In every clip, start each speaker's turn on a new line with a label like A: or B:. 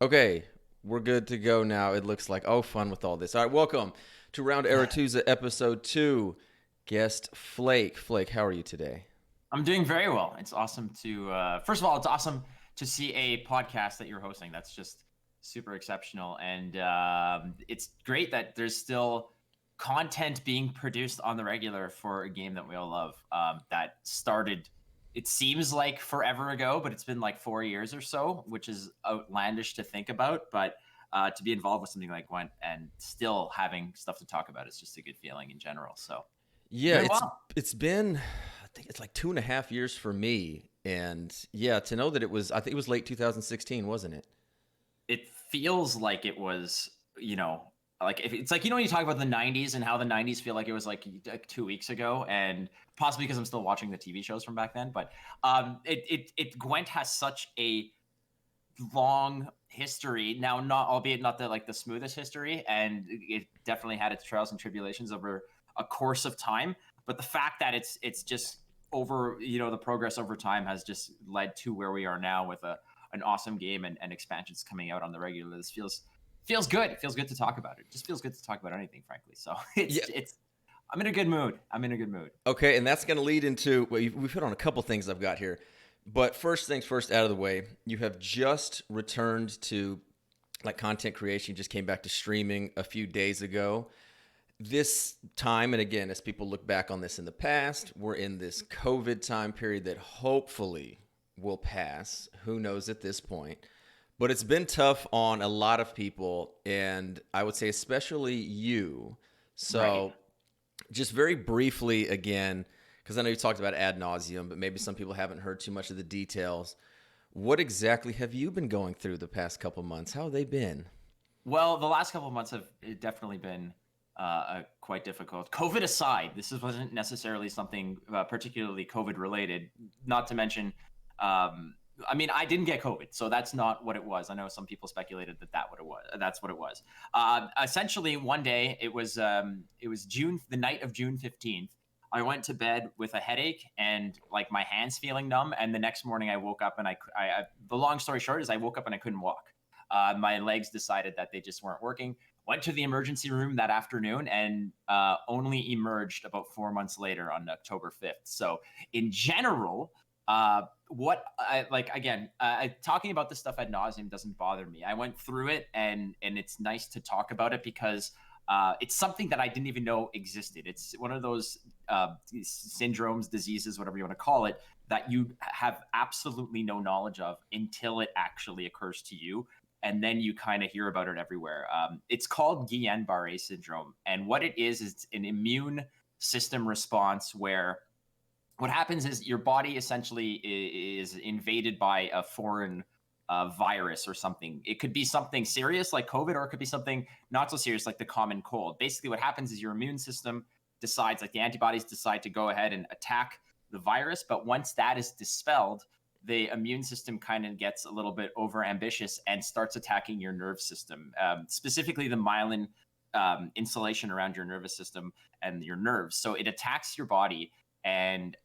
A: Okay, we're good to go now. It looks like, oh, fun with all this. All right, welcome to Round Aretuza episode 2. Guest Flake. Flake, how are you today?
B: I'm doing very well. It's awesome to, first of all, it's awesome to see a podcast that you're hosting. That's just super exceptional. And it's great that there's still content being produced on the regular for a game that we all love that started, it seems like forever ago, but it's been like 4 years or so, which is outlandish to think about. But to be involved with something like Gwent and still having stuff to talk about is just a good feeling in general. So
A: Yeah,
B: doing
A: it's
B: well.
A: it's been I think it's like 2.5 years for me. And yeah, to know that I think it was late 2016, wasn't it?
B: It feels like it was, like if it's like when you talk about the '90s and how the '90s feel like it was like 2 weeks ago, and possibly because I'm still watching the TV shows from back then. But it Gwent has such a long history now, not albeit not the smoothest history, and it definitely had its trials and tribulations over a course of time. But the fact that it's just over, the progress over time has just led to where we are now with an awesome game and expansions coming out on the regular. This feels good. It feels good to talk about it. Just feels good to talk about anything, frankly. So
A: Yeah.
B: it's I'm in a good mood. I'm in a good mood.
A: Okay, and that's going to lead into well, we've hit on a couple things I've got here. But first things first, out of the way, you have just returned to like content creation. You just came back to streaming a few days ago. This time, and again, as people look back on this in the past, we're in this COVID time period that hopefully will pass. Who knows at this point? But it's been tough on a lot of people, and I would say especially you.
B: Right.
A: So, just very briefly again, because I know you talked about ad nauseum, but maybe some people haven't heard too much of the details. What exactly have you been going through the past couple months? How have they been?
B: Well, the last couple of months have definitely been quite difficult. COVID aside, wasn't necessarily something particularly COVID related. Not to mention, I mean, I didn't get COVID, so that's not what it was. I know some people speculated that what it was. That's what it was. Essentially, one day it was June, the night of June 15th. I went to bed with a headache and like my hands feeling numb, and the next morning I woke up and the long story short is I woke up and I couldn't walk. My legs decided that they just weren't working. Went to the emergency room that afternoon and only emerged about 4 months later on October 5th. So, in general, what I like again, talking about this stuff ad nauseum doesn't bother me. I went through it, and it's nice to talk about it because it's something that I didn't even know existed. It's one of those syndromes, diseases, whatever you want to call it, that you have absolutely no knowledge of until it actually occurs to you, and then you kind of hear about it everywhere. It's called Guillain-Barré syndrome, and what it is an immune system response where what happens is your body essentially is invaded by a foreign virus or something. It could be something serious like COVID, or it could be something not so serious like the common cold. Basically, what happens is your immune system decides, like the antibodies decide to go ahead and attack the virus. But once that is dispelled, the immune system kind of gets a little bit over ambitious and starts attacking your nerve system, specifically the myelin insulation around your nervous system and your nerves. So it attacks your body. And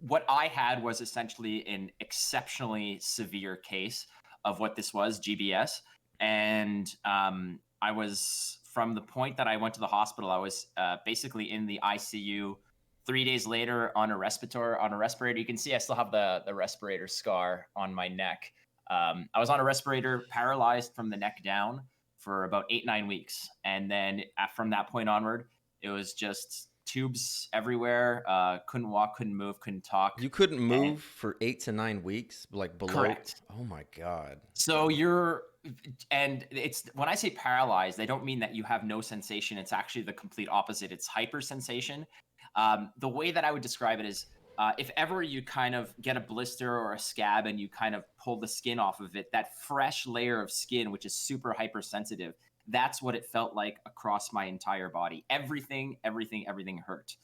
B: what I had was essentially an exceptionally severe case of what this was, GBS. And I was, from the point that I went to the hospital, I was basically in the ICU. 3 days later on a respirator. You can see I still have the respirator scar on my neck. I was on a respirator, paralyzed from the neck down for about 8-9 weeks. And then from that point onward, it was just tubes everywhere. Couldn't walk, couldn't move, couldn't talk.
A: You couldn't
B: And
A: move for 8 to 9 weeks, like below.
B: correct.
A: Oh my God.
B: So it's when I say paralyzed, I don't mean that you have no sensation. It's actually the complete opposite. It's hypersensation. The way that I would describe it is if ever you kind of get a blister or a scab and you kind of pull the skin off of it, that fresh layer of skin, which is super hypersensitive, that's what it felt like across my entire body. Everything hurt.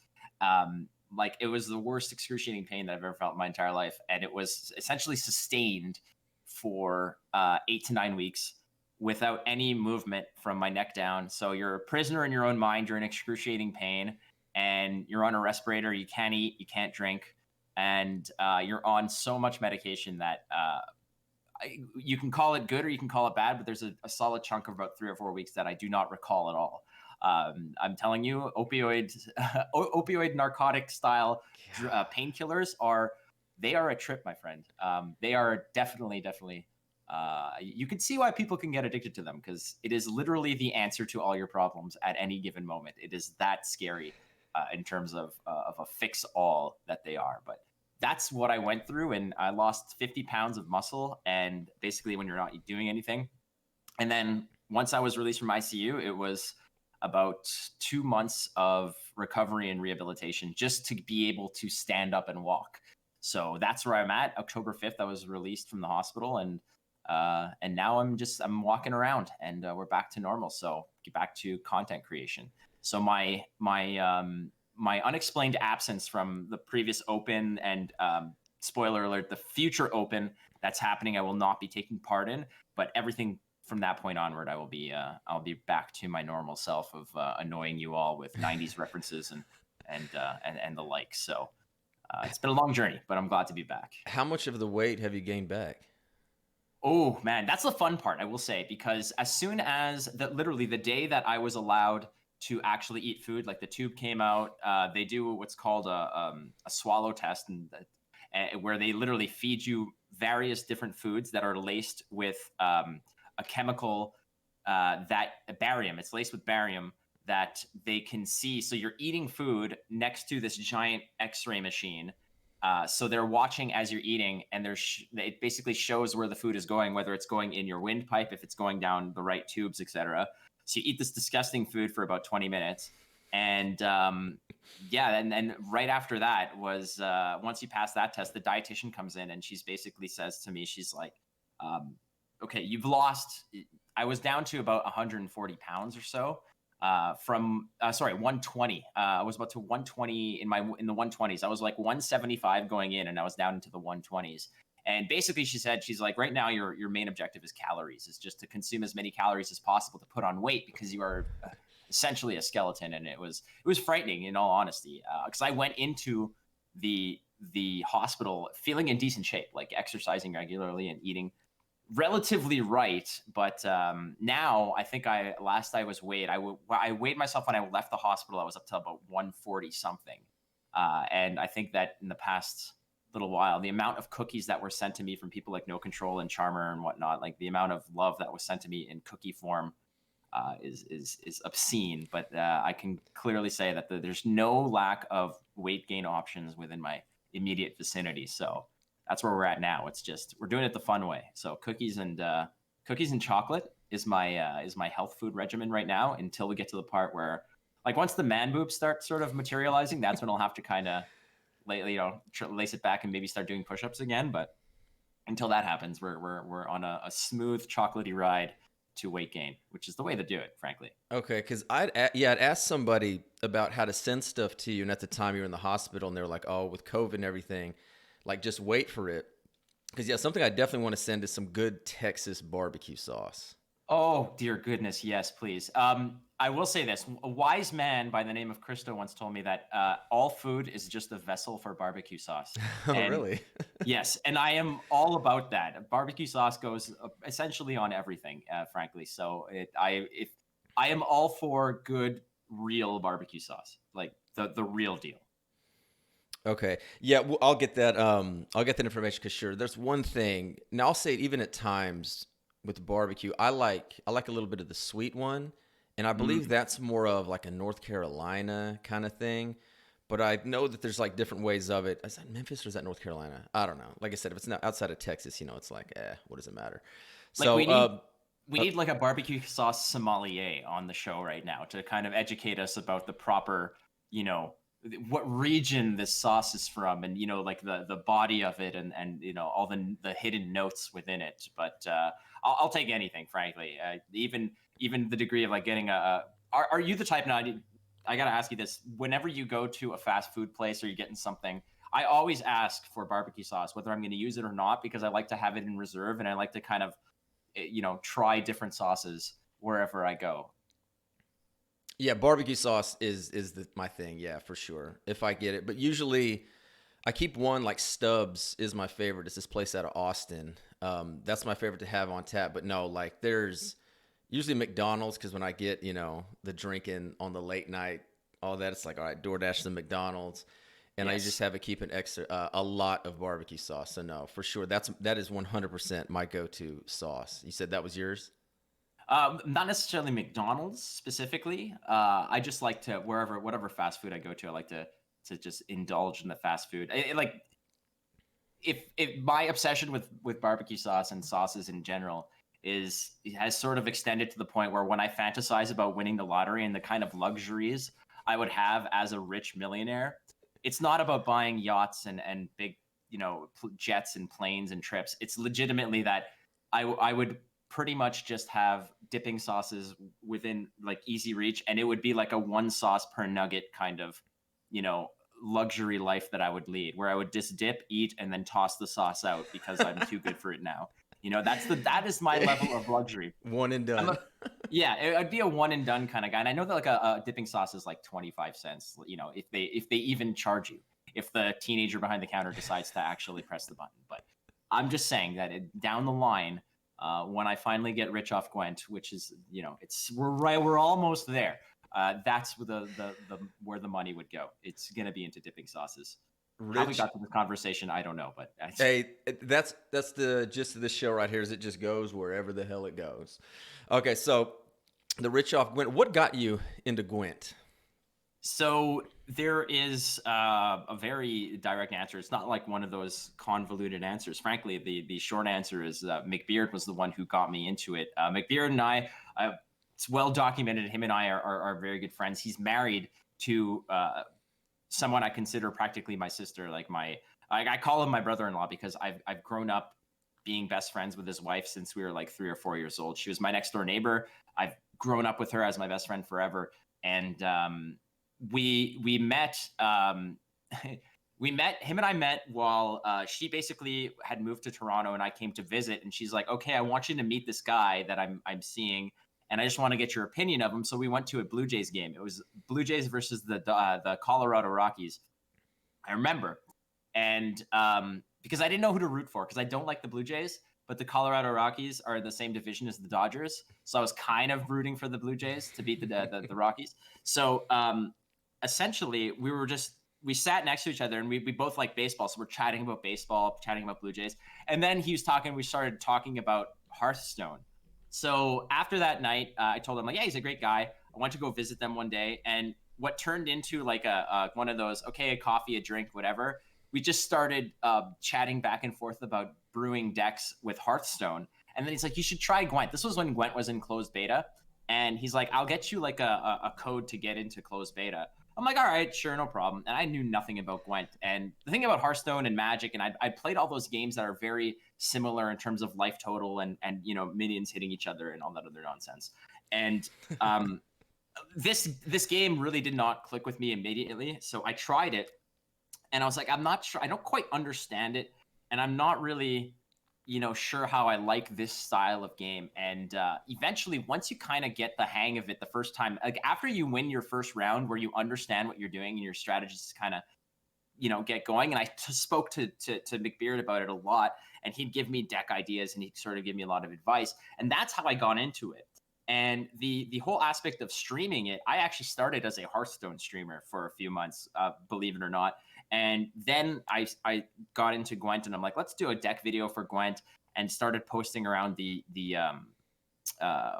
B: Like it was the worst excruciating pain that I've ever felt in my entire life. And it was essentially sustained for 8 to 9 weeks without any movement from my neck down. So you're a prisoner in your own mind. You're in excruciating pain and you're on a respirator. You can't eat, you can't drink, and you're on so much medication that you can call it good or you can call it bad, but there's a solid chunk of about 3 or 4 weeks that I do not recall at all. I'm telling you, opioid narcotic style painkillers they are a trip, my friend. They are definitely. You can see why people can get addicted to them, because it is literally the answer to all your problems at any given moment. It is that scary in terms of a fix all that they are. But that's what I went through, and I lost 50 pounds of muscle, and basically when you're not doing anything. And then once I was released from ICU, it was about 2 months of recovery and rehabilitation just to be able to stand up and walk. So that's where I'm at. October 5th, I was released from the hospital, and now I'm walking around, and we're back to normal. So get back to content creation. So my unexplained absence from the previous open, and spoiler alert, the future open that's happening, I will not be taking part in. But everything from that point onward, I'll be back to my normal self of annoying you all with 90s references and the like. So it's been a long journey, but I'm glad to be back.
A: How much of the weight have you gained back?
B: Oh man, that's the fun part, I will say, because as soon as literally the day that I was allowed to actually eat food, like the tube came out, they do what's called a swallow test, and where they literally feed you various different foods that are laced with a chemical that barium. It's laced with barium that they can see. So you're eating food next to this giant X-ray machine. So they're watching as you're eating, and it basically shows where the food is going, whether it's going in your windpipe, if it's going down the right tubes, etc. So you eat this disgusting food for about 20 minutes. And and right after that was once you pass that test, the dietitian comes in and she's basically says to me, she's like, okay, you've lost. I was down to about 140 pounds or so. From 120. I was about to 120 in the 120s. I was like 175 going in, and I was down into the 120s. And basically, she said, she's like, right now, your main objective is calories. Is just to consume as many calories as possible to put on weight, because you are essentially a skeleton. And it was frightening, in all honesty, because I went into the hospital feeling in decent shape, like exercising regularly and eating relatively right. But now I think I was weighed. I weighed myself when I left the hospital. I was up to about 140 something. And I think that in the past little while, the amount of cookies that were sent to me from people like No Control and Charmer and whatnot, like the amount of love that was sent to me in cookie form is obscene. But I can clearly say that there's no lack of weight gain options within my immediate vicinity. So that's where we're at now. It's just we're doing it the fun way. So cookies and chocolate is my health food regimen right now, until we get to the part where, like, once the man boobs start sort of materializing, that's when I'll have to kind of lace it back and maybe start doing push-ups again. But until that happens, we're on a smooth chocolatey ride to weight gain, which is the way to do it, frankly.
A: Okay, because I'd asked somebody about how to send stuff to you, and at the time you were in the hospital, and they were like, "Oh, with COVID and everything, like just wait for it." Because something I definitely want to send is some good Texas barbecue sauce.
B: Oh dear goodness, yes, please. I will say this: a wise man by the name of Christo once told me that all food is just a vessel for barbecue sauce.
A: Oh,
B: And
A: really?
B: yes, and I am all about that. Barbecue sauce goes essentially on everything, frankly. So if I am all for good, real barbecue sauce, like the real deal.
A: Okay. Yeah, well, I'll get that. I'll get that information, because sure, there's one thing. Now I'll say it, even at times with barbecue, I like a little bit of the sweet one, and I believe that's more of like a North Carolina kind of thing. But I know that there's like different ways of it. Is that Memphis or is that North Carolina? I don't know. Like I said, if it's not outside of Texas, it's like, what does it matter?
B: Like
A: So,
B: we need like a barbecue sauce sommelier on the show right now to kind of educate us about the proper, what region this sauce is from, and like the body of it, and all the hidden notes within it. But I'll take anything, frankly. Even the degree of like getting are you the type now? I gotta ask you this: whenever you go to a fast food place or you're getting something, I always ask for barbecue sauce, whether I'm going to use it or not, because I like to have it in reserve, and I like to kind of try different sauces wherever I go.
A: yeah, barbecue sauce is my thing. Yeah, for sure. If I get it, but usually I keep one like Stubbs is my favorite. It's this place out of Austin. That's my favorite to have on tap. But no, like there's usually McDonald's because when I get the drinking on the late night, all that it's like all right, DoorDash the McDonald's, and I just
B: Yes.
A: have it keep an extra a lot of barbecue sauce. So no, for sure that is 100% my go-to sauce. You said that was yours.
B: Not necessarily McDonald's specifically. I just like to whatever fast food I go to. I like to just indulge in the fast food. Like if my obsession with barbecue sauce and sauces in general is has sort of extended to the point where when I fantasize about winning the lottery and the kind of luxuries I would have as a rich millionaire, it's not about buying yachts and big jets and planes and trips. It's legitimately that I would pretty much just have dipping sauces within like easy reach, and it would be like a one sauce per nugget kind of you know luxury life that I would lead, where I would just dip, eat, and then toss the sauce out because I'm too good for it now. That is my level of luxury.
A: One and
B: I'm
A: done.
B: a Yeah, I'd be a one and done kind of guy. And I know that like a dipping sauce is like 25 cents, if they even charge you, if the teenager behind the counter decides to actually press the button. But I'm just saying that down the line, when I finally get rich off Gwent, which is, we're almost there. That's where the where the money would go. It's gonna be into dipping sauces. How we
A: Rich.
B: got to this conversation, I don't know, but
A: Hey, that's the gist of this show right here. Is it just goes wherever the hell it goes. Okay, so the rich off Gwent. What got you into Gwent?
B: So there is a very direct answer. It's not like one of those convoluted answers. Frankly, the short answer is McBeard was the one who got me into it. McBeard and I, it's well documented. Him and I are very good friends. He's married to someone I consider practically my sister. I call him my brother-in-law because I've grown up being best friends with his wife since we were like 3 or 4 years old. She was my next door neighbor. I've grown up with her as my best friend forever, and we met. Him and I met while she basically had moved to Toronto, and I came to visit. And she's like, "Okay, I want you to meet this guy that I'm seeing, and I just want to get your opinion of him." So we went to a Blue Jays game. It was Blue Jays versus the Colorado Rockies. I remember, and because I didn't know who to root for, because I don't like the Blue Jays, but the Colorado Rockies are in the same division as the Dodgers, so I was kind of rooting for the Blue Jays to beat the Rockies. So essentially, we sat next to each other, and we both like baseball, so we're chatting about baseball, chatting about Blue Jays, and then he was talking. We started talking about Hearthstone. So after that night, I told him like, yeah, he's a great guy. I want to go visit them one day, and what turned into like a one of those, okay, a coffee, a drink, whatever. We just started chatting back and forth about brewing decks with Hearthstone, and then he's like, you should try Gwent. This was when Gwent was in closed beta, and he's like, I'll get you like a code to get into closed beta. I'm like, all right, sure, no problem. And I knew nothing about Gwent. And the thing about Hearthstone and Magic, and I played all those games that are very similar in terms of life total and minions hitting each other and all that other nonsense. And this game really did not click with me immediately. So I tried it, and I was like, I'm not sure. I don't quite understand it, and I'm not really sure how I like this style of game. And eventually, once you kind of get the hang of it the first time, like after you win your first round where you understand what you're doing and your strategies kind of get going. And I spoke to McBeard about it a lot, and he'd give me deck ideas, and he'd sort of give me a lot of advice, and that's how I got into it. And the whole aspect of streaming it, I actually started as a Hearthstone streamer for a few months, believe it or not. And then I got into Gwent, and I'm like, let's do a deck video for Gwent, and started posting around the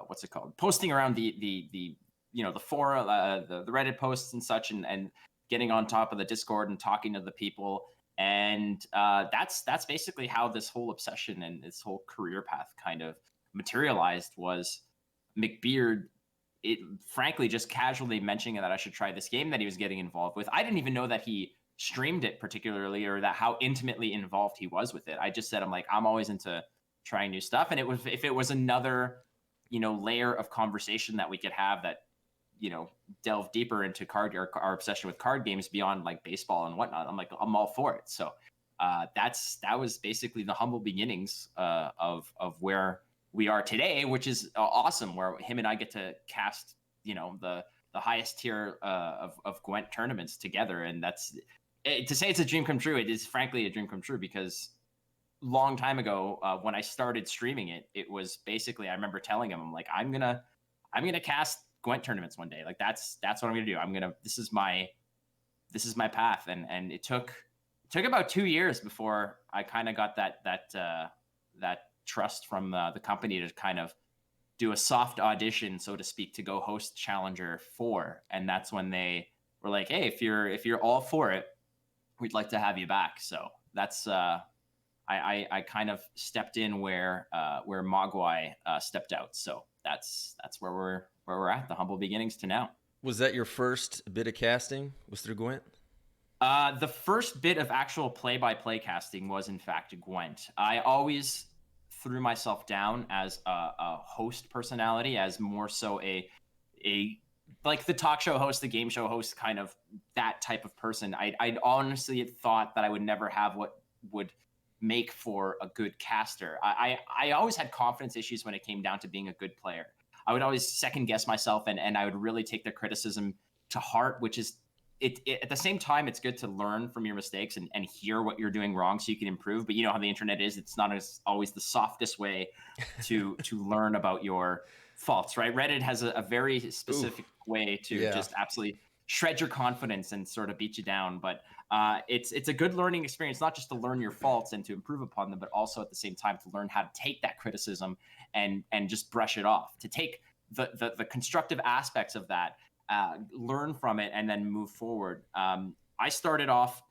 B: what's it called? Posting around the the forum, the Reddit posts and such, and getting on top of the Discord and talking to the people. And that's basically how this whole obsession and this whole career path kind of materialized. Was McBeard, frankly, just casually mentioning that I should try this game that he was getting involved with. I didn't even know that he streamed it particularly, or that how intimately involved he was with it. I just said, I'm always into trying new stuff. And if it was another, layer of conversation that we could have that, delve deeper into our obsession with card games beyond like baseball and whatnot, I'm all for it. So that was basically the humble beginnings of where we are today, which is awesome, where him and I get to cast, the highest tier of Gwent tournaments together. And that's, To say it's a dream come true, it is frankly a dream come true because long time ago, when I started streaming it, it was basically, I remember telling him, I'm like, I'm gonna cast Gwent tournaments one day. Like that's what I'm gonna do. This is my path. And it took about 2 years before I kind of got that trust from the company to kind of do a soft audition, so to speak, to go host Challenger 4. And that's when they were like, hey, if you're all for it, we'd like to have you back. So that's I kind of stepped in where Mogwai stepped out. So that's where we're at, the humble beginnings to now.
A: Was that your first bit of casting? Was through Gwent?
B: The first bit of actual play-by-play casting was in fact Gwent. I always threw myself down as a host personality, as more so a like the talk show host, the game show host, kind of that type of person. I honestly thought that I would never have what would make for a good caster. I always had confidence issues when it came down to being a good player. I would always second guess myself, and I would really take the criticism to heart, which is it at the same time, it's good to learn from your mistakes and hear what you're doing wrong so you can improve. But you know how the internet is; it's not always the softest way to learn about your faults, right? Reddit has a very specific way to just absolutely shred your confidence and sort of beat you down. But it's a good learning experience, not just to learn your faults and to improve upon them, but also at the same time to learn how to take that criticism and just brush it off, to take the constructive aspects of that, learn from it, and then move forward. I started off,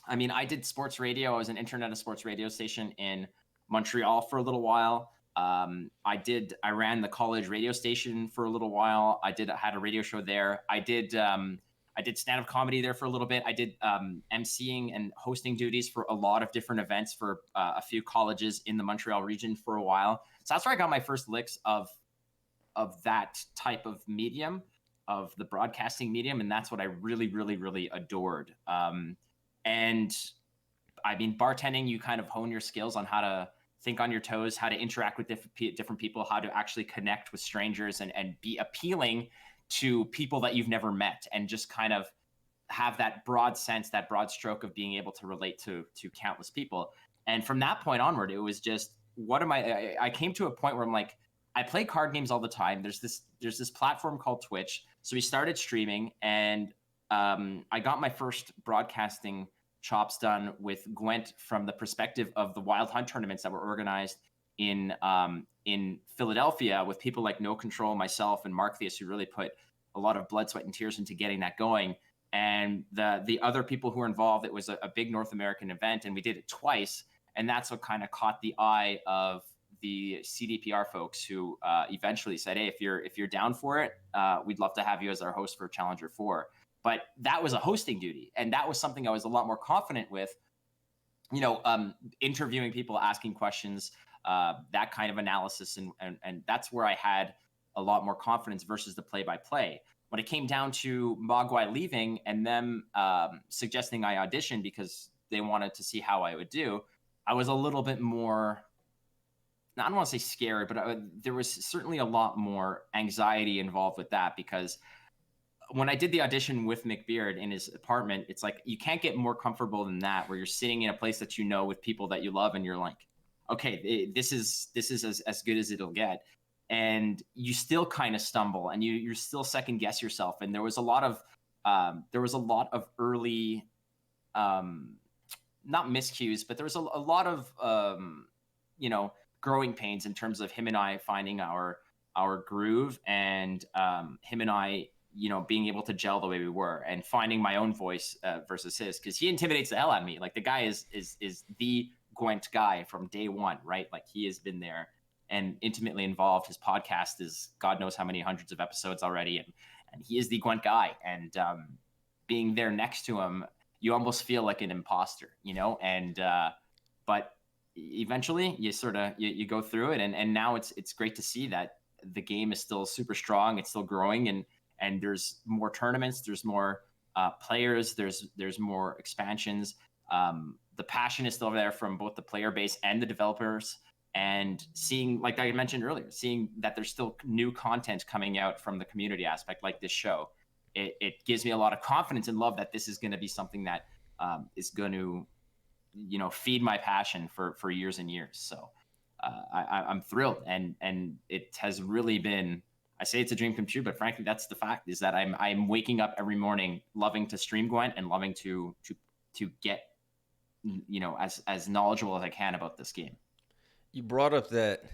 B: I mean, I did sports radio. I was an intern at a sports radio station in Montreal for a little while. I ran the college radio station for a little while. I had a radio show there. I did stand-up comedy there for a little bit. I did emceeing and hosting duties for a lot of different events for a few colleges in the Montreal region for a while. So that's where I got my first licks of that type of medium, of the broadcasting medium, and that's what I really, really, really adored. And I mean, bartending, you kind of hone your skills on how to think on your toes, how to interact with different people, how to actually connect with strangers and be appealing to people that you've never met, and just kind of have that broad sense, that broad stroke of being able to relate to countless people. And from that point onward, it was just, I came to a point where I'm like, I play card games all the time. There's this platform called Twitch. So we started streaming, and I got my first broadcasting chops done with Gwent from the perspective of the Wild Hunt tournaments that were organized in Philadelphia, with people like No Control, myself, and Mark Theus, who really put a lot of blood, sweat, and tears into getting that going. And the other people who were involved, it was a big North American event, and we did it twice. And that's what kind of caught the eye of the CDPR folks, who eventually said, hey, if you're down for it, we'd love to have you as our host for Challenger 4. But that was a hosting duty, and that was something I was a lot more confident with, interviewing people, asking questions, that kind of analysis. And that's where I had a lot more confidence versus the play-by-play. When it came down to Mogwai leaving and them suggesting I audition because they wanted to see how I would do, I was a little bit more, I don't want to say scary, but there was certainly a lot more anxiety involved with that, because when I did the audition with McBeard in his apartment, it's like, you can't get more comfortable than that, where you're sitting in a place that you know with people that you love, and you're like, okay, this is as good as it'll get. And you still kind of stumble, and you're still second guess yourself. And there was a lot of early, not miscues, but there was a lot of, growing pains in terms of him and I finding our groove, and him and I, being able to gel the way we were, and finding my own voice versus his, because he intimidates the hell out of me. Like, the guy is the Gwent guy from day one, right? Like, he has been there and intimately involved. His podcast is God knows how many hundreds of episodes already, and he is the Gwent guy. And being there next to him, you almost feel like an imposter, and but eventually you sort of you go through it, and now it's great to see that the game is still super strong. It's still growing, and there's more tournaments, there's more players, there's more expansions. The passion is still there from both the player base and the developers, and seeing, like I mentioned earlier, seeing that there's still new content coming out from the community aspect, like this show. It gives me a lot of confidence and love that this is going to be something that going to, feed my passion for years and years. So I'm thrilled, and it has really been. I say it's a dream come true, but frankly, that's the fact, is that I'm waking up every morning loving to stream Gwent and loving to get, as knowledgeable as I can about this game.
A: You brought up that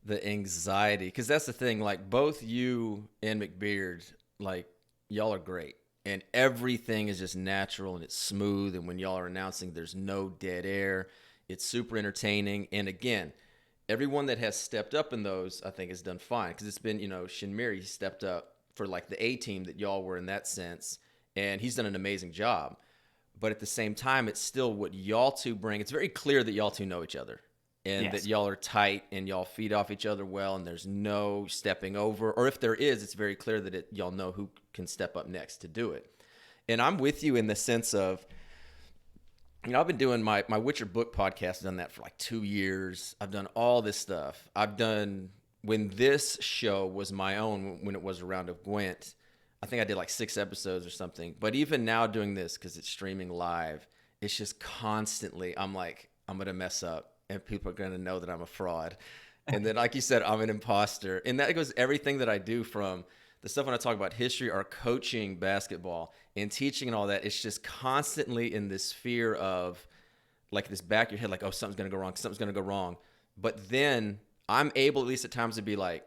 A: the anxiety, because that's the thing. Like both you and McBeard, like y'all are great, and everything is just natural and it's smooth. And when y'all are announcing, there's no dead air. It's super entertaining. And again, everyone that has stepped up in those, I think, has done fine, because it's been, Shinmiri stepped up for like the A team that y'all were in that sense, and he's done an amazing job. But at the same time, it's still what y'all two bring. It's very clear that y'all two know each other and that
B: Yes.
A: y'all are tight and y'all feed off each other well, and there's no stepping over. Or if there is, it's very clear that y'all know who can step up next to do it. And I'm with you in the sense of, I've been doing my Witcher book podcast. I've done that for like 2 years. I've done all this stuff. I've done, when this show was my own, when it was around of Gwent, I think I did like 6 episodes or something. But even now doing this, because it's streaming live, it's just constantly, I'm like, I'm going to mess up and people are going to know that I'm a fraud. And then, like you said, I'm an imposter. And that goes everything that I do, from the stuff when I talk about history or coaching basketball and teaching and all that. It's just constantly in this fear of, like, this back of your head, like, oh, something's going to go wrong. Something's going to go wrong. But then I'm able, at least at times, to be like,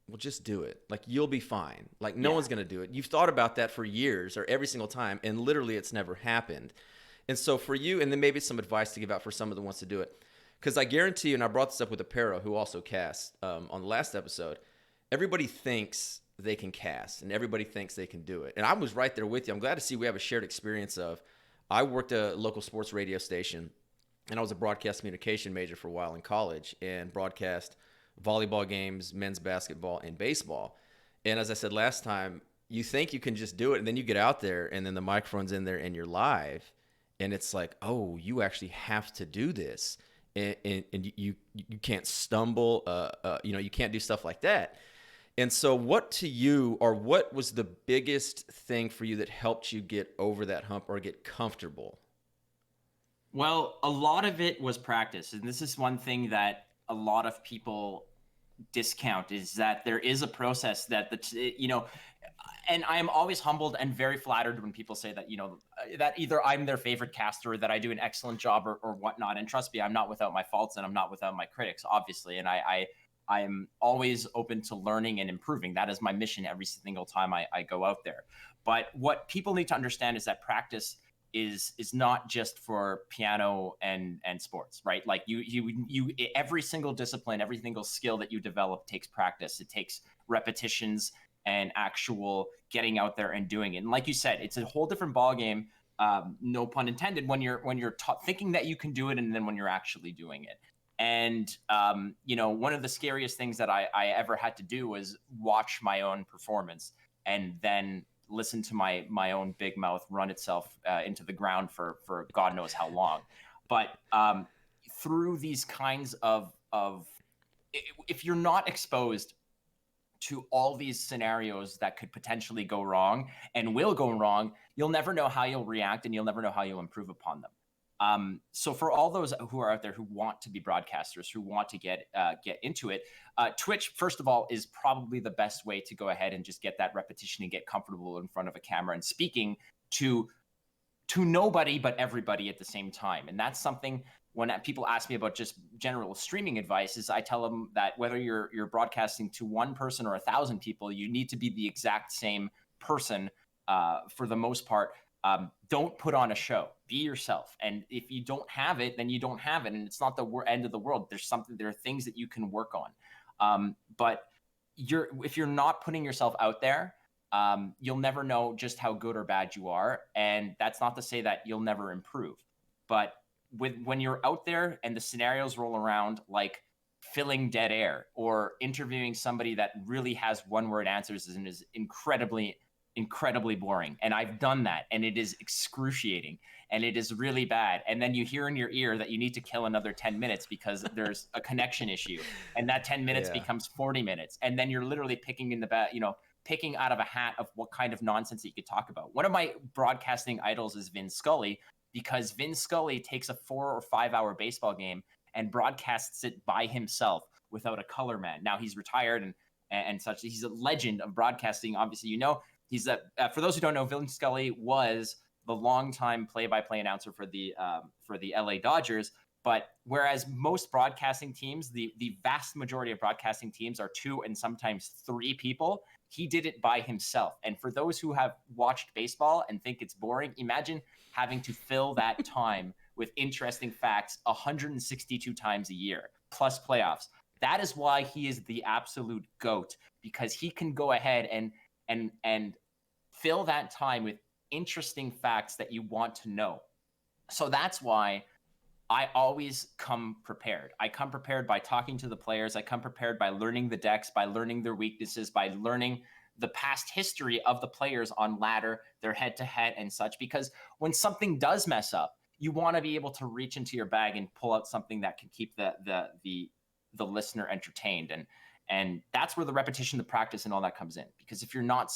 A: well, just do it. Like, you'll be fine. Like, no
B: Yeah.
A: one's going to do it. You've thought about that for years or every single time, and literally it's never happened. And so for you, and then maybe some advice to give out for someone that wants to do it, because I guarantee you, and I brought this up with Apero, who also cast on the last episode, everybody thinks they can cast and everybody thinks they can do it. And I was right there with you. I'm glad to see we have a shared experience of, I worked at a local sports radio station, and I was a broadcast communication major for a while in college, and broadcast volleyball games, men's basketball, and baseball. And as I said last time, you think you can just do it, and then you get out there, and then the microphone's in there, and you're live, and it's like, oh, you actually have to do this, and you can't stumble, you can't do stuff like that. And so, what to you, or what was the biggest thing for you that helped you get over that hump or get comfortable?
B: Well, a lot of it was practice. And this is one thing that a lot of people discount, is that there is a process that and I am always humbled and very flattered when people say that, that either I'm their favorite caster, or that I do an excellent job, or whatnot. And trust me, I'm not without my faults, and I'm not without my critics, obviously. And I am always open to learning and improving. That is my mission every single time I go out there. But what people need to understand is that practice is not just for piano and sports, right? Like you every single discipline, every single skill that you develop takes practice. It takes repetitions and actual getting out there and doing it. And like you said, it's a whole different ball game. No pun intended, when you're thinking that you can do it, and then when you're actually doing it. And one of the scariest things that I ever had to do was watch my own performance, and then listen to my own big mouth run itself into the ground for God knows how long. But through these kinds of if you're not exposed to all these scenarios that could potentially go wrong and will go wrong, you'll never know how you'll react, and you'll never know how you'll improve upon them. So for all those who are out there who want to be broadcasters, who want to get into it, Twitch, first of all, is probably the best way to go ahead and just get that repetition and get comfortable in front of a camera and speaking to nobody but everybody at the same time. And that's something, when people ask me about just general streaming advice, is I tell them that whether you're broadcasting to one person or 1,000 people, you need to be the exact same person for the most part. Don't put on a show. Be yourself. And if you don't have it, then you don't have it, and it's not the end of the world. There are things that you can work on. But if you're not putting yourself out there, you'll never know just how good or bad you are. And that's not to say that you'll never improve. But when you're out there and the scenarios roll around, like filling dead air or interviewing somebody that really has one-word answers and is incredibly boring, and I've done that, and it is excruciating, and it is really bad. And then you hear in your ear that you need to kill another 10 minutes because there's a connection issue, and that 10 minutes becomes 40 minutes, and then you're literally picking out of a hat of what kind of nonsense that you could talk about. One of my broadcasting idols is Vin Scully, because Vin Scully takes a 4 or 5 hour baseball game and broadcasts it by himself without a color man. Now he's retired and such. He's a legend of broadcasting. Obviously, he's for those who don't know, Vin Scully was the longtime play-by-play announcer for the LA Dodgers. But whereas most broadcasting teams, the vast majority of broadcasting teams are 2 and sometimes 3 people, he did it by himself. And for those who have watched baseball and think it's boring, imagine having to fill that time with interesting facts 162 times a year, plus playoffs. That is why he is the absolute GOAT, because he can go ahead and fill that time with interesting facts that you want to know. So that's why I always come prepared. I come prepared by talking to the players. I come prepared by learning the decks, by learning their weaknesses, by learning the past history of the players on ladder, their head-to-head and such. Because when something does mess up, you want to be able to reach into your bag and pull out something that can keep the listener entertained. And that's where the repetition, the practice, and all that comes in. Because if you're not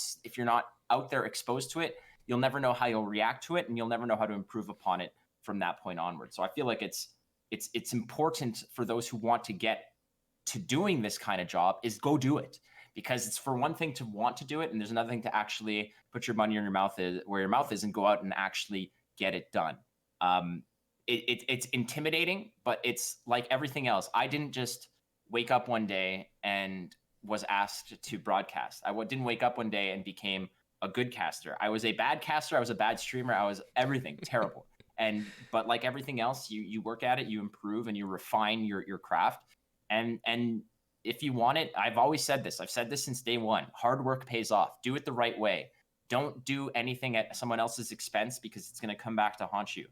B: out there exposed to it, you'll never know how you'll react to it, and you'll never know how to improve upon it from that point onward. So I feel like it's important for those who want to get to doing this kind of job is go do it, because it's for one thing to want to do it, and there's another thing to actually put your money in your mouth where your mouth is and go out and actually get it done. It's intimidating, but it's like everything else. I didn't just wake up one day and was asked to broadcast. I didn't wake up one day and became a good caster. I was a bad caster. I was a bad streamer. I was everything terrible. But like everything else, you work at it, you improve, and you refine your craft. And if you want it, I've always said this. I've said this since day one. Hard work pays off. Do it the right way. Don't do anything at someone else's expense, because it's going to come back to haunt you.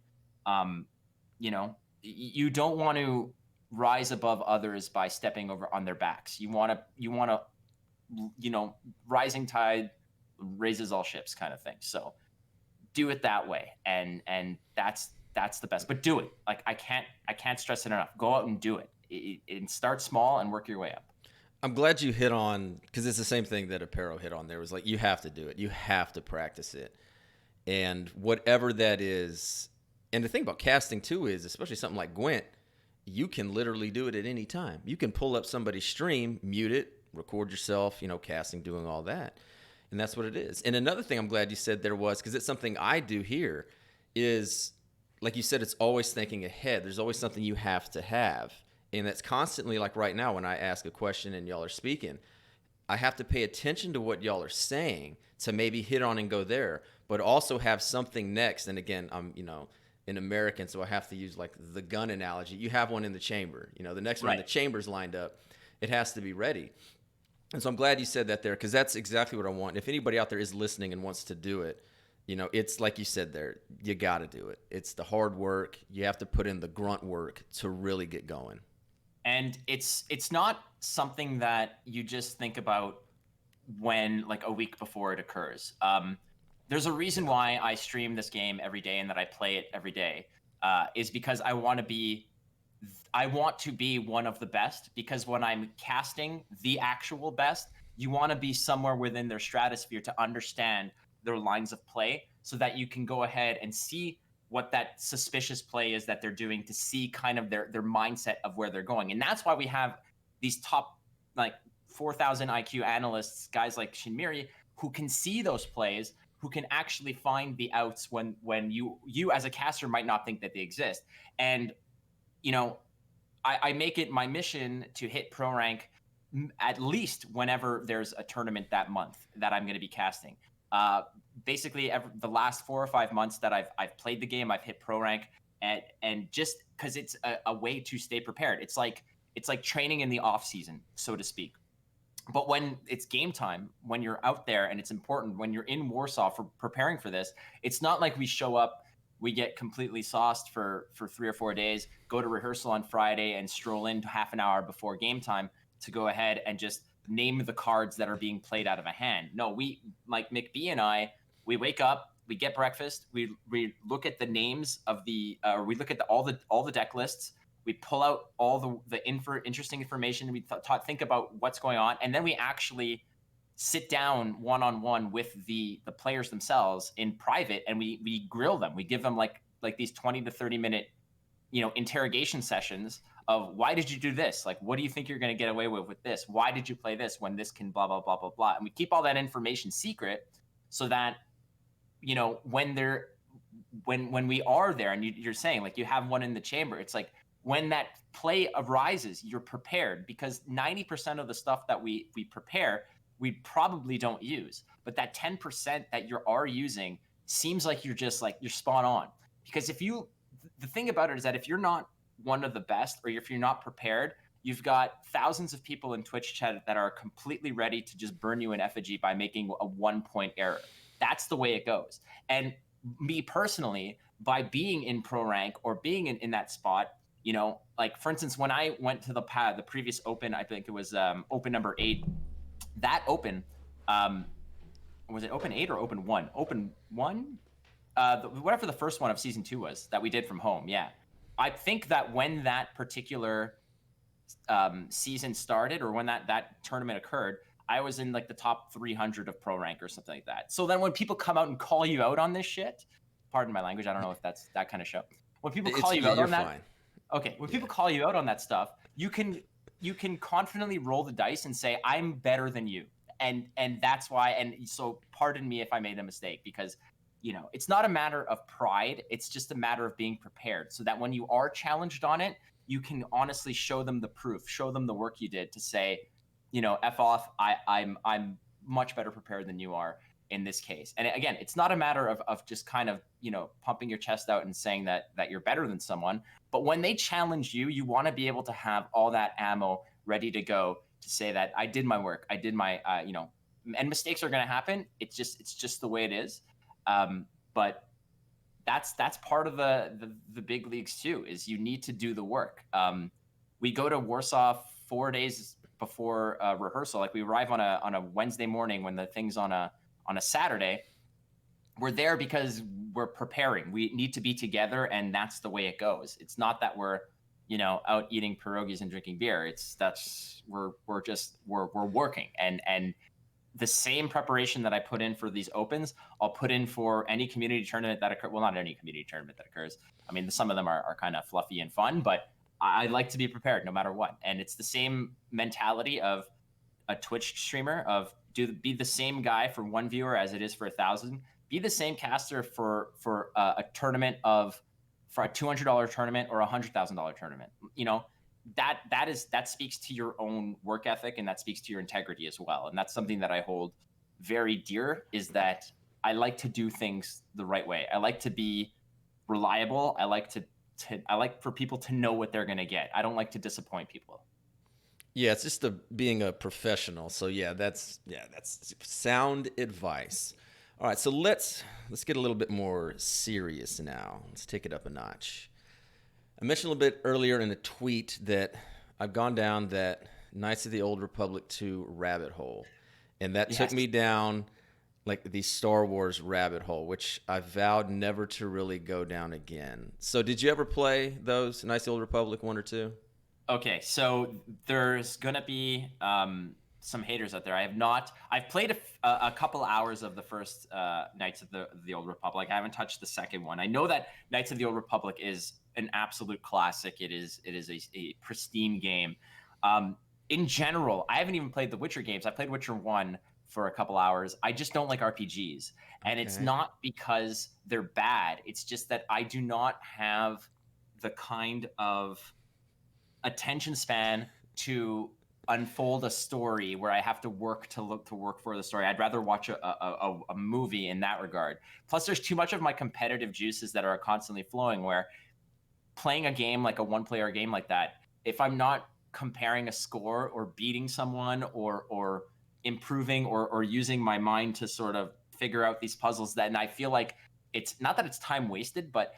B: You don't want to rise above others by stepping over on their backs. You want to, rising tide raises all ships kind of thing. So do it that way, and that's the best. But do it. Like I can't stress it enough. Go out and do it. And start small and work your way up.
A: I'm glad you hit on, because it's the same thing that Aparo hit on there. Was like, you have to do it. You have to practice it, and whatever that is. And the thing about casting too is, especially something like Gwent, you can literally do it at any time. You can pull up somebody's stream, mute it, record yourself, casting, doing all that. And that's what it is. And another thing I'm glad you said there was, because it's something I do here, is, like you said, it's always thinking ahead. There's always something you have to have. And that's constantly, like right now when I ask a question and y'all are speaking, I have to pay attention to what y'all are saying to maybe hit on and go there, but also have something next. And again, I'm, an American, so I have to use like the gun analogy. You have one in the chamber. The next one in the chamber's lined up. It has to be ready. And so I'm glad you said that there, because that's exactly what I want. If anybody out there is listening and wants to do it, it's like you said there, you got to do it. It's the hard work. You have to put in the grunt work to really get going.
B: And it's not something that you just think about when, like, a week before it occurs. There's a reason why I stream this game every day and that I play it every day, is because I want to be one of the best. Because when I'm casting the actual best, you want to be somewhere within their stratosphere to understand their lines of play, so that you can go ahead and see what that suspicious play is that they're doing, to see kind of their mindset of where they're going. And that's why we have these top, like, 4,000 IQ analysts, guys like Shinmiri, who can see those plays, who can actually find the outs when you as a caster might not think that they exist. And I make it my mission to hit pro rank at least whenever there's a tournament that month that I'm going to be casting. Basically, the last 4 or 5 months that I've played the game, I've hit pro rank, and just because it's a way to stay prepared. It's like training in the off season, so to speak. But when it's game time, when you're out there and it's important, when you're in Warsaw for preparing for this, it's not like we show up, we get completely sauced for 3 or 4 days, go to rehearsal on Friday and stroll in half an hour before game time to go ahead and just name the cards that are being played out of a hand. No, we, like McBee and I, we wake up, we get breakfast, we look at the names of we look at all the deck lists. We pull out all the interesting information. We think about what's going on, and then we actually sit down one-on-one with the players themselves in private, and we grill them. We give them like like these 20 to 30 minute, interrogation sessions of why did you do this? Like, what do you think you're going to get away with this? Why did you play this when this can blah, blah, blah, blah, blah. And we keep all that information secret so that, when we are there and you're saying like you have one in the chamber, it's like when that play arises, you're prepared, because 90% of the stuff that we prepare, we probably don't use. But that 10% that you are using seems like you're just like, you're spot on. Because the thing about it is that if you're not one of the best, or if you're not prepared, you've got thousands of people in Twitch chat that are completely ready to just burn you in effigy by making a 1-point error. That's the way it goes. And me personally, by being in pro rank or being in that spot, like for instance, when I went to the previous open, I think it was open number 8. That open, was it open 8 or open 1? Open 1, whatever the first one of season 2 was that we did from home. Yeah, I think that when that particular season started, or when that tournament occurred, I was in like the top 300 of pro rank or something like that. So then when people come out and call you out on this shit, pardon my language, I don't know if that's that kind of show. When people call you out on that,
A: fine.
B: Okay, when people call you out on that stuff, you can confidently roll the dice and say, I'm better than you. And that's why, and so pardon me if I made a mistake, because it's not a matter of pride, it's just a matter of being prepared, so that when you are challenged on it, you can honestly show them the proof, show them the work you did to say, F off, I'm much better prepared than you are in this case. And again, it's not a matter of just kind of, pumping your chest out and saying that you're better than someone. But when they challenge you, you want to be able to have all that ammo ready to go to say that I did my work, I did my, and mistakes are going to happen. It's just the way it is. But that's part of the big leagues too, is you need to do the work. We go to Warsaw 4 days before rehearsal. Like, we arrive on a Wednesday morning when the thing's on a Saturday. We're there because we're preparing. We need to be together, and that's the way it goes. It's not that we're out eating pierogies and drinking beer. We're working, and the same preparation that I put in for these opens, I'll put in for any community tournament that occurs. Well, not any community tournament that occurs. I mean, some of them are kind of fluffy and fun, but I like to be prepared no matter what. And it's the same mentality of a Twitch streamer, of be the same guy for one viewer as it is for 1,000. Be the same caster for a tournament for a $200 tournament or a $100,000 tournament. That speaks to your own work ethic, and that speaks to your integrity as well. And that's something that I hold very dear, is that I like to do things the right way. I like to be reliable. I like for people to know what they're going to get. I don't like to disappoint people.
A: Yeah, it's just being a professional. So that's sound advice. All right, so let's get a little bit more serious now. Let's take it up a notch. I mentioned a little bit earlier in a tweet that I've gone down that Knights of the Old Republic 2 rabbit hole, and that took me down like the Star Wars rabbit hole, which I vowed never to really go down again. So did you ever play those, Knights of the Old Republic 1 or 2?
B: Okay, so there's going to be some haters out there. I've played a couple hours of the first Knights of the Old Republic. I haven't touched the second one. I know that Knights of the Old Republic is an absolute classic. It is a pristine game. In general, I haven't even played the Witcher games. I played Witcher 1 for a couple hours. I just don't like RPGs. And it's not because they're bad. It's just that I do not have the kind of attention span to unfold a story where I have to work for the story. I'd rather watch a movie in that regard. Plus, there's too much of my competitive juices that are constantly flowing, where playing a game like a one-player game like that, if I'm not comparing a score or beating someone or improving or using my mind to sort of figure out these puzzles, then I feel like it's not that it's time wasted, but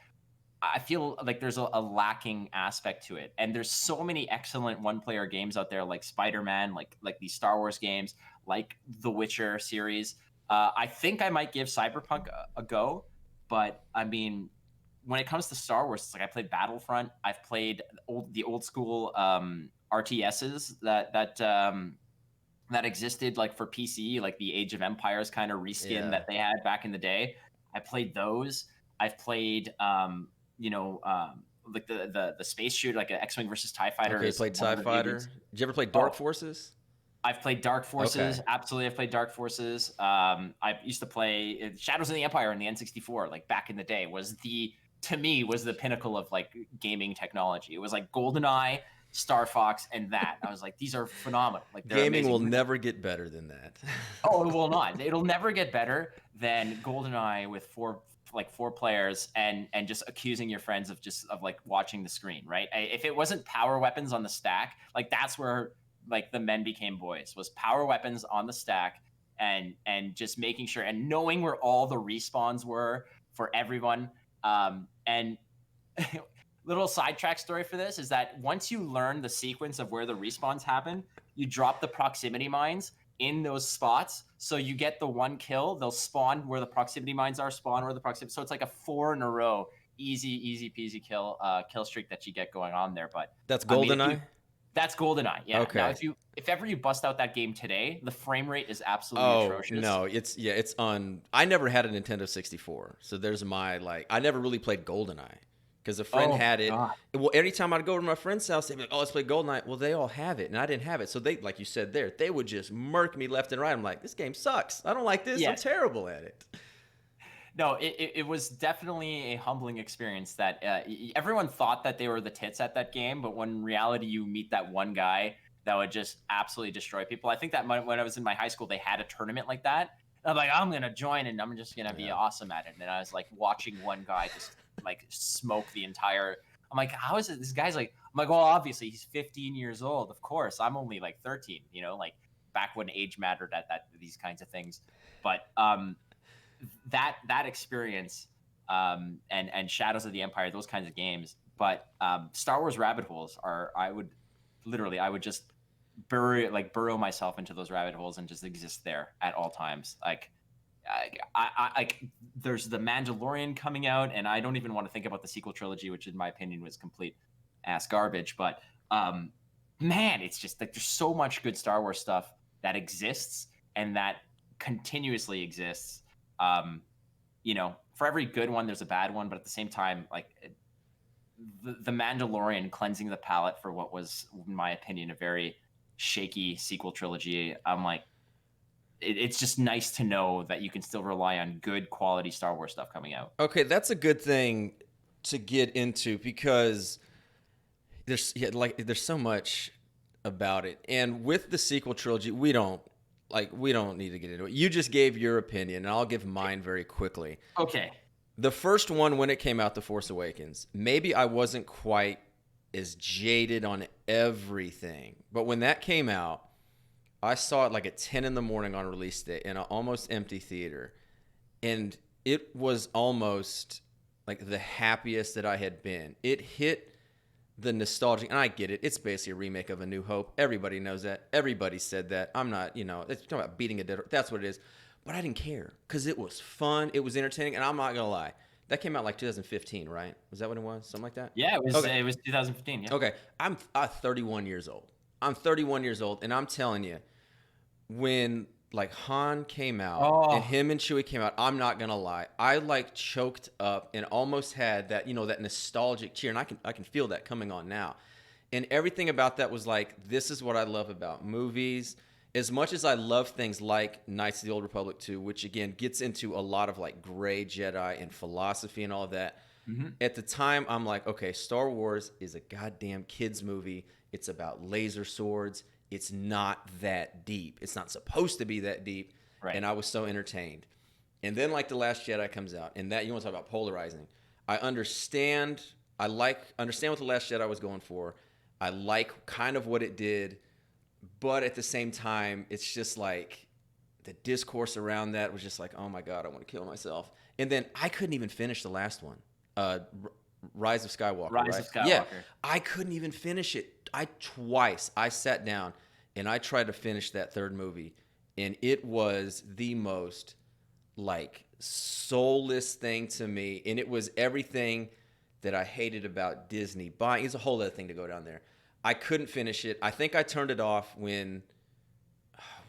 B: I feel like there's a lacking aspect to it. And there's so many excellent one-player games out there, like Spider-Man, like these Star Wars games, like the Witcher series. I think I might give Cyberpunk a go, but I mean, when it comes to Star Wars, it's like I played Battlefront. I've played the old school RTSs that existed like for PC, like the Age of Empires kind of reskin that they had back in the day. I played those. I've played like the space shooter, like an X-wing versus TIE fighter
A: Okay, you
B: is
A: played
B: one
A: TIE
B: of the
A: Fighter.
B: movies.
A: Did you ever play Dark
B: Oh,
A: Forces?
B: I've played Dark
A: Okay.
B: Forces. Absolutely, I've played Dark Forces. I used to play Shadows of the Empire in the N64, like back in the day. To me was the pinnacle of like gaming technology. It was like GoldenEye, Star Fox, and that. I was like, these are phenomenal. Like they're
A: Gaming will
B: amazing.
A: never get better than that.
B: Oh, it will not. It'll never get better than GoldenEye with four players and just accusing your friends of like watching the screen, right? If it wasn't power weapons on the stack, like that's where like the men became boys, was power weapons on the stack and just making sure and knowing where all the respawns were for everyone. And little sidetrack story for this is that once you learn the sequence of where the respawns happen, you drop the proximity mines in those spots, so you get the one kill. They'll spawn where the proximity mines are, spawn where the proximity. So it's like a 4 in a row, easy peasy kill streak that you get going on there. But
A: That's
B: I mean,
A: GoldenEye?
B: that's GoldenEye, yeah. Now,
A: Okay.
B: if ever you bust out that game today, the frame rate is absolutely
A: Oh,
B: atrocious.
A: no. It's on. I never had a Nintendo 64. So there's my, like, I never really played GoldenEye because a friend
B: Oh
A: had it.
B: god,
A: Well, every time I'd go over to my friend's house, they'd be like, oh, let's play GoldenEye. Well, they all have it, and I didn't have it. So they, like you said there, they would just murk me left and right. I'm like, this game sucks. I don't like this. I'm
B: yeah.
A: terrible at it.
B: No, it was definitely a humbling experience that everyone thought that they were the tits at that game, but when in reality you meet that one guy that would just absolutely destroy people. I think that when I was in my high school, they had a tournament like that. And I'm like, I'm going to join and I'm just going to be
A: Yeah.
B: awesome at it. And I was like watching one guy just like smoke the entire. I'm like, how is it? This guy's like, I'm like, well, obviously he's 15 years old. Of course, I'm only like 13, like back when age mattered at these kinds of things. But that experience and Shadows of the Empire, those kinds of games. But Star Wars rabbit holes are I would just burrow myself into those rabbit holes and just exist there at all times. Like like there's the Mandalorian coming out, and I don't even want to think about the sequel trilogy, which in my opinion was complete ass garbage. But man, it's just like there's so much good Star Wars stuff that exists and that continuously exists. um for every good one there's a bad one, but at the same time, like the Mandalorian cleansing the palate for what was, in my opinion, a very shaky sequel trilogy. I'm like, it's just nice to know that you can still rely on good quality Star Wars stuff coming out.
A: Okay, that's a good thing to get into because there's so much about it. And with the sequel trilogy, we don't need to get into it. You just gave your opinion, and I'll give mine very quickly.
B: Okay.
A: The first one, when it came out, The Force Awakens, maybe I wasn't quite as jaded on everything, but when that came out, I saw it like at 10 in the morning on release day in an almost empty theater, and it was almost like the happiest that I had been. It hit the nostalgic, and I get it. It's basically a remake of A New Hope. Everybody knows that. Everybody said that. I'm not, it's talking about beating a dead horse. That's what it is. But I didn't care because it was fun. It was entertaining, and I'm not gonna lie. That came out like 2015, right? Was that what it was? Something like that?
B: Yeah,
A: Okay.
B: it was 2015. Yeah.
A: Okay. I'm 31 years old. I'm 31 years old, and I'm telling you, when like Han came out and
B: Oh,
A: him and Chewie came out, I'm not gonna lie, I like choked up and almost had that, that nostalgic cheer, and I can feel that coming on now. And everything about that was like, this is what I love about movies. As much as I love things like Knights of the Old Republic 2, which again gets into a lot of like gray Jedi and philosophy and all of that.
B: mhm.
A: At the time, I'm like, okay, Star Wars is a goddamn kids movie. It's about laser swords. It's not that deep. It's not supposed to be that deep.
B: Right.
A: And I was so entertained. And then like The Last Jedi comes out, and that, you want to talk about polarizing. I understand. Understand what The Last Jedi was going for. I like kind of what it did, but at the same time, it's just like the discourse around that was just like, oh my god, I want to kill myself. And then I couldn't even finish the last one, Rise of Skywalker.
B: Rise
A: right?
B: of Skywalker.
A: Yeah, I couldn't even finish it. I sat down and I tried to finish that third movie, and it was the most like soulless thing to me, and it was everything that I hated about Disney buying. It's a whole other thing to go down there. I couldn't finish it. I think I turned it off when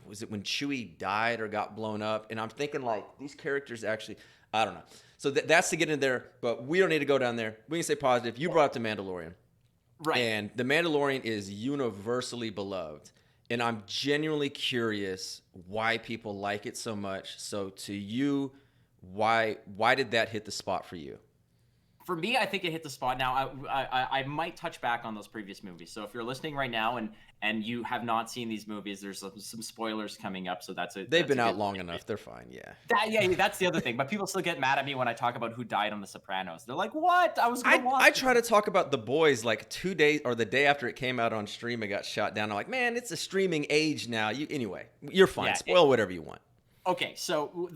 A: was it when Chewie died or got blown up? And I'm thinking like these characters actually, I don't know. So that's to get in there, but we don't need to go down there. We can say positive. You brought up the Mandalorian.
B: Right.
A: And the Mandalorian is universally beloved. And I'm genuinely curious why people like it so much. So to you, why did that hit the spot for you?
B: For me, I think it hit the spot. Now, I might touch back on those previous movies. So if you're listening right now and you have not seen these movies, there's some spoilers coming up. So
A: They've been out long enough. They're fine. Yeah.
B: That's the other thing. But people still get mad at me when I talk about who died on The Sopranos. They're like, "What? I was gonna watch."
A: I try to talk about The Boys like 2 days or the day after it came out on stream and got shot down. I'm like, man, it's a streaming age now. Anyway, you're fine. Spoil whatever you want.
B: Okay, so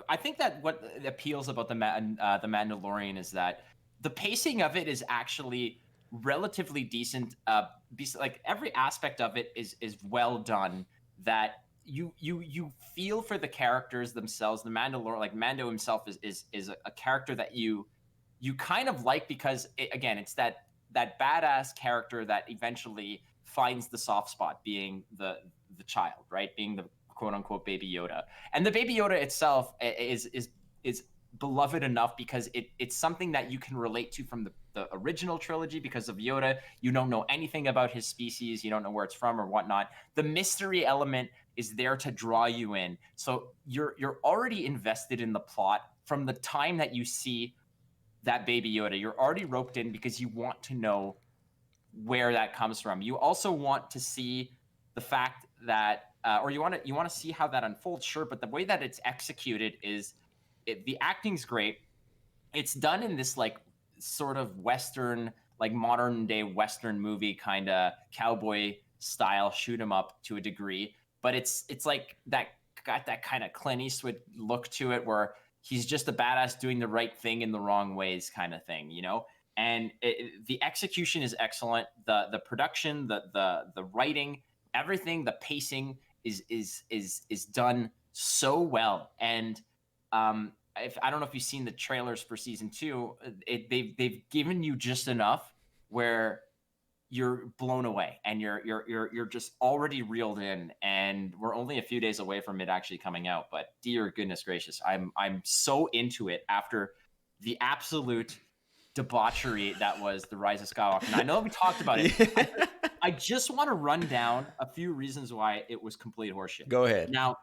B: I think that what appeals about the Mandalorian is that the pacing of it is actually relatively decent. Like every aspect of it is well done. That you feel for the characters themselves. The Mandalorian, like Mando himself, is a character that you kind of like because it's that badass character that eventually finds the soft spot, being the child, right? Being the quote unquote baby Yoda. And the baby Yoda itself is beloved enough because it's something that you can relate to from the original trilogy. Because of Yoda, you don't know anything about his species, you don't know where it's from or whatnot. The mystery element is there to draw you in. So you're already invested in the plot from the time that you see that baby Yoda. You're already roped in because you want to know where that comes from. You also want to see the fact that or you want to see how that unfolds, sure, but the way that it's executed is the acting's great. It's done in this like sort of Western, like modern day Western movie kind of cowboy style shoot 'em up to a degree, but it's like that got that kind of Clint Eastwood look to it where he's just a badass doing the right thing in the wrong ways kind of thing, you know? And the execution is excellent. The production, the writing, everything, the pacing is done so well. And if I don't know if you've seen the trailers for season 2, they've given you just enough where you're blown away and you're just already reeled in. And we're only a few days away from it actually coming out. But dear goodness gracious, I'm so into it after the absolute debauchery that was The Rise of Skywalker. And I know we talked about it.
A: Yeah.
B: I just want to run down a few reasons why it was complete horseshit.
A: Go ahead.
B: Now,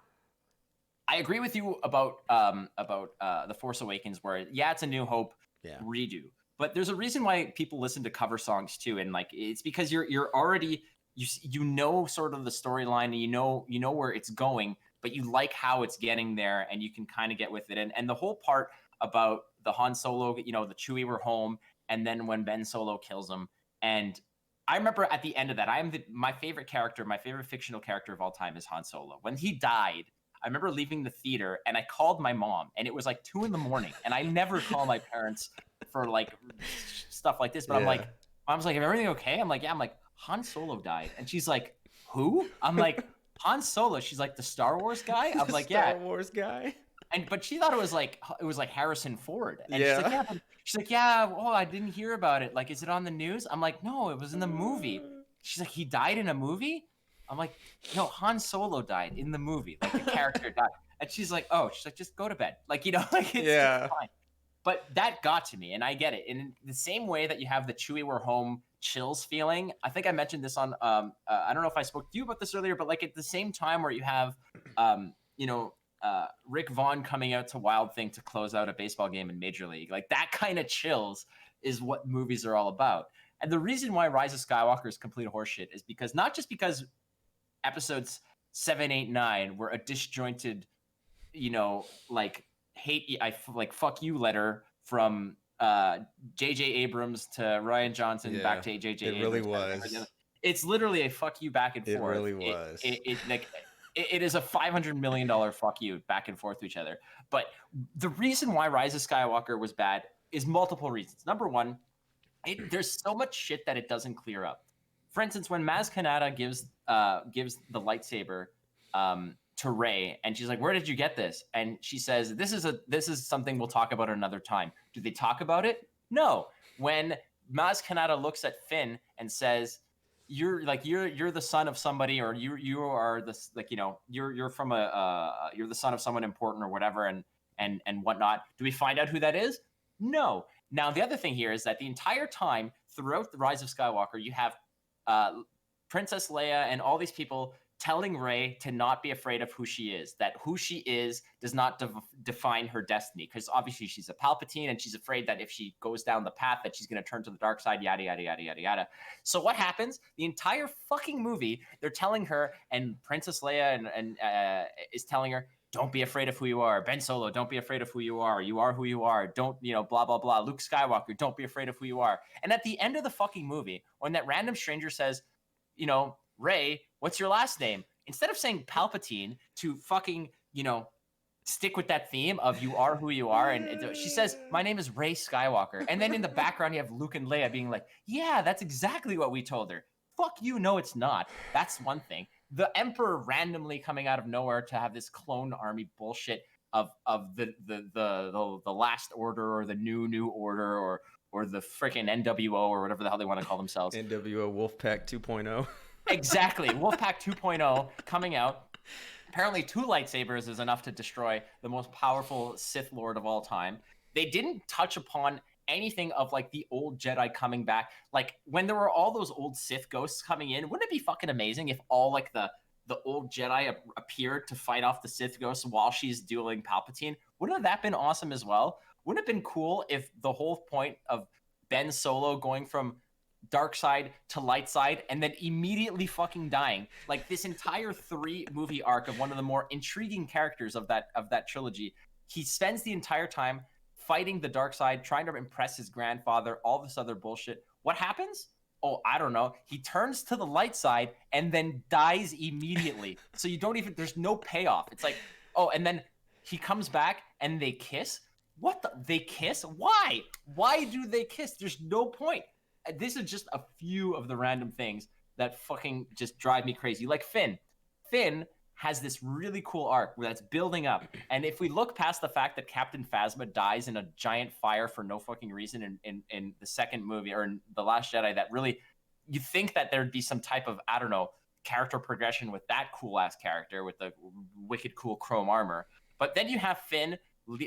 B: I agree with you about The Force Awakens, where it's a New Hope redo, but there's a reason why people listen to cover songs too, and like it's because you're already you know sort of the storyline, and you know where it's going, but you like how it's getting there, and you can kind of get with it, and the whole part about the Han Solo, the Chewie were home, and then when Ben Solo kills him, and I remember at the end of that, my favorite character, my favorite fictional character of all time is Han Solo. When he died, I remember leaving the theater and I called my mom, and it was like 2 a.m, and I never call my parents for like stuff like this, but Mom's like, "Is everything okay?" I'm like, "Yeah." I'm like, "Han Solo died," and she's like, "Who?" I'm like, "Han Solo." She's like, "The Star Wars guy?" I'm like, "Yeah."
A: Star Wars guy.
B: But she thought it was like Harrison Ford, and she's like, "Yeah." She's like, "Yeah, well, I didn't hear about it. Like, is it on the news?" I'm like, "No, it was in the movie." She's like, "He died in a movie?" I'm like, "No, Han Solo died in the movie. Like, the character died." And she's like, "Oh," she's like, "Just go to bed." Like, like it's fine. But that got to me, and I get it. In the same way that you have the Chewie we're home chills feeling, I think I mentioned this on I don't know if I spoke to you about this earlier, but like at the same time where you have Rick Vaughn coming out to Wild Thing to close out a baseball game in Major League, like that kind of chills is what movies are all about. And the reason why Rise of Skywalker is complete horseshit is because not just because episodes 7, 8, 9 were a disjointed, like fuck you letter from J.J. Abrams to Rian Johnson back to J.J. Abrams.
A: It really was.
B: It's literally a fuck you back and forth.
A: It really was.
B: It is a $500 million fuck you back and forth to each other. But the reason why Rise of Skywalker was bad is multiple reasons. Number one, there's so much shit that it doesn't clear up. For instance, when Maz Kanata gives the lightsaber to Rey, and she's like, "Where did you get this?" And she says, "This is something we'll talk about another time." Do they talk about it? No. When Maz Kanata looks at Finn and says, you're the son of somebody, or you are this, like, you're from you're the son of someone important or whatever, and and whatnot. Do we find out who that is? No. Now, the other thing here is that the entire time throughout the Rise of Skywalker, you have Princess Leia and all these people telling Rey to not be afraid of who she is, that who she is does not define her destiny, because obviously she's a Palpatine and she's afraid that if she goes down the path that she's going to turn to the dark side, yada, yada, yada, yada, yada. So what happens? The entire fucking movie, they're telling her, and Princess Leia is telling her, don't be afraid of who you are. Ben Solo, don't be afraid of who you are. You are who you are. Don't, blah, blah, blah. Luke Skywalker, don't be afraid of who you are. And at the end of the fucking movie, when that random stranger says, Rey, what's your last name? Instead of saying Palpatine to fucking, stick with that theme of you are who you are. And she says, my name is Rey Skywalker. And then in the background, you have Luke and Leia being like, yeah, that's exactly what we told her. Fuck you. No, it's not. That's one thing. The Emperor randomly coming out of nowhere to have this clone army bullshit of the Last Order or the New Order or the freaking NWO or whatever the hell they want to call themselves.
A: NWO Wolfpack 2.0.
B: Exactly. Wolfpack 2.0 coming out. Apparently 2 lightsabers is enough to destroy the most powerful Sith Lord of all time. They didn't touch upon anything of like the old Jedi coming back. Like when there were all those old Sith ghosts coming in, wouldn't it be fucking amazing if all like the old Jedi appeared to fight off the Sith ghosts while she's dueling Palpatine? Wouldn't that been awesome as well? Wouldn't it have been cool if the whole point of Ben Solo going from dark side to light side and then immediately fucking dying, like this entire 3-movie arc of one of the more intriguing characters of that trilogy, he spends the entire time fighting the dark side, trying to impress his grandfather, all this other bullshit. What happens? Oh, I don't know. He turns to the light side and then dies immediately. So you don't even, there's no payoff. It's like, oh, and then he comes back and they kiss. What the? They kiss? Why? Why do they kiss? There's no point. This is just a few of the random things that fucking just drive me crazy. Like Finn. Finn has this really cool arc where that's building up. And if we look past the fact that Captain Phasma dies in a giant fire for no fucking reason in the second movie or in The Last Jedi, that really, you think that there'd be some type of, I don't know, character progression with that cool ass character with the wicked cool chrome armor. But then you have Finn,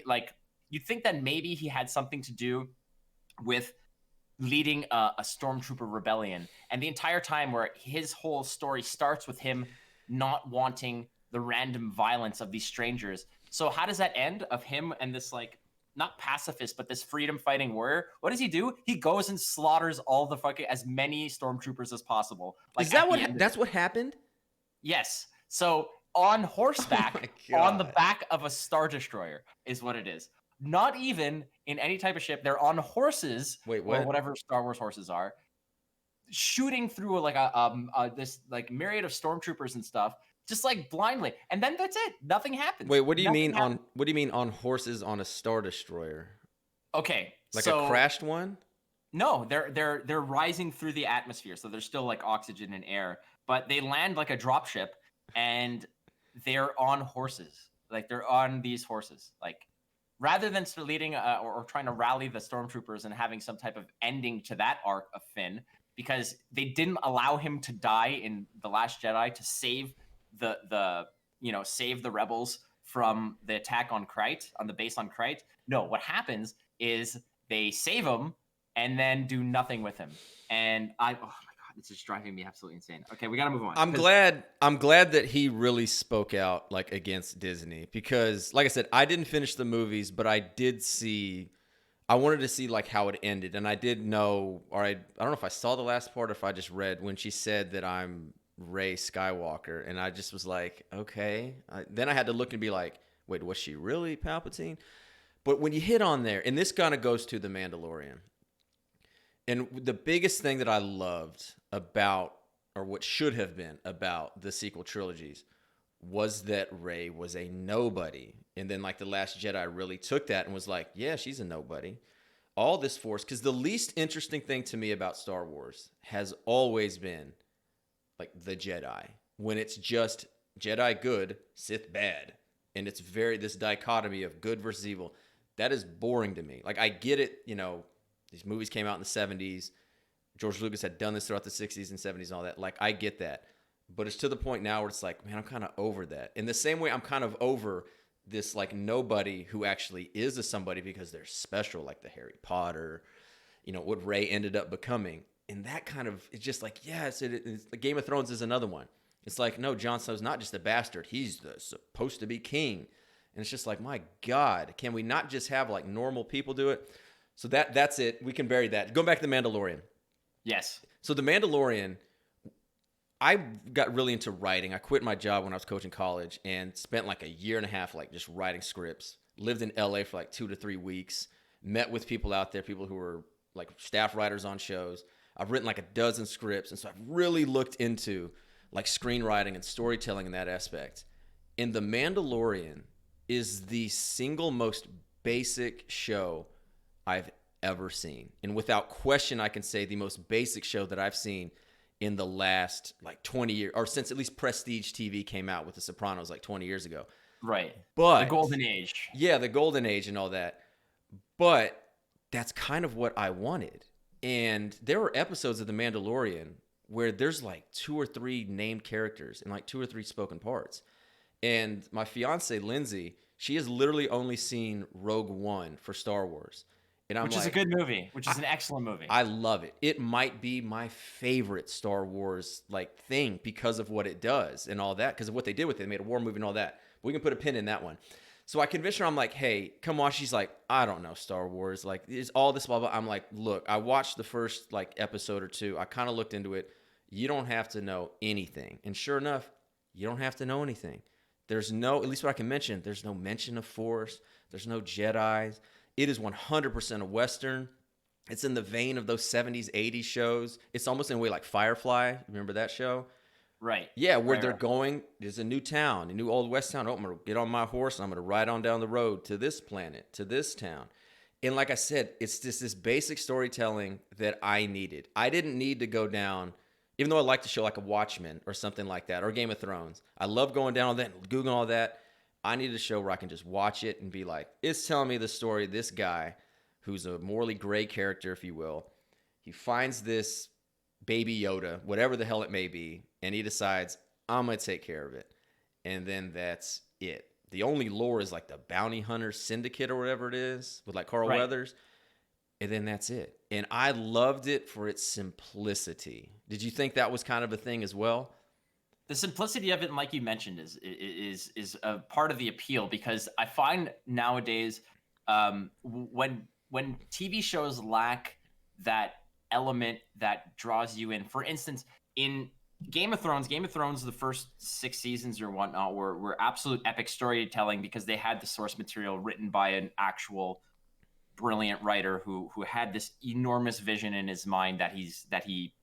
B: like, you'd think that maybe he had something to do with leading a stormtrooper rebellion, and the entire time where his whole story starts with him not wanting the random violence of these strangers. So how does that end of him and this, like, not pacifist, but this freedom fighting warrior? What does he do? He goes and slaughters all the fucking, as many stormtroopers as possible. Like,
A: is that that's what happened?
B: Yes. So on horseback, on the back of a Star Destroyer is what it is. Not even in any type of ship. They're on horses.
A: Wait, what?
B: Or whatever Star Wars horses are, shooting through like this like myriad of stormtroopers and stuff, just like blindly. And then that's it. Nothing happens.
A: Wait, what do you mean on horses on a Star Destroyer?
B: Okay,
A: like a crashed one?
B: No, they're rising through the atmosphere, so there's still like oxygen and air, but they land like a dropship, and they're on horses. Like they're on these horses, like. Rather than leading or trying to rally the stormtroopers and having some type of ending to that arc of Finn, because they didn't allow him to die in The Last Jedi to save save the rebels from the attack on Krayt, on the base on Krayt. No, what happens is they save him and then do nothing with him. And oh my God, it's just driving me absolutely insane. Okay, we got to move on.
A: I'm glad that he really spoke out like against Disney, because like I said, I didn't finish the movies, but I wanted to see like how it ended. And I did know, or I don't know if I saw the last part or if I just read when she said that I'm Rey Skywalker. And I just was like, okay. Then I had to look and be like, wait, was she really Palpatine? But when you hit on there, and this kind of goes to The Mandalorian. And the biggest thing that I loved about, or what should have been about the sequel trilogies, was that Rey was a nobody. And then like The Last Jedi really took that and was like, yeah, she's a nobody. All this force, because the least interesting thing to me about Star Wars has always been like the Jedi. When it's just Jedi good, Sith bad. And it's this dichotomy of good versus evil. That is boring to me. Like I get it, these movies came out in the 70s. George Lucas had done this throughout the 60s and 70s and all that. Like, I get that. But it's to the point now where it's like, man, I'm kind of over that. In the same way I'm kind of over this like nobody who actually is a somebody because they're special, like the Harry Potter, what Ray ended up becoming. And that kind of, it's just like, yes, it's, Game of Thrones is another one. It's like, no, Jon Snow's not just a bastard. He's supposed to be king. And it's just like, my God, can we not just have like normal people do it? So that's it. We can bury that. Going back to The Mandalorian.
B: Yes.
A: So The Mandalorian, I got really into writing. I quit my job when I was coaching college and spent like a year and a half like just writing scripts. Lived in LA for like 2 to 3 weeks. Met with people out there, people who were like staff writers on shows. I've written like a dozen scripts, and so I've really looked into like screenwriting and storytelling in that aspect. And The Mandalorian is the single most basic show I've ever seen. And without question, I can say the most basic show that I've seen in the last like 20 years, or since at least Prestige TV came out with The Sopranos like 20 years ago.
B: Right.
A: But
B: the golden age.
A: Yeah, the golden age and all that. But that's kind of what I wanted. And there were episodes of The Mandalorian where there's like 2 or 3 named characters and like 2 or 3 spoken parts. And my fiance, Lindsay, she has literally only seen Rogue One for Star Wars. And I'm
B: which
A: like,
B: is a good movie, which is an excellent movie.
A: I love it. It might be my favorite Star Wars like thing because of what it does and all that, because of what they did with it. They made a war movie and all that. But we can put a pin in that one. So I convinced her. I'm like, hey, come on. She's like, I don't know Star Wars. Like, is all this blah, blah. I'm like, look, I watched the first like episode or 2. I kind of looked into it. You don't have to know anything. And sure enough, you don't have to know anything. There's no, at least what I can mention, there's no mention of Force. There's no Jedis. It is 100% a Western. It's in the vein of those 70s, 80s shows. It's almost in a way like Firefly. Remember that show?
B: Right.
A: Yeah, where
B: Right,
A: they're
B: right.
A: going, there's a new town, a new old West town. Oh, I'm going to get on my horse and I'm going to ride on down the road to this planet, to this town. And like I said, it's just this basic storytelling that I needed. I didn't need to go down, even though I like to show like a Watchmen or something like that, or Game of Thrones. I love going down all that and Googling all that. I needed a show where I can just watch it and be like, it's telling me the story of this guy who's a morally gray character, if you will. He finds this baby Yoda, whatever the hell it may be, and he decides, I'm going to take care of it. And then that's it. The only lore is like the Bounty Hunter Syndicate or whatever it is with like Carl
B: Right.
A: Weathers. And then that's it. And I loved it for its simplicity. Did you think that was kind of a thing as well?
B: The simplicity of it, and like you mentioned, is a part of the appeal, because I find nowadays when TV shows lack that element that draws you in. For instance, in Game of Thrones, the first 6 seasons or whatnot were absolute epic storytelling, because they had the source material written by an actual brilliant writer who had this enormous vision in his mind that he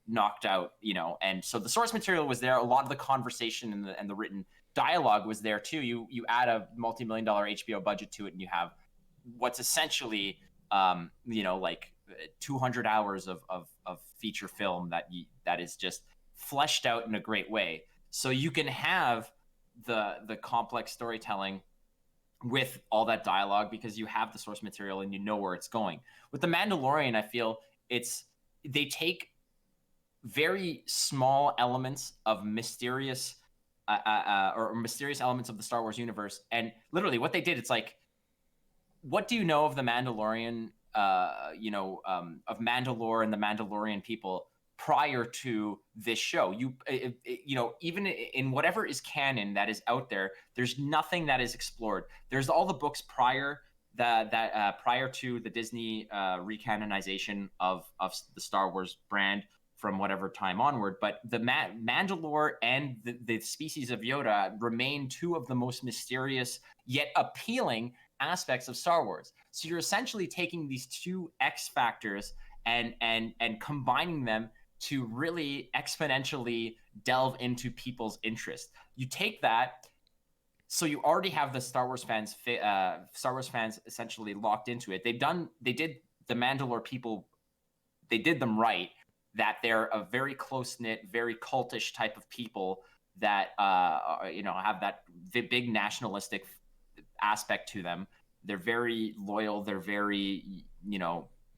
B: knocked out, and so the source material was there. A lot of the conversation and the written dialogue was there too. You add a multi-million-dollar HBO budget to it, and you have what's essentially like 200 hours of feature film that is just fleshed out in a great way. So you can have the complex storytelling with all that dialogue because you have the source material and you know where it's going. With The Mandalorian, I feel they take very small elements of mysterious or mysterious elements of the Star Wars universe, and literally what they did, it's like, what do you know of the Mandalorian, of Mandalore and the Mandalorian people prior to this show? Even in whatever is canon that is out there, there's nothing that is explored. There's all the books prior prior to the Disney recanonization of the Star Wars brand from whatever time onward, but the Mandalore and the species of Yoda remain 2 of the most mysterious yet appealing aspects of Star Wars. So you're essentially taking these 2 X factors and combining them to really exponentially delve into people's interest. You take that, so you already have the Star Wars fans essentially locked into it. They did the Mandalore people, they did them right, that they're a very close-knit, very cultish type of people that have that big nationalistic aspect to them. They're very loyal. They're very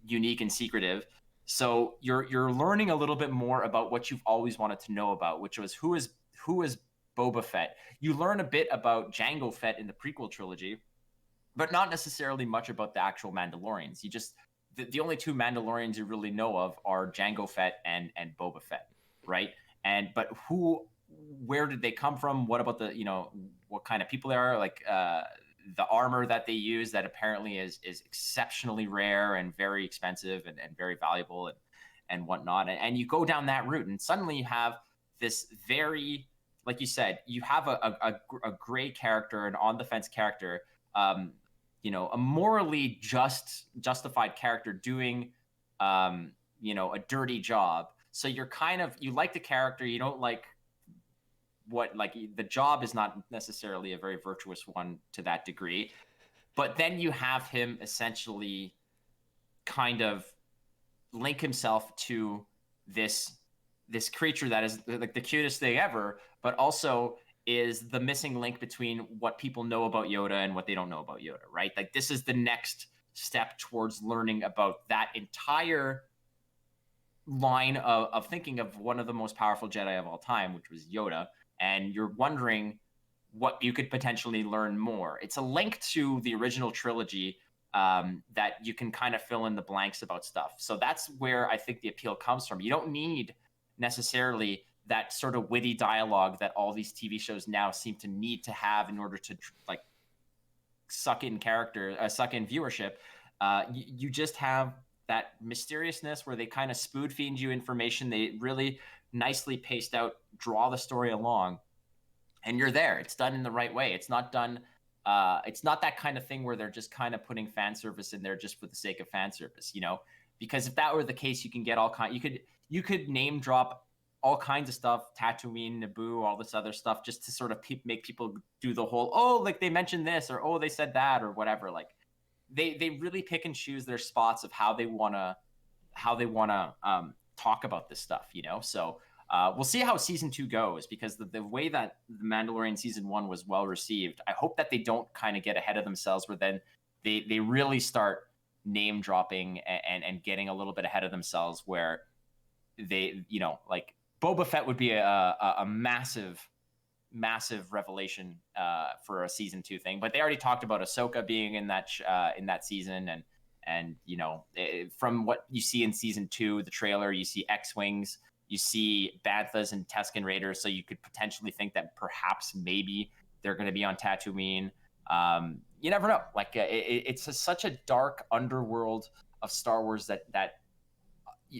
B: unique and secretive. So you're learning a little bit more about what you've always wanted to know about, which was who is Boba Fett. You learn a bit about Jango Fett in the prequel trilogy, but not necessarily much about the actual Mandalorians. You just the only two Mandalorians you really know of are Jango Fett and Boba Fett, right? And but where did they come from? What about the what kind of people they are? Like the armor that they use that apparently is exceptionally rare and very expensive and very valuable and whatnot. And you go down that route, and suddenly you have this very, like you said, you have a gray character, an on the fence character. A morally justified character doing a dirty job. So you're you like the character, you don't like the job is not necessarily a very virtuous one to that degree. But then you have him essentially kind of link himself to this creature that is like the cutest thing ever, but also is the missing link between what people know about Yoda and what they don't know about Yoda, right? Like this is the next step towards learning about that entire line of thinking of one of the most powerful Jedi of all time, which was Yoda. And you're wondering what you could potentially learn more. It's a link to the original trilogy that you can kind of fill in the blanks about stuff. So that's where I think the appeal comes from. You don't need necessarily that sort of witty dialogue that all these TV shows now seem to need to have in order to like suck in viewership. You just have that mysteriousness where they kind of spoon feed you information. They really nicely paced out, draw the story along, and you're there. It's done in the right way. It's not done. It's not that kind of thing where they're just kind of putting fan service in there just for the sake of fan service, because if that were the case, you can get you could name drop all kinds of stuff, Tatooine, Naboo, all this other stuff, just to sort of make people do the whole, oh, like they mentioned this, or oh, they said that, or whatever. Like they really pick and choose their spots of how they wanna talk about this stuff, So we'll see how season 2 goes, because the way that the Mandalorian season 1 was well received, I hope that they don't kind of get ahead of themselves, where then they really start name dropping and getting a little bit ahead of themselves, where they, like Boba Fett would be a massive revelation for a season 2 thing. But they already talked about Ahsoka being in that season, and from what you see in season 2, the trailer, you see X-wings, you see Banthas and Tusken Raiders, so you could potentially think that perhaps maybe they're going to be on Tatooine. You never know. Like it's such a dark underworld of Star Wars that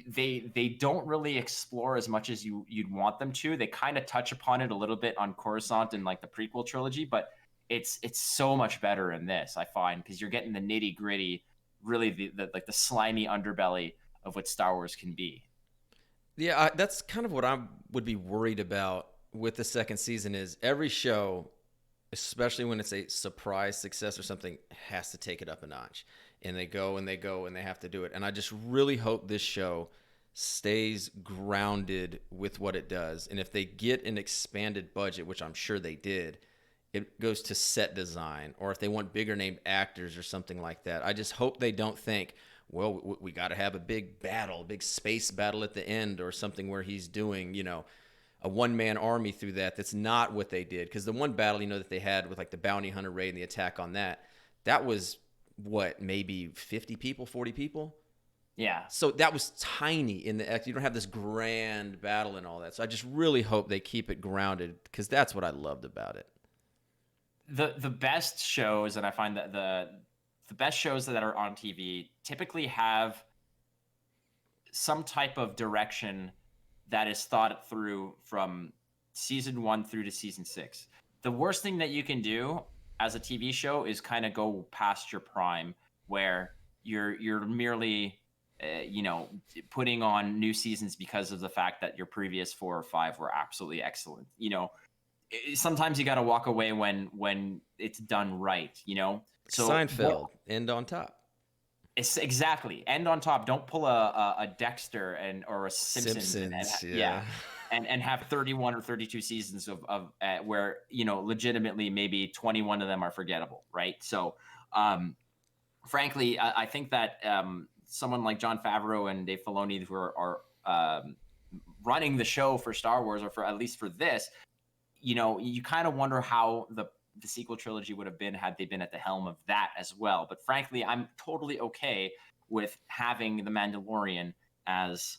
B: they don't really explore as much as you'd want them to. They kind of touch upon it a little bit on Coruscant and like the prequel trilogy, but it's so much better in this, I find, because you're getting the nitty gritty, really the slimy underbelly of what Star Wars can be.
A: Yeah, that's kind of what I would be worried about with the second season. Is every show, especially when it's a surprise success or something, has to take it up a notch. And they go and they go and they have to do it. And I just really hope this show stays grounded with what it does. And if they get an expanded budget, which I'm sure they did, it goes to set design, or if they want bigger name actors or something like that. I just hope they don't think, well, we got to have a big battle, a big space battle at the end, or something where he's doing, a one-man army through that. That's not what they did. Because the one battle, that they had with like the bounty hunter raid and the attack on that was what, maybe 50 people, 40 people?
B: Yeah.
A: So that was tiny in the X. You don't have this grand battle and all that. So I just really hope they keep it grounded, because that's what I loved about it.
B: The best shows, and I find that the best shows that are on TV typically have some type of direction that is thought through from season 1 through to season 6. The worst thing that you can do as a TV show is kind of go past your prime, where you're merely putting on new seasons because of the fact that your previous 4 or 5 were absolutely excellent. Sometimes you got to walk away when it's done right.
A: So Seinfeld, end on top.
B: It's exactly end on top. Don't pull a Dexter or a Simpsons and have 31 or 32 seasons of where legitimately maybe 21 of them are forgettable, right? So frankly, I think that someone like Jon Favreau and Dave Filoni, who are running the show for Star Wars, or for at least for this, you kind of wonder how the sequel trilogy would have been had they been at the helm of that as well. But frankly, I'm totally okay with having the Mandalorian as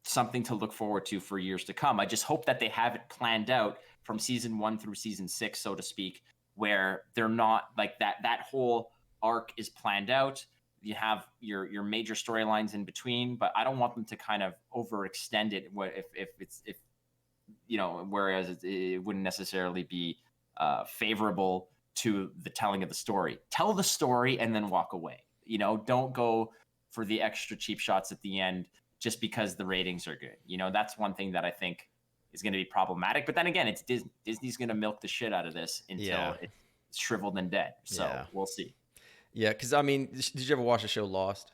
B: something to look forward to for years to come. I just hope that they have it planned out from season 1 through season 6, so to speak, where they're not like that whole arc is planned out. You have your major storylines in between, but I don't want them to kind of overextend it. If whereas it wouldn't necessarily be favorable to the telling of the story. Tell the story and then walk away. Don't go for the extra cheap shots at the end just because the ratings are good. That's one thing that I think is going to be problematic. But then again, it's Disney. Disney's going to milk the shit out of this until it's shriveled and dead. So we'll see.
A: Yeah, because I mean, did you ever watch the show Lost?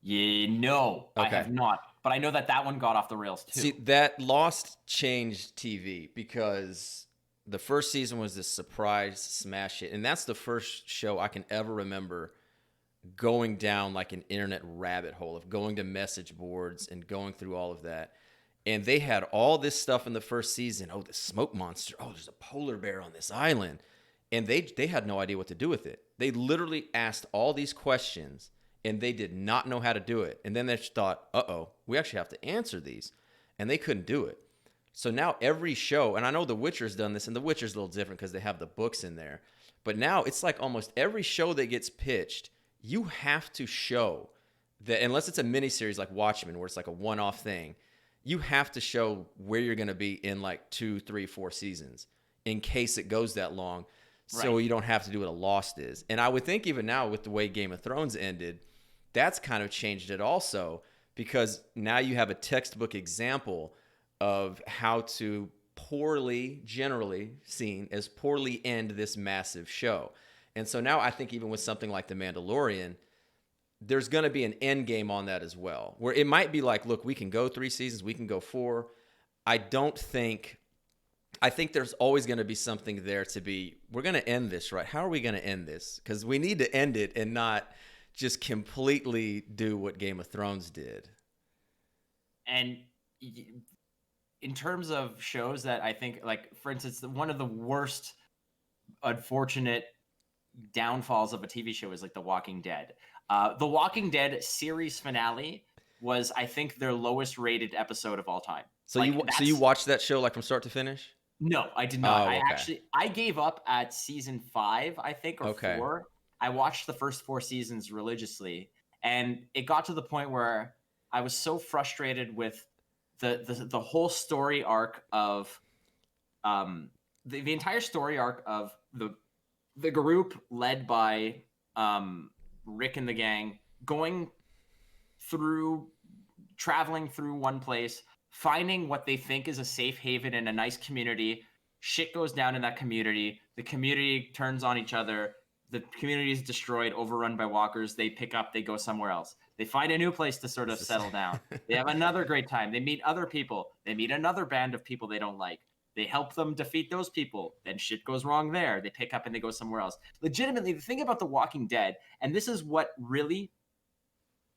B: Yeah, no, okay. I have not. But I know that one got off the rails too.
A: See, that Lost changed TV because the first season was this surprise smash hit. And that's the first show I can ever remember going down like an internet rabbit hole of going to message boards and going through all of that. And they had all this stuff in the first season. Oh, the smoke monster. Oh, there's a polar bear on this island. And they had no idea what to do with it. They literally asked all these questions, and they did not know how to do it. And then they thought, uh-oh, we actually have to answer these. And they couldn't do it. So now every show, and I know The Witcher's done this, and The Witcher's a little different because they have the books in there. But now it's like almost every show that gets pitched, you have to show that, unless it's a miniseries like Watchmen, where it's like a one-off thing, you have to show where you're going to be in like 2, 3, 4 seasons in case it goes that long. So you don't have to do what a Lost is. And I would think even now with the way Game of Thrones ended, that's kind of changed it also, because now you have a textbook example of how to generally seen as poorly end this massive show. And so now I think even with something like The Mandalorian, there's going to be an end game on that as well, where it might be like, look, we can go 3 seasons, we can go 4. I think there's always going to be something there to be, we're going to end this, right? How are we going to end this? Because we need to end it and not just completely do what Game of Thrones did.
B: And in terms of shows that I think, like, for instance, one of the worst unfortunate downfalls of a TV show is like The Walking Dead. The Walking Dead series finale was, I think, their lowest rated episode of all time.
A: So you watched that show like from start to finish?
B: No, I did not. I gave up at season 5, I think, or 4. I watched the first 4 seasons religiously, and it got to the point where I was so frustrated with the whole story arc of the entire story arc of the group led by Rick and the gang traveling through one place, finding what they think is a safe haven and a nice community. Shit goes down in that community. The community turns on each other. The community is destroyed, overrun by walkers. They pick up, they go somewhere else. They find a new place to sort of settle down. They have another great time. They meet other people. They meet another band of people they don't like. They help them defeat those people. Then shit goes wrong there. They pick up and they go somewhere else. Legitimately, the thing about The Walking Dead, and this is what really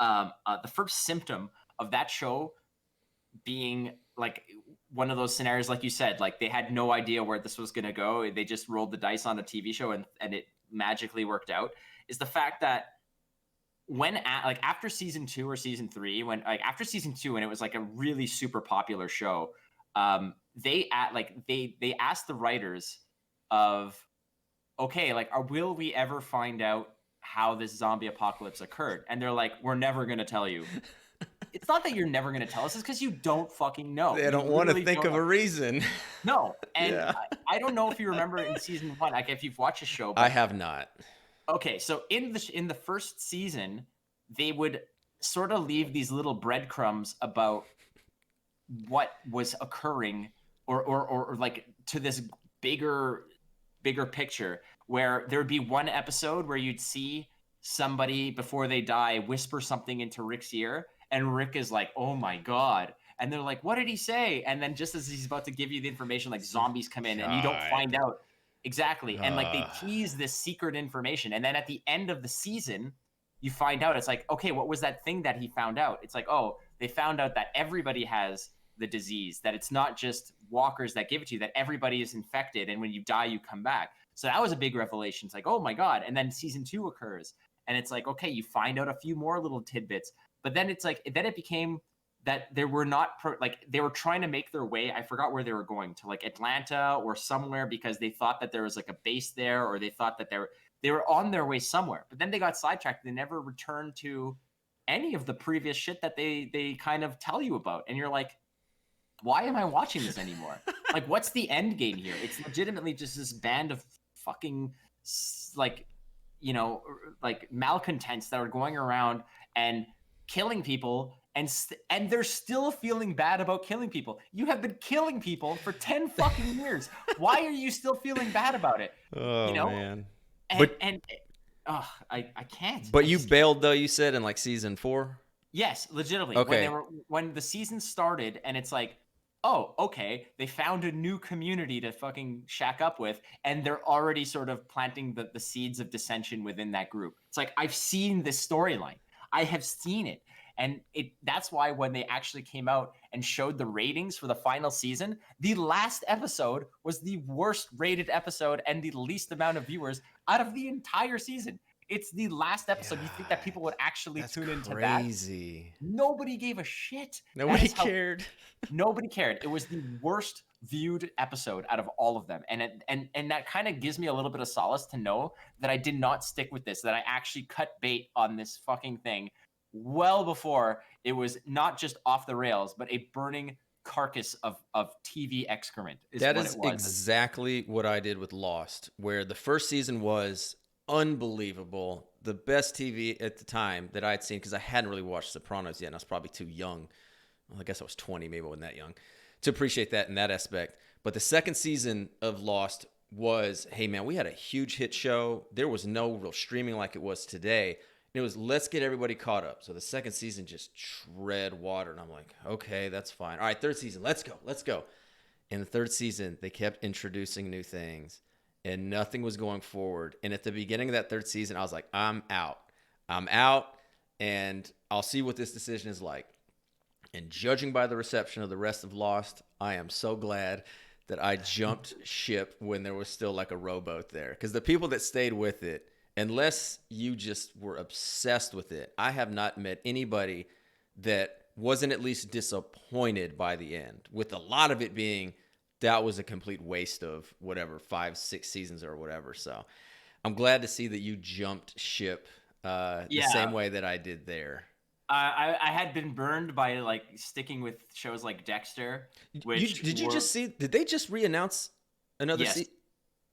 B: the first symptom of that show being like one of those scenarios, like you said, like they had no idea where this was going to go. They just rolled the dice on a TV show and it magically worked out, is the fact that after season 2 or season 3, after season 2, and it was like a really super popular show, they asked the writers of, okay, like, will we ever find out how this zombie apocalypse occurred? And they're like, we're never going to tell you. It's not that you're never going to tell us. It's because you don't fucking know.
A: They don't want to think of a reason.
B: No. And I don't know if you remember in season 1, like if you've watched the show.
A: I have not.
B: Okay. So in the first season, they would sort of leave these little breadcrumbs about what was occurring or like to this bigger picture, where there would be one episode where you'd see somebody before they die whisper something into Rick's ear, and Rick is like, oh my God. And they're like, what did he say? And then just as he's about to give you the information, like zombies come in and you don't find out. Exactly. And like they tease this secret information. And then at the end of the season, you find out, it's like, okay, what was that thing that he found out? It's like, oh, they found out that everybody has the disease, that it's not just walkers that give it to you, that everybody is infected, and when you die, you come back. So that was a big revelation. It's like, oh my God. And then season 2 occurs, and it's like, okay, you find out a few more little tidbits, but then it's like, then it became that there were not like they were trying to make their way. I forgot where they were going to, like Atlanta or somewhere, because they thought that there was like a base there, or they thought that they were on their way somewhere. But then they got sidetracked. They never returned to any of the previous shit that they kind of tell you about. And you're like, why am I watching this anymore? Like, what's the end game here? It's legitimately just this band of fucking like, you know, like malcontents that are going around and killing people, and they're still feeling bad about killing people. You have been killing people for 10 fucking years. Why are you still feeling bad about it?
A: Oh,
B: you know?
A: man.
B: And I can't.
A: But
B: I
A: you
B: just
A: bailed, though, you said, in like season 4?
B: Yes, legitimately.
A: Okay.
B: When the season started, and it's like, oh, okay, they found a new community to fucking shack up with, and they're already sort of planting the seeds of dissension within that group. It's like, I've seen this storyline. I have seen it. And that's why when they actually came out and showed the ratings for the final season, the last episode was the worst rated episode and the least amount of viewers out of the entire season. It's the last episode. You think that people would actually tune into that?
A: Crazy.
B: Nobody gave a shit.
A: Nobody cared.
B: Nobody cared. It was the worst viewed episode out of all of them. And that kind of gives me a little bit of solace to know that I did not stick with this, that I actually cut bait on this fucking thing well before it was not just off the rails, but a burning carcass of TV excrement.
A: That is exactly what I did with Lost, where the first season was unbelievable. The best TV at the time that I'd seen, because I hadn't really watched Sopranos yet, and I was probably too young. Well, I guess I was 20, maybe I wasn't that young, to appreciate that in that aspect. But the second season of Lost was, hey man, we had a huge hit show. There was no real streaming like it was today. It was, let's get everybody caught up. So the second season just tread water. And I'm like, okay, that's fine. All right, third season, let's go. In the third season, they kept introducing new things, and nothing was going forward. And at the beginning of that third season, I was like, I'm out, and I'll see what this decision is like. And judging by the reception of the rest of Lost, I am so glad that I jumped ship when there was still like a rowboat there. Because the people that stayed with it, unless you just were obsessed with it, I have not met anybody that wasn't at least disappointed by the end, with a lot of it being that was a complete waste of whatever, 5-6 seasons or whatever. So I'm glad to see that you jumped ship the same way that I did there.
B: I had been burned by like sticking with shows like Dexter. Which
A: did you just see? Did they just re-announce another season?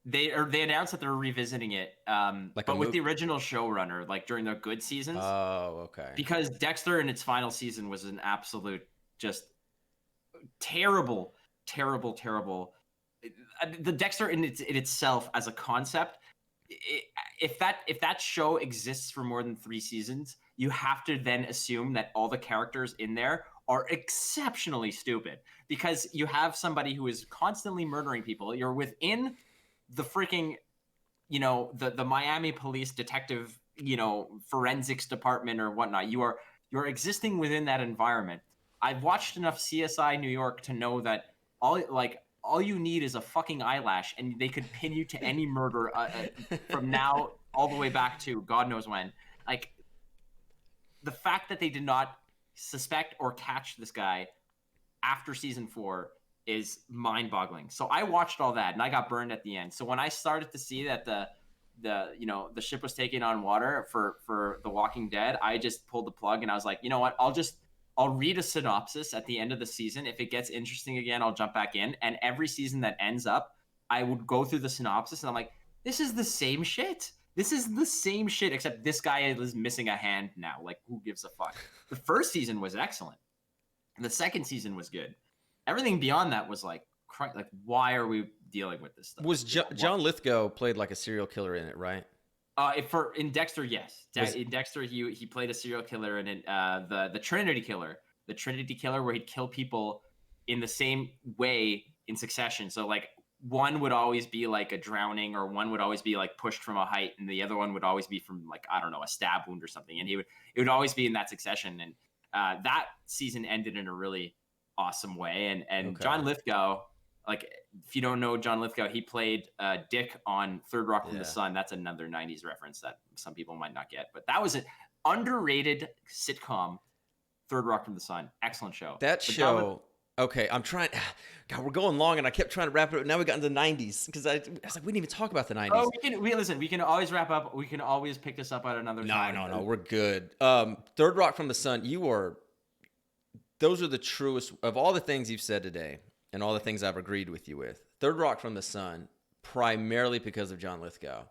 B: They announced that they're revisiting it, but with the original showrunner, like during their good seasons.
A: Oh, okay.
B: Because Dexter in its final season was an absolute just terrible. The Dexter in itself as a concept, if that show exists for more than 3 seasons, you have to then assume that all the characters in there are exceptionally stupid, because you have somebody who is constantly murdering people. You're within the freaking, the Miami police detective, forensics department or whatnot. You're existing within that environment. I've watched enough CSI New York to know that all you need is a fucking eyelash, and they could pin you to any murder from now all the way back to God knows when. Like, the fact that they did not suspect or catch this guy after season 4 is mind-boggling. So I watched all that, and I got burned at the end. So when I started to see that the ship was taking on water for The Walking Dead, I just pulled the plug, and I was like, you know what? I'll read a synopsis at the end of the season. If it gets interesting again, I'll jump back in. And every season that ends up, I would go through the synopsis, and I'm like, this is the same shit. This is the same shit, except this guy is missing a hand now. Like, who gives a fuck? The first season was excellent. The second season was good. Everything beyond that was like, why are we dealing with this stuff?
A: Was John Lithgow played like a serial killer in it, right?
B: In Dexter, yes. In Dexter, he played a serial killer, and the Trinity Killer, where he'd kill people in the same way in succession. So like, one would always be like a drowning, or one would always be like pushed from a height, and the other one would always be from, like, I don't know, a stab wound or something. And it would always be in that succession. And that season ended in a really awesome way. And
A: Okay.
B: John Lithgow, like if you don't know John Lithgow, he played Dick on Third Rock from the
A: Yeah.
B: Sun. That's another '90s reference that some people might not get, but that was an underrated sitcom. Third Rock from the Sun, excellent show.
A: That
B: But John
A: show. Okay, I'm trying. God, we're going long, and I kept trying to wrap it up. Now we got into the '90s because I was like, we didn't even talk about the '90s.
B: Oh, listen. We can always wrap up. We can always pick this up at another time.
A: No, we're good. Third Rock from the Sun. Those are the truest of all the things you've said today, and all the things I've agreed with you with. Third Rock from the Sun, primarily because of John Lithgow,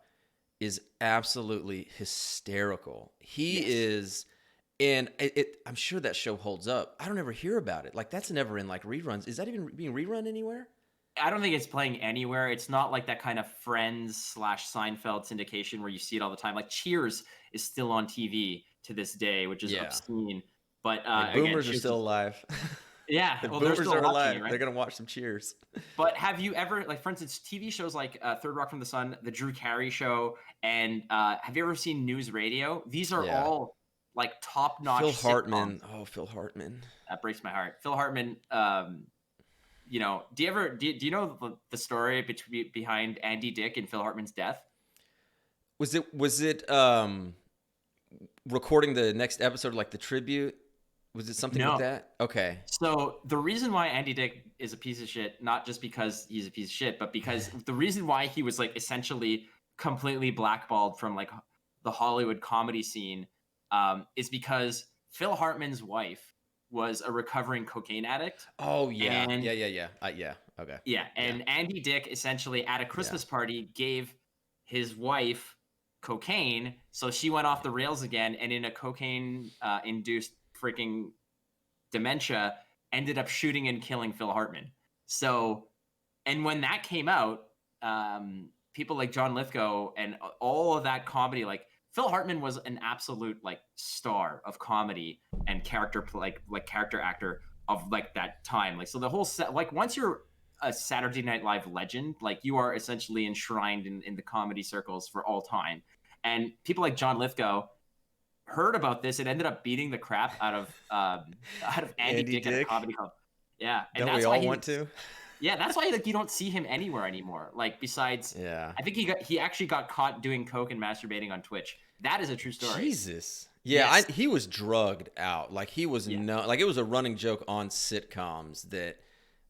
A: is absolutely hysterical. He is. And I'm sure that show holds up. I don't ever hear about it. Like, that's never in, like, reruns. Is that even being rerun anywhere?
B: I don't think it's playing anywhere. It's not like that kind of Friends/Seinfeld syndication where you see it all the time. Like Cheers is still on TV to this day, which is obscene. But
A: boomers
B: again,
A: are still alive.
B: Yeah,
A: If
B: well, they're
A: boomers
B: still
A: are
B: watching
A: alive,
B: it, right?
A: they're gonna watch some Cheers.
B: But have you ever, like, for instance, TV shows like Third Rock from the Sun, The Drew Carey Show, and have you ever seen News Radio? These are all like top-notch
A: Phil
B: sitcoms.
A: Hartman. Oh, Phil Hartman.
B: That breaks my heart. Phil Hartman. You know, do you know the story behind Andy Dick and Phil Hartman's death?
A: Was it recording the next episode, like the tribute? Was it something like that? Okay.
B: So the reason why Andy Dick is a piece of shit, not just because he's a piece of shit, but because the reason why he was like essentially completely blackballed from like the Hollywood comedy scene is because Phil Hartman's wife was a recovering cocaine addict.
A: Oh yeah,
B: and,
A: yeah. Okay.
B: Yeah, and Andy Dick essentially at a Christmas party gave his wife cocaine, so she went off the rails again, and in a cocaine induced freaking dementia, ended up shooting and killing Phil Hartman. So, and when that came out, people like John Lithgow and all of that comedy, like Phil Hartman was an absolute like star of comedy and character like character actor of like that time. Like, so the whole set, like once you're a Saturday Night Live legend, like you are essentially enshrined in the comedy circles for all time. And people like John Lithgow heard about this and ended up beating the crap out of Andy Dick at a comedy club. Yeah, and
A: don't we all want to?
B: Yeah, that's why like you don't see him anywhere anymore. Like besides, I think he actually got caught doing coke and masturbating on Twitch. That is a true story.
A: Jesus. Yeah, yes. He was drugged out. Like he was like it was a running joke on sitcoms that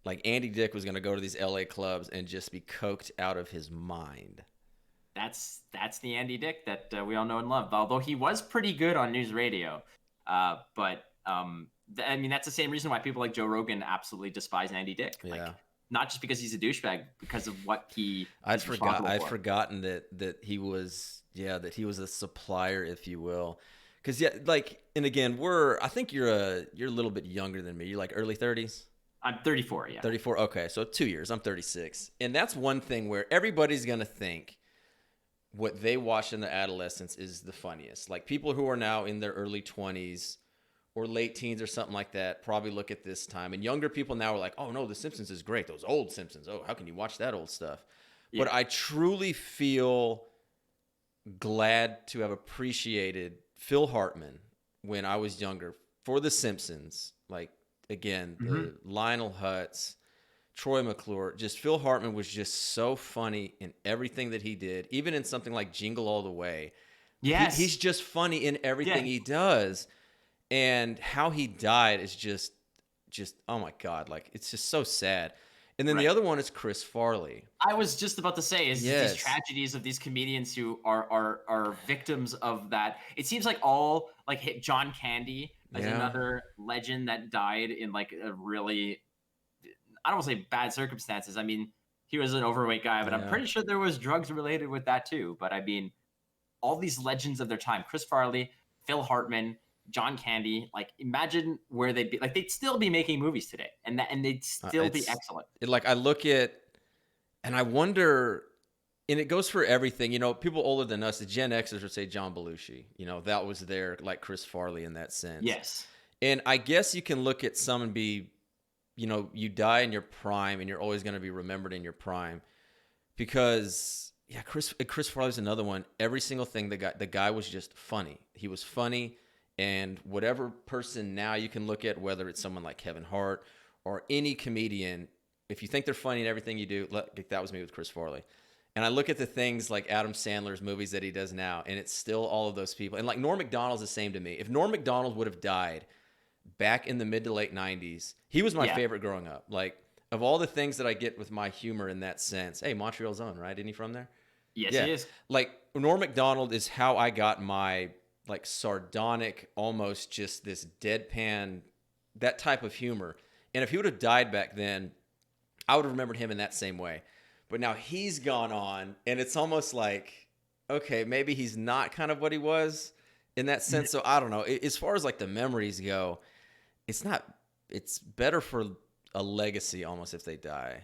A: like Andy Dick was going to go to these LA clubs and just be coked out of his mind.
B: That's the Andy Dick that we all know and love. Although he was pretty good on news radio, but I mean that's the same reason why people like Joe Rogan absolutely despise Andy Dick.
A: Yeah.
B: Like, not just because he's a douchebag, because of what he.
A: I'd forgotten that he was a supplier, if you will, because and again I think you're a little bit younger than me. You're like early 30s.
B: I'm 34. Yeah.
A: 34. Okay, so 2 years. I'm 36, and that's one thing where everybody's gonna think what they watched in their adolescence is the funniest. Like people who are now in their early 20s or late teens or something like that probably look at this time. And younger people now are like, oh no, The Simpsons is great. Those old Simpsons. Oh, how can you watch that old stuff? Yeah. But I truly feel glad to have appreciated Phil Hartman when I was younger for The Simpsons. Like, again, the Lionel Hutz, Troy McClure, just Phil Hartman was just so funny in everything that he did, even in something like Jingle All the Way.
B: Yes.
A: He's just funny in everything he does. And how he died is just oh my God, like it's just so sad. And then the other one is Chris Farley.
B: I was just about to say these tragedies of these comedians who are victims of that. It seems like all like John Candy is another legend that died in like a really, I don't want to say bad circumstances. I mean, he was an overweight guy, but I'm pretty sure there was drugs related with that too. But I mean, all these legends of their time: Chris Farley, Phil Hartman, John Candy. Like, imagine where they'd be. Like, they'd still be making movies today, and they'd still be excellent.
A: Like, I look at, and I wonder, and it goes for everything. You know, people older than us, the Gen Xers would say John Belushi. You know, that was their like Chris Farley in that sense.
B: Yes.
A: And I guess you can look at some and be, you know, you die in your prime, and you're always going to be remembered in your prime, because Chris Farley's another one. Every single thing the guy was just funny. He was funny. And whatever person now you can look at, whether it's someone like Kevin Hart or any comedian, if you think they're funny in everything you do, that was me with Chris Farley. And I look at the things like Adam Sandler's movies that he does now, and it's still all of those people. And like Norm Macdonald's the same to me. If Norm Macdonald would have died back in the mid to late 90s, he was my favorite growing up. Like, of all the things that I get with my humor in that sense, hey, Montreal's own, right? Isn't he from there?
B: Yes,
A: Yeah.
B: he is.
A: Like, Norm Macdonald is how I got my, like, sardonic, almost just this deadpan, that type of humor. And if he would have died back then, I would have remembered him in that same way. But now he's gone on, and it's almost like, okay, maybe he's not kind of what he was in that sense. So I don't know. As far as like the memories go, it's better for a legacy almost if they die.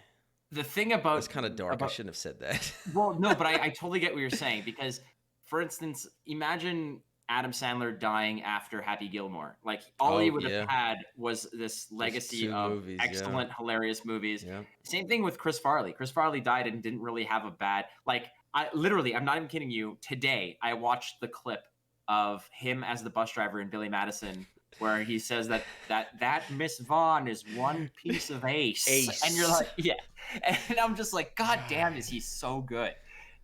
B: The thing about
A: it's kind of dark. I shouldn't have said that.
B: Well, no, but I totally get what you're saying, because, for instance, imagine Adam Sandler dying after Happy Gilmore. Like, all he would have had was this legacy of movies, excellent, hilarious movies. Yeah. Same thing with Chris Farley. Chris Farley died and didn't really have a bad, like, I'm not even kidding you. Today, I watched the clip of him as the bus driver in Billy Madison, where he says that Miss Vaughn is one piece of ace. And you're like, yeah. And I'm just like, God damn, is he so good?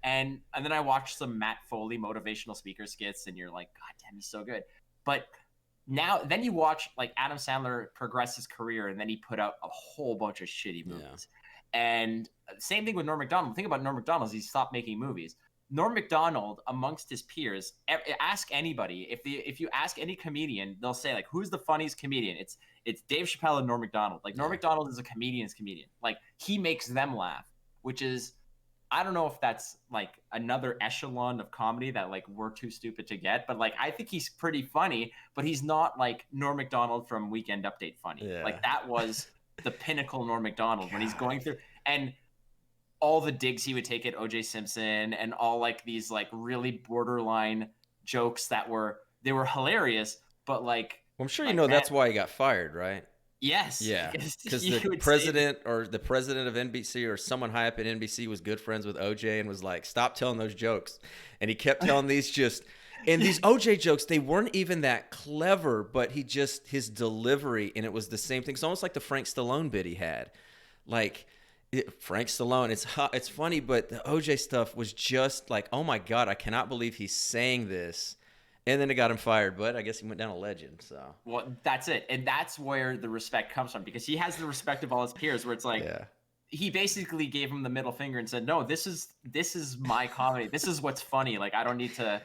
B: And then I watched some Matt Foley motivational speaker skits, and you're like, God damn, he's so good. But then you watch like Adam Sandler progress his career, and then he put out a whole bunch of shitty movies. Yeah. And same thing with Norm Macdonald. The thing about Norm Macdonald is he stopped making movies. Norm Macdonald, amongst his peers, ask anybody. If you ask any comedian, they'll say, like, who's the funniest comedian? It's Dave Chappelle and Norm Macdonald. Like, Norm Macdonald is a comedian's comedian. Like, he makes them laugh, which is, I don't know if that's like another echelon of comedy that like we're too stupid to get, but like I think he's pretty funny, but he's not like Norm Macdonald from Weekend Update funny. Yeah. Like, that was the pinnacle Norm Macdonald when he's going through, and all the digs he would take at OJ Simpson and all like these like really borderline jokes that were hilarious, but like,
A: well, I'm sure that's why he got fired, right?
B: Yes.
A: Yeah. Because the president of NBC or someone high up at NBC was good friends with OJ and was like, stop telling those jokes. And he kept telling these and these OJ jokes, they weren't even that clever, but his delivery, and it was the same thing. It's almost like the Frank Stallone bit he had. Like, Frank Stallone, it's funny, but the OJ stuff was just like, oh my God, I cannot believe he's saying this. And then it got him fired, but I guess he went down a legend. So,
B: well, that's it, and that's where the respect comes from, because he has the respect of all his peers. Where it's like, he basically gave him the middle finger and said, "No, this is my comedy. This is what's funny. Like, I don't need to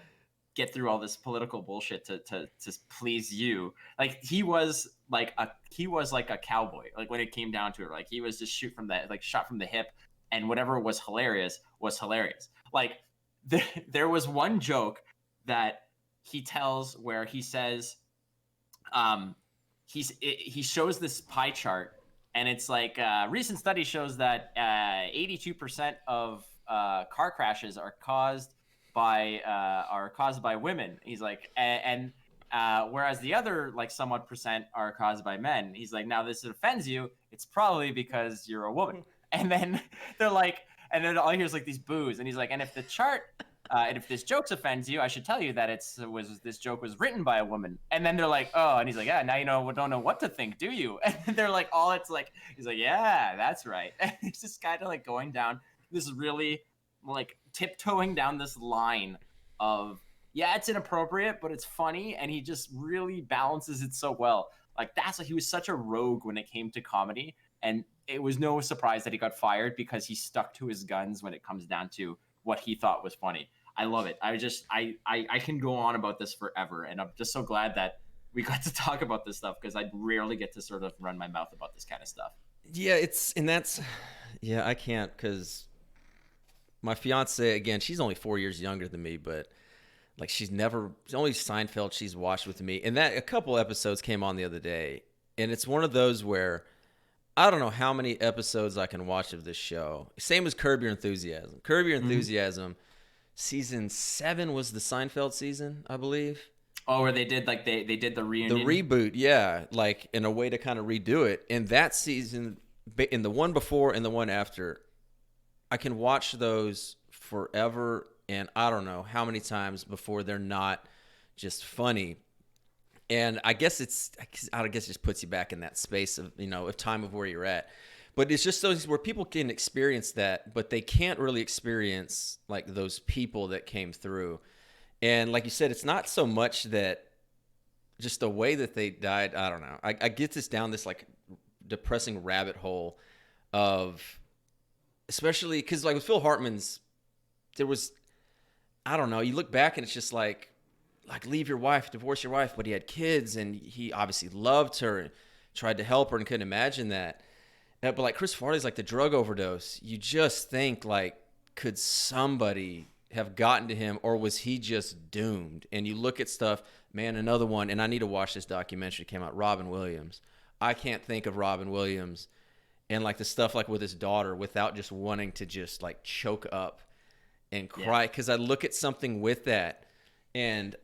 B: get through all this political bullshit to please you." Like, he was like a cowboy. Like, when it came down to it, like, he was just shot from the hip, and whatever was hilarious was hilarious. Like, there was one joke that he tells where he says, he shows this pie chart, and it's like, recent study shows that 82% of car crashes are caused by women. He's like, and whereas the other like somewhat percent are caused by men. He's like, now this offends you, it's probably because you're a woman. And then they're like, and then all I hear is like these boos, and he's like, and if the chart. And if this joke offends you, I should tell you that this joke was written by a woman. And then they're like, oh, and he's like, yeah, now you don't know what to think, do you? And they're like, he's like, yeah, that's right. And he's just kind of like going down this really like tiptoeing down this line of, yeah, it's inappropriate, but it's funny. And he just really balances it so well. Like, he was such a rogue when it came to comedy. And it was no surprise that he got fired, because he stuck to his guns when it comes down to what he thought was funny. I love it. I can go on about this forever, and I'm just so glad that we got to talk about this stuff, because I rarely get to sort of run my mouth about this kind of stuff.
A: Yeah, I can't, because my fiance, again, she's only 4 years younger than me, but like, only Seinfeld she's watched with me, and that a couple episodes came on the other day, and it's one of those where I don't know how many episodes I can watch of this show. Same as Curb Your Enthusiasm. Curb Your Enthusiasm, season 7 was the Seinfeld season, I believe.
B: Oh, where they did they did the reunion?
A: The reboot, yeah, like in a way to kind of redo it. And that season, in the one before and the one after, I can watch those forever, and I don't know how many times before they're not just funny. And I guess it just puts you back in that space of, of time of where you're at. But it's just those where people can experience that, but they can't really experience like those people that came through. And like you said, it's not so much that just the way that they died. I don't know. I get this down this like depressing rabbit hole of, especially because like with Phil Hartman's, there was, I don't know. You look back and it's just like leave your wife, divorce your wife, but he had kids and he obviously loved her and tried to help her and couldn't imagine that. But like Chris Farley's like the drug overdose. You just think like, could somebody have gotten to him or was he just doomed? And you look at stuff, man, another one, and I need to watch this documentary. It came out, Robin Williams. I can't think of Robin Williams and like the stuff like with his daughter without just wanting to just like choke up and cry. Because I look at something with that and,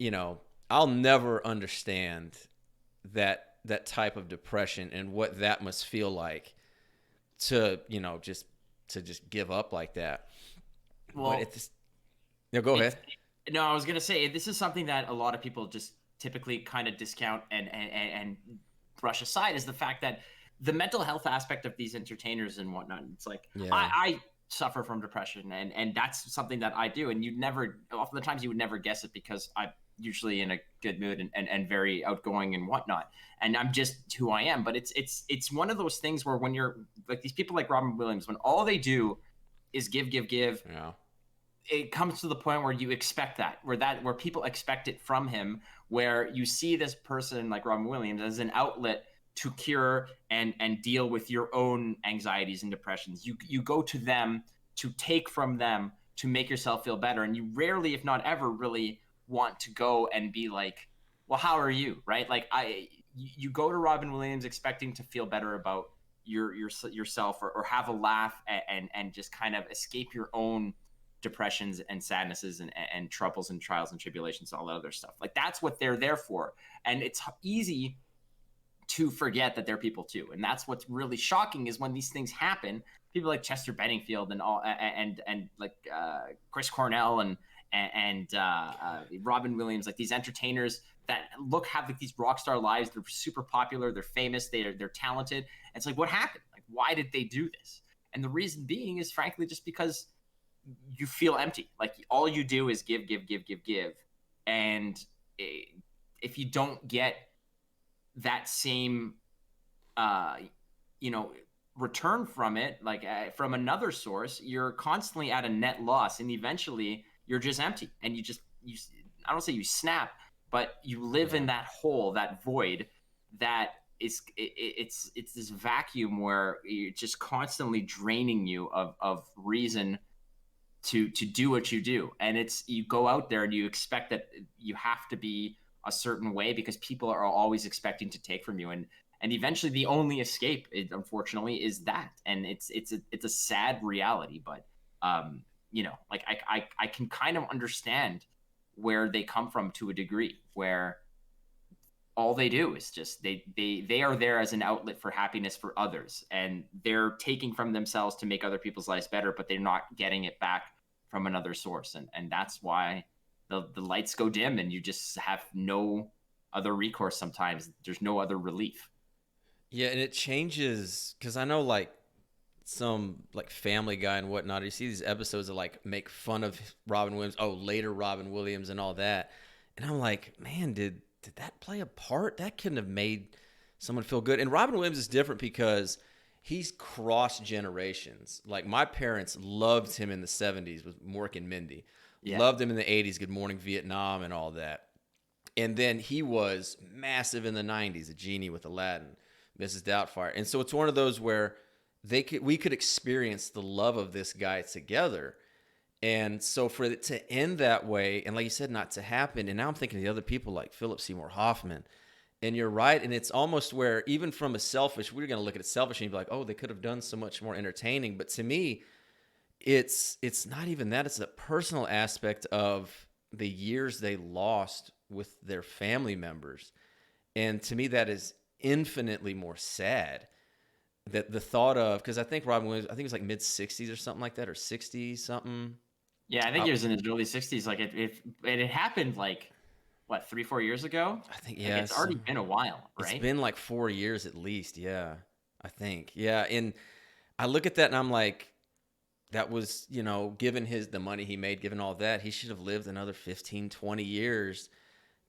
A: I'll never understand that type of depression and what that must feel like to just give up like that.
B: Well,
A: But it's no, go ahead.
B: No, I was gonna say this is something that a lot of people just typically kind of discount and brush aside, is the fact that the mental health aspect of these entertainers and whatnot. It's like I suffer from depression, and that's something that I do, and often the times you would never guess it because I'm usually in a good mood and very outgoing and whatnot, and I'm just who I am. But it's one of those things where when you're like these people like Robin Williams, when all they do is give,
A: Yeah.
B: it comes to the point where you expect where people expect it from him, where you see this person like Robin Williams as an outlet to cure and deal with your own anxieties and depressions. You go to them to take from them to make yourself feel better, and you rarely, if not ever, really want to go and be like, well, how are you, right? Like you go to Robin Williams expecting to feel better about yourself or have a laugh and just kind of escape your own depressions and sadnesses and troubles and trials and tribulations and all that other stuff. Like that's what they're there for. And it's easy to forget that they're people too. And that's what's really shocking is when these things happen, people like Chester Benningfield and all and like Chris Cornell and Robin Williams, like these entertainers that have like these rock star lives. They're super popular, they're famous, they're talented. And it's like, what happened? Like, why did they do this? And the reason being is frankly just because you feel empty. Like all you do is give. And if you don't get that same, return from it, like from another source, you're constantly at a net loss. And eventually you're just empty. And I don't say you snap, but you live in that hole, that void that it's this vacuum where you're just constantly draining you of reason to do what you do. And you go out there and you expect that you have to be a certain way because people are always expecting to take from you. And eventually the only escape, unfortunately, is that. And it's a sad reality, but like I can kind of understand where they come from to a degree, where all they do is just they are there as an outlet for happiness for others, and they're taking from themselves to make other people's lives better, but they're not getting it back from another source. And that's why the lights go dim and you just have no other recourse. Sometimes there's no other relief.
A: Yeah, and it changes because I know like some like Family Guy and whatnot. You see these episodes that like make fun of Robin Williams. Oh, later Robin Williams and all that. And I'm like, man, did that play a part? That couldn't have made someone feel good. And Robin Williams is different because he's crossed generations. Like my parents loved him in the 70s with Mork and Mindy. Yeah. Loved him in the 80s, Good Morning Vietnam and all that. And then he was massive in the 90s, a genie with Aladdin, Mrs. Doubtfire. And so it's one of those where we could experience the love of this guy together. And so for it to end that way, and like you said, not to happen, and now I'm thinking of the other people like Philip Seymour Hoffman, and you're right, and it's almost where even from a selfish, we're going to look at it selfish and be like, oh, they could have done so much more entertaining. But to me, it's not even that. It's a personal aspect of the years they lost with their family members. And to me, that is infinitely more sad. That the thought of, because I think Robin Williams, I think it was like mid 60s or something like that, or 60 something.
B: Yeah, I think he was in his early 60s. Like it happened like what, 3-4 years ago?
A: I think,
B: Like, it's
A: yes.
B: already been a while,
A: It's
B: right?
A: been like 4 years at least. Yeah, I think. Yeah, and I look at that and I'm like, that was, given the money he made, given all that, he should have lived another 15, 20 years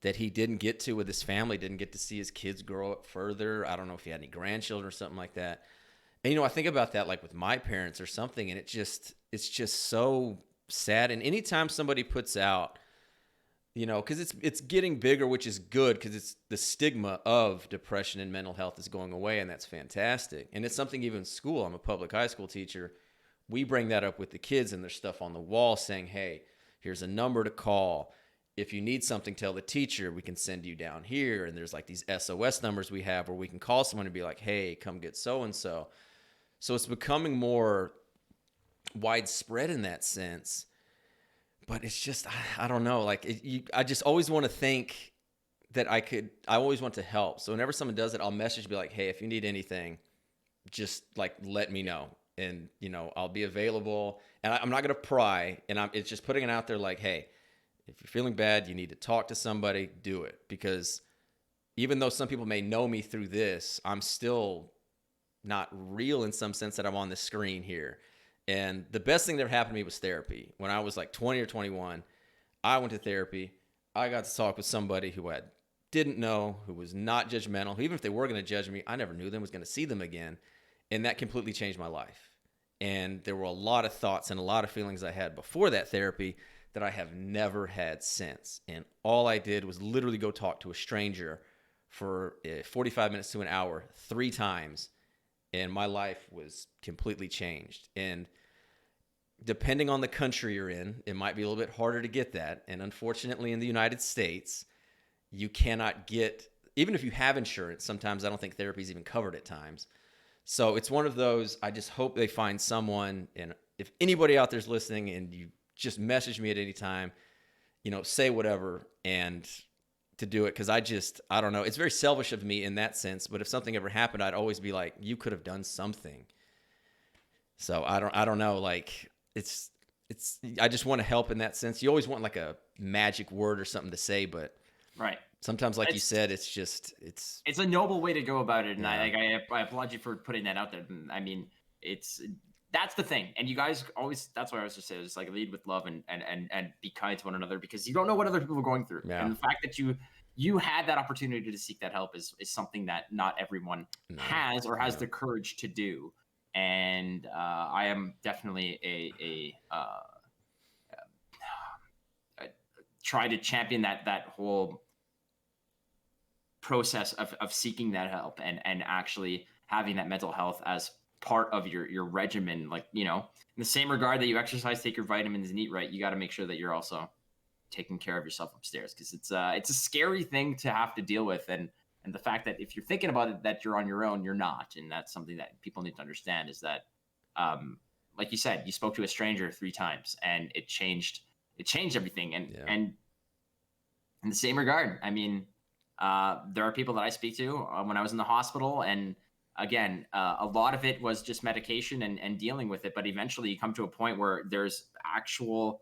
A: that he didn't get to with his family, didn't get to see his kids grow up further. I don't know if he had any grandchildren or something like that. And I think about that like with my parents or something, and it's just so sad. And anytime somebody puts out, because it's getting bigger, which is good because it's the stigma of depression and mental health is going away, and that's fantastic. And it's something even in school. I'm a public high school teacher. We bring that up with the kids, and there's stuff on the wall saying, "Hey, here's a number to call. If you need something, tell the teacher. We can send you down here." And there's like these SOS numbers we have where we can call someone and be like, "Hey, come get so and so." So it's becoming more widespread in that sense. But it's just, I don't know. Like, I just always want to think that I always want to help. So whenever someone does it, I'll message and be like, "Hey, if you need anything, just like let me know. And, I'll be available." And I'm not going to pry. And it's just putting it out there like, "Hey, if you're feeling bad, you need to talk to somebody, do it." Because even though some people may know me through this, I'm still not real in some sense that I'm on the screen here. And the best thing that ever happened to me was therapy. When I was like 20 or 21, I went to therapy. I got to talk with somebody who I didn't know, who was not judgmental. Even if they were going to judge me, I never knew them, was going to see them again. And that completely changed my life. And there were a lot of thoughts and a lot of feelings I had before that therapy that I have never had since. And all I did was literally go talk to a stranger for 45 minutes to an hour, 3 times. And my life was completely changed. And depending on the country you're in, it might be a little bit harder to get that. And unfortunately, in the United States, you cannot get, even if you have insurance, sometimes I don't think therapy is even covered at times. So it's one of those, I just hope they find someone. And if anybody out there's listening and you just message me at any time, say whatever and to do it. Cause I don't know. It's very selfish of me in that sense, but if something ever happened, I'd always be like, you could have done something. So I don't know. Like I just want to help in that sense. You always want like a magic word or something to say, but
B: Right.
A: sometimes, like you said, it's
B: a noble way to go about it, and
A: yeah.
B: I applaud you for putting that out there. I mean, that's the thing, and you guys always, that's what I was just saying, is like lead with love and be kind to one another, because you don't know what other people are going through,
A: Yeah.
B: and the fact that you had that opportunity to seek that help is something that not everyone has or has the courage to do. And I am definitely try to champion that whole process of seeking that help and actually having that mental health as part of your regimen. Like, in the same regard that you exercise, take your vitamins, and eat right, you got to make sure that you're also taking care of yourself upstairs, because it's a scary thing to have to deal with. And the fact that if you're thinking about it, that you're on your own, you're not. And that's something that people need to understand, is that, like you said, you spoke to a stranger 3 times and it changed everything. And in the same regard, I mean, there are people that I speak to when I was in the hospital, and again, a lot of it was just medication and dealing with it. But eventually, you come to a point where there's actual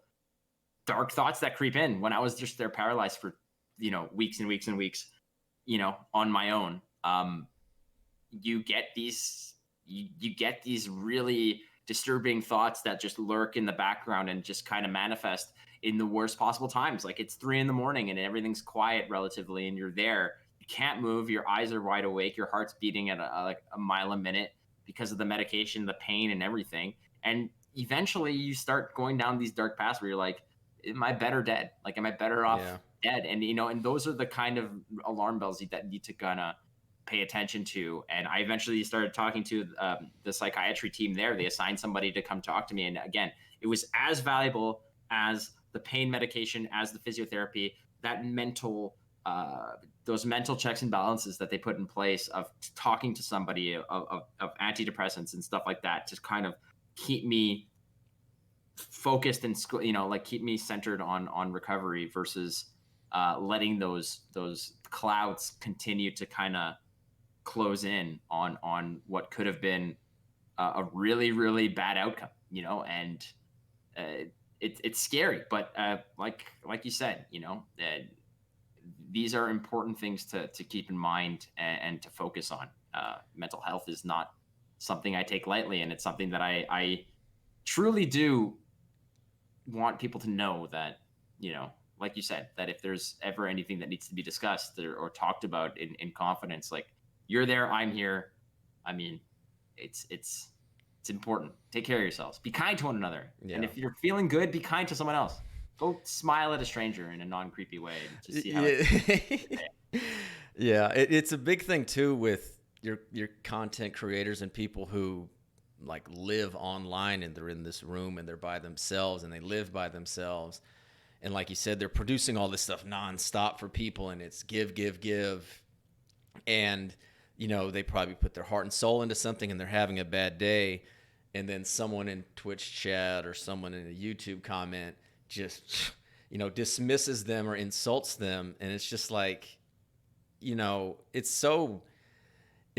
B: dark thoughts that creep in. When I was just there paralyzed for weeks and weeks and weeks, on my own, you get these really disturbing thoughts that just lurk in the background and just kind of manifest in the worst possible times. Like, it's 3 a.m. and everything's quiet relatively, and you're there. You can't move. Your eyes are wide awake. Your heart's beating at like a mile a minute because of the medication, the pain, and everything. And eventually, you start going down these dark paths where you're like, "Am I better dead? Like, am I better off dead?" And and those are the kind of alarm bells that need to kind of pay attention to. And I eventually started talking to the psychiatry team there. They assigned somebody to come talk to me, and again, it was as valuable as the pain medication, as the physiotherapy, that mental, those mental checks and balances that they put in place of talking to somebody, of antidepressants and stuff like that, to kind of keep me focused and like keep me centered on recovery, versus letting those clouds continue to kind of close in on what could have been a really, really bad outcome. And it's scary, but like you said, these are important things to keep in mind and to focus on. Mental health is not something I take lightly, and it's something that I truly do want people to know that, like you said, that if there's ever anything that needs to be discussed or talked about in confidence, like, you're there, I'm here. I mean, it's important. Take care of yourselves. Be kind to one another. And
A: Yeah.
B: if you're feeling good, be kind to someone else. Go smile at a stranger in a non-creepy way and just see how it
A: Yeah. Yeah, it's a big thing too with your content creators and people who like live online and they're in this room and they're by themselves and they live by themselves. And like you said, they're producing all this stuff nonstop for people and it's give, give, give. And, they probably put their heart and soul into something and they're having a bad day. And then someone in Twitch chat or someone in a YouTube comment just, dismisses them or insults them. And it's just like, it's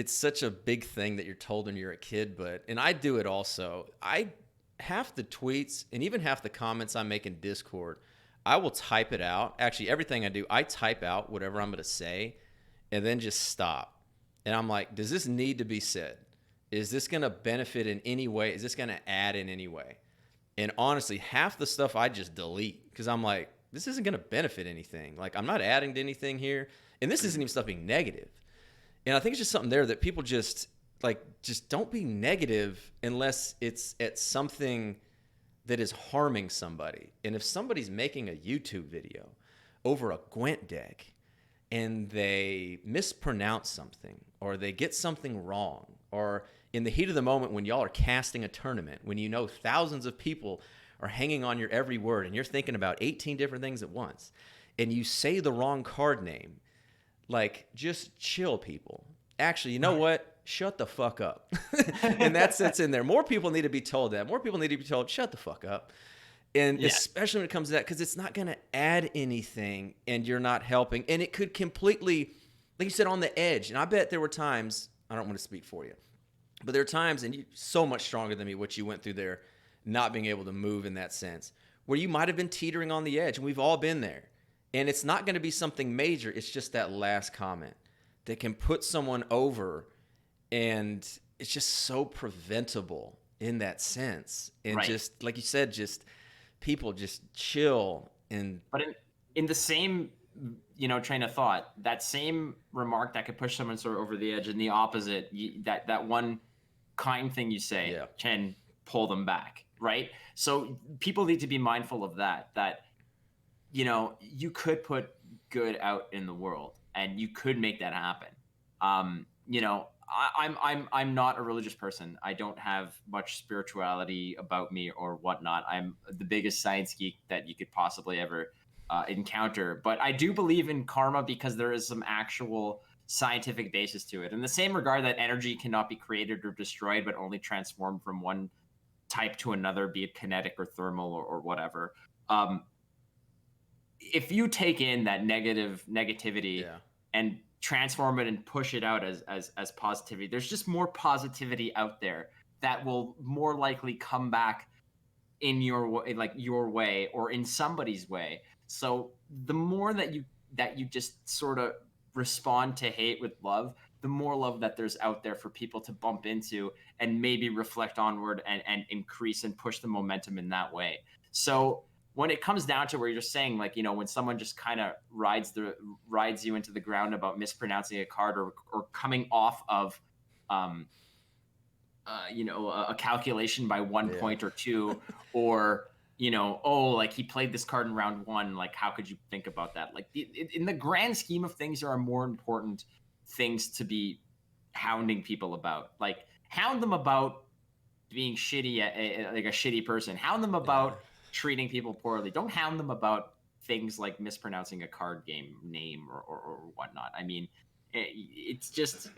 A: such a big thing that you're told when you're a kid, and I do it also. Half the tweets and even half the comments I make in Discord, I will type it out. Actually, everything I do, I type out whatever I'm going to say and then just stop. And I'm like, does this need to be said? Is this going to benefit in any way? Is this going to add in any way? And honestly, half the stuff I just delete because I'm like, this isn't going to benefit anything. Like, I'm not adding to anything here. And this isn't even stuff being negative. And I think it's just something there that people just don't be negative unless it's at something that is harming somebody. And if somebody's making a YouTube video over a Gwent deck and they mispronounce something or they get something wrong, or in the heat of the moment when y'all are casting a tournament, when thousands of people are hanging on your every word and you're thinking about 18 different things at once and you say the wrong card name, like, just chill, people. Actually, you know what? Shut the fuck up. And that sits in there. More people need to be told that. More people need to be told, shut the fuck up. And especially when it comes to that, because it's not going to add anything and you're not helping. And it could completely, like you said, on the edge. And I bet there were times, I don't want to speak for you, but there are times, and you're so much stronger than me, what you went through there, not being able to move in that sense, where you might have been teetering on the edge. And we've all been there. And it's not going to be something major. It's just that last comment that can put someone over. And it's just so preventable in that sense. And just, like you said, just people just chill.
B: But in the same, train of thought, that same remark that could push someone sort of over the edge, and the opposite, that one kind thing you say can pull them back, right? So people need to be mindful of that you could put good out in the world and you could make that happen. I'm not a religious person. I don't have much spirituality about me or whatnot. I'm the biggest science geek that you could possibly ever encounter. But I do believe in karma because there is some actual scientific basis to it. In the same regard that energy cannot be created or destroyed, but only transformed from one type to another, be it kinetic or thermal or whatever. If you take in that negativity and transform it and push it out as positivity, there's just more positivity out there that will more likely come back in your way, like your way or in somebody's way. So the more that you just sort of respond to hate with love, the more love that there's out there for people to bump into and maybe reflect onward and increase and push the momentum in that way. So when it comes down to where you're saying, like, when someone just kind of rides you into the ground about mispronouncing a card or coming off of, a calculation by 1 point or two, or, like he played this card in round one, like, how could you think about that? Like, in the grand scheme of things, there are more important things to be hounding people about. Like, hound them about being shitty, like a shitty person. Hound them about treating people poorly. Don't hound them about things like mispronouncing a card game name or whatnot. I mean, it's just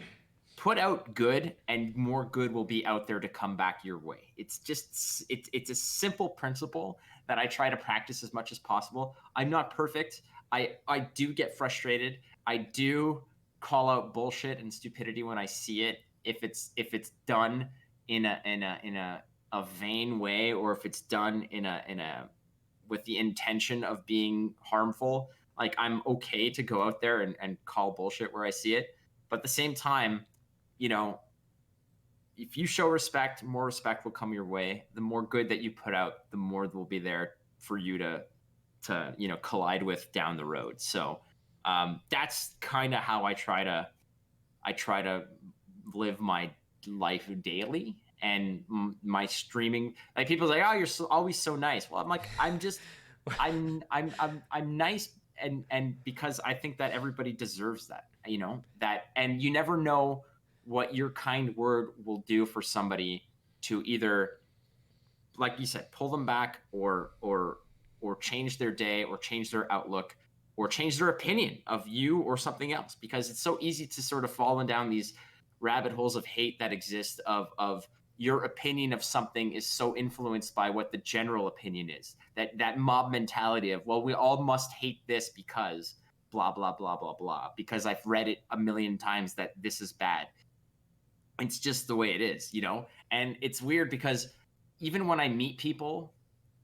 B: put out good, and more good will be out there to come back your way. It's just it's a simple principle that I try to practice as much as possible. I'm not perfect. I do get frustrated. I do call out bullshit and stupidity when I see it. If it's done in a vain way, or if it's done in a with the intention of being harmful, Like I'm okay to go out there and call bullshit where I see it. But at the same time, you know, if you show respect, more respect will come your way. The more good that you put out, the more will be there for you to collide with down the road. So that's kind of how I try to live my life daily. And my streaming, like people's like, oh, you're always so nice. Well, I'm like, I'm nice, and because I think that everybody deserves that, that, and you never know what your kind word will do for somebody to either, like you said, pull them back, or change their day, or change their outlook, or change their opinion of you or something else. Because it's so easy to sort of fall down these rabbit holes of hate that exist, of your opinion of something is so influenced by what the general opinion is. That mob mentality of, well, we all must hate this because blah blah blah blah blah, because I've read it a million times that this is bad. It's just the way it is. And it's weird because even when I meet people,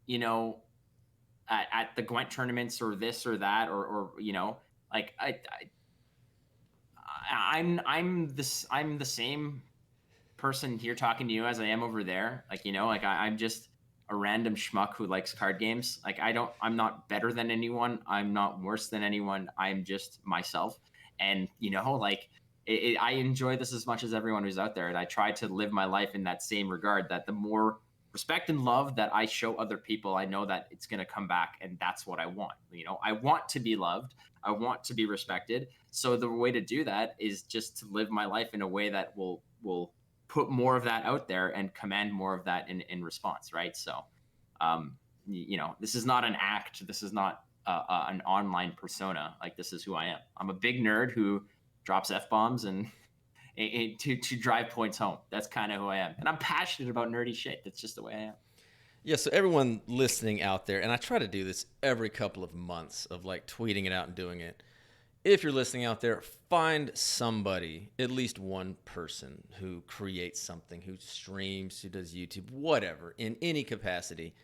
B: you know, at the Gwent tournaments or this or that, or like I'm the same person here talking to you as I am over there. Like, like I'm just a random schmuck who likes card games. Like I'm not better than anyone. I'm not worse than anyone. I'm just myself. And like I enjoy this as much as everyone who's out there. And I try to live my life in that same regard, that the more respect and love that I show other people, I know that it's going to come back. And that's what I want. I want to be loved. I want to be respected. So the way to do that is just to live my life in a way that will put more of that out there and command more of that in response, right? So this is not an act. This is not an online persona. Like, this is who I am. I'm a big nerd who drops F-bombs and to drive points home. That's kind of who I am. And I'm passionate about nerdy shit. That's just the way I am.
A: Yeah, so everyone listening out there, and I try to do this every couple of months of like tweeting it out and doing it. If you're listening out there, find somebody, at least one person who creates something, who streams, who does YouTube, whatever, in any capacity,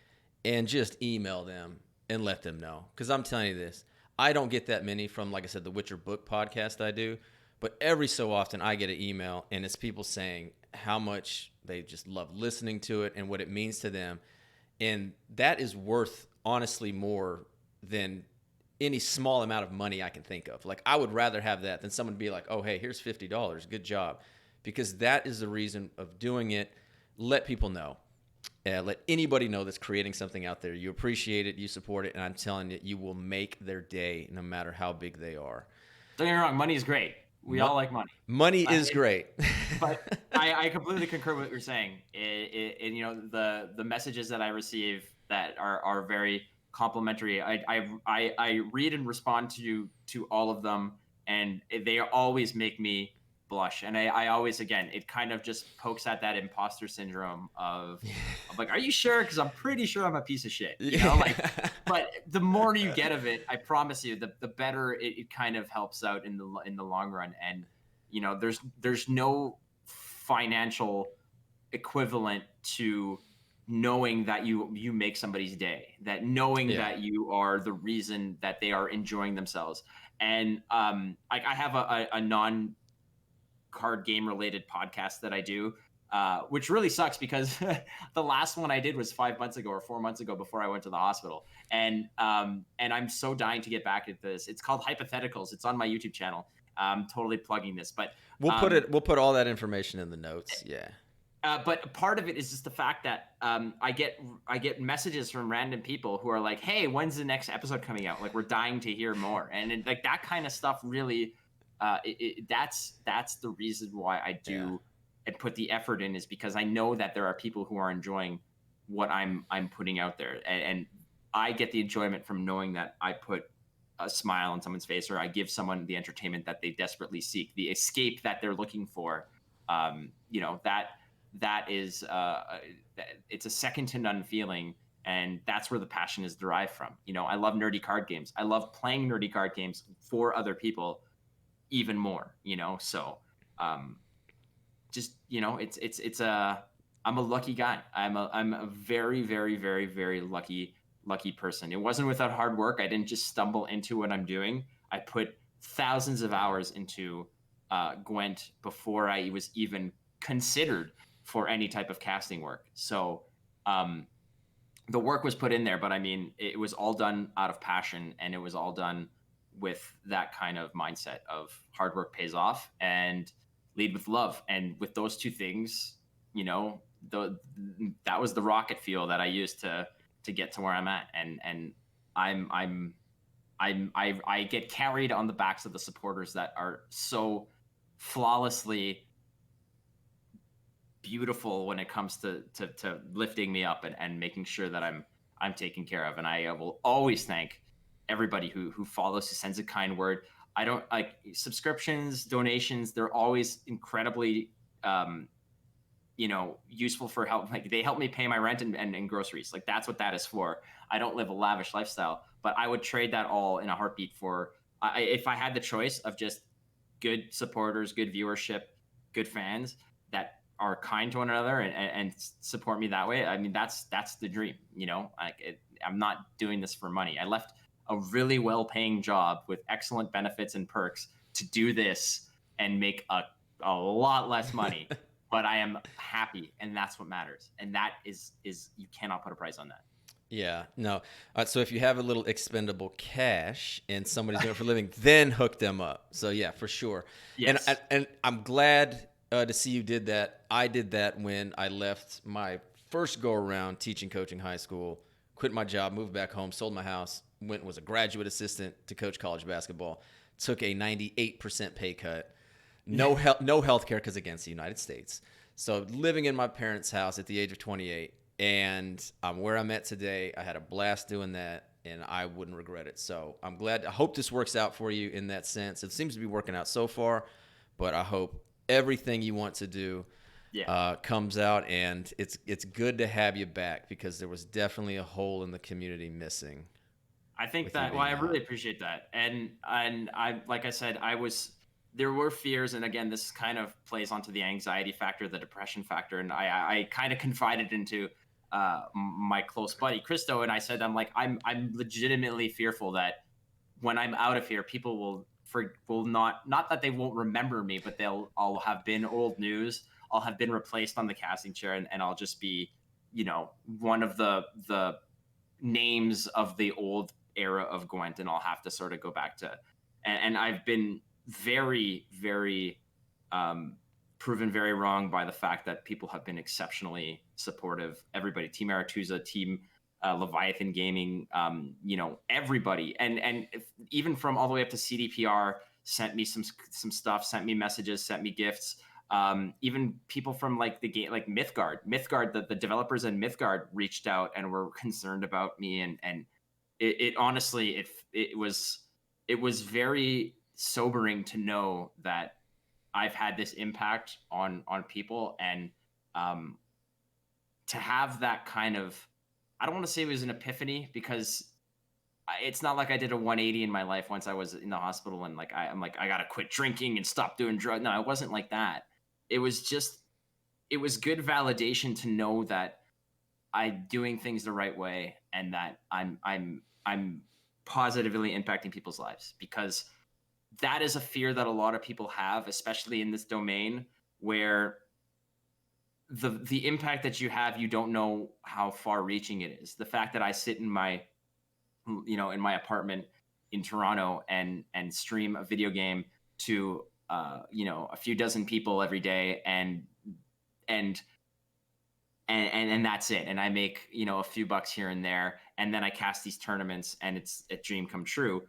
A: and just email them and let them know. Because I'm telling you this, I don't get that many from, like I said, the Witcher Book podcast I do, but every so often I get an email, and it's people saying how much they just love listening to it and what it means to them. And that is worth, honestly, more than any small amount of money I can think of. Like, I would rather have that than someone be like, oh, hey, here's $50. Good job. Because that is the reason of doing it. Let people know. Let anybody know that's creating something out there. You appreciate it. You support it. And I'm telling you, you will make their day no matter how big they are.
B: Don't get me wrong. Money is great. We all like money.
A: Money is great.
B: But I completely concur with what you're saying. The messages that I receive that are very complimentary. I read and respond to all of them, and they always make me blush. And I always, again, it kind of just pokes at that imposter syndrome of like, are you sure? Because I'm pretty sure I'm a piece of shit. But the more you get of it, I promise you, the better it kind of helps out in the long run. And there's no financial equivalent to knowing that you make somebody's day, that knowing that you are the reason that they are enjoying themselves. And I have a non card game related podcast that I do, which really sucks because the last one I did was 5 months ago or 4 months ago before I went to the hospital. And I'm so dying to get back at this. It's called Hypotheticals. It's on my YouTube channel. I'm totally plugging this, but
A: we'll put all that information in the notes. Yeah.
B: But part of it is just the fact that I get messages from random people who are like, "Hey, when's the next episode coming out? Like, we're dying to hear more." And like that kind of stuff really, that's the reason why I do and put the effort in, is because I know that there are people who are enjoying what I'm putting out there, and I get the enjoyment from knowing that I put a smile on someone's face, or I give someone the entertainment that they desperately seek, the escape that they're looking for. That is it's a second to none feeling, and that's where the passion is derived from. I love nerdy card games. I love playing nerdy card games for other people even more. So just I'm a lucky guy. I'm a very, very, very, very lucky lucky person. It wasn't without hard work. I didn't just stumble into what I'm doing. I put thousands of hours into Gwent before I was even considered for any type of casting work. So um, the work was put in there, but I mean, it was all done out of passion, and it was all done with that kind of mindset of hard work pays off and lead with love. And with those two things, you know, that was the rocket fuel that I used to get to where I'm at. And I'm I'm I get carried on the backs of the supporters that are so flawlessly beautiful when it comes to lifting me up and making sure that I'm taken care of. And I will always thank everybody who follows, who sends a kind word. I don't like subscriptions, donations. They're always incredibly useful for help. Like they help me pay my rent and groceries. Like that's what that is for. I don't live a lavish lifestyle, but I would trade that all in a heartbeat for if I had the choice of just good supporters, good viewership, good fans that are kind to one another and support me that way. I mean, that's the dream, I'm not doing this for money. I left a really well-paying job with excellent benefits and perks to do this and make a lot less money, but I am happy, and that's what matters. And that is you cannot put a price on that.
A: Yeah, no. So if you have a little expendable cash and somebody's doing it for a living, then hook them up. So yeah, for sure.
B: Yes.
A: And I'm glad to see you did that. I did that when I left my first go around teaching, coaching high school, quit my job, moved back home, sold my house, was a graduate assistant to coach college basketball, took a 98% pay cut, no health care because again, it's the United States. So living in my parents' house at the age of 28. And I'm where I'm at today. I had a blast doing that, and I wouldn't regret it. So I'm glad. I hope this works out for you in that sense. It seems to be working out so far, but I hope everything you want to do comes out, and it's good to have you back because there was definitely a hole in the community missing.
B: I think that, well, I really appreciate that. And I, like I said, there were fears. And again, this kind of plays onto the anxiety factor, the depression factor. And I kind of confided into my close buddy Christo, and I said, I'm legitimately fearful that when I'm out of here, people will not that they won't remember me, but I'll have been old news. I'll have been replaced on the casting chair, and I'll just be, one of the names of the old era of Gwent, and I'll have to sort of go back to, and I've been very, very proven very wrong by the fact that people have been exceptionally supportive. Everybody, Team Aretuza, Team Leviathan Gaming, everybody, and even from all the way up to CDPR sent me some stuff, sent me messages, sent me gifts. Even people from like the game, like Mythgard, the developers in Mythgard reached out and were concerned about me, and it honestly, it was very sobering to know that I've had this impact on people, and to have that kind of, I don't want to say it was an epiphany, because it's not like I did a 180 in my life once I was in the hospital and like I'm like I gotta quit drinking and stop doing drugs. No, it wasn't like that. It was good validation to know that I'm doing things the right way, and that I'm positively impacting people's lives, because that is a fear that a lot of people have, especially in this domain where the impact that you have, you don't know how far reaching it is. The fact that I sit in my apartment in Toronto and stream a video game to a few dozen people every day, and that's it. And I make, a few bucks here and there, and then I cast these tournaments, and it's a dream come true.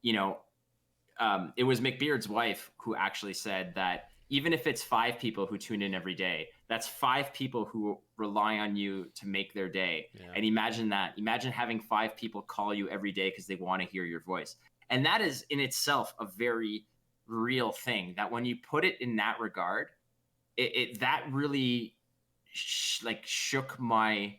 B: It was McBeard's wife who actually said that even if it's 5 people who tune in every day, that's 5 people who rely on you to make their day. Yeah. And imagine that. Imagine having 5 people call you every day because they want to hear your voice. And that is in itself a very real thing, that when you put it in that regard, that really shook my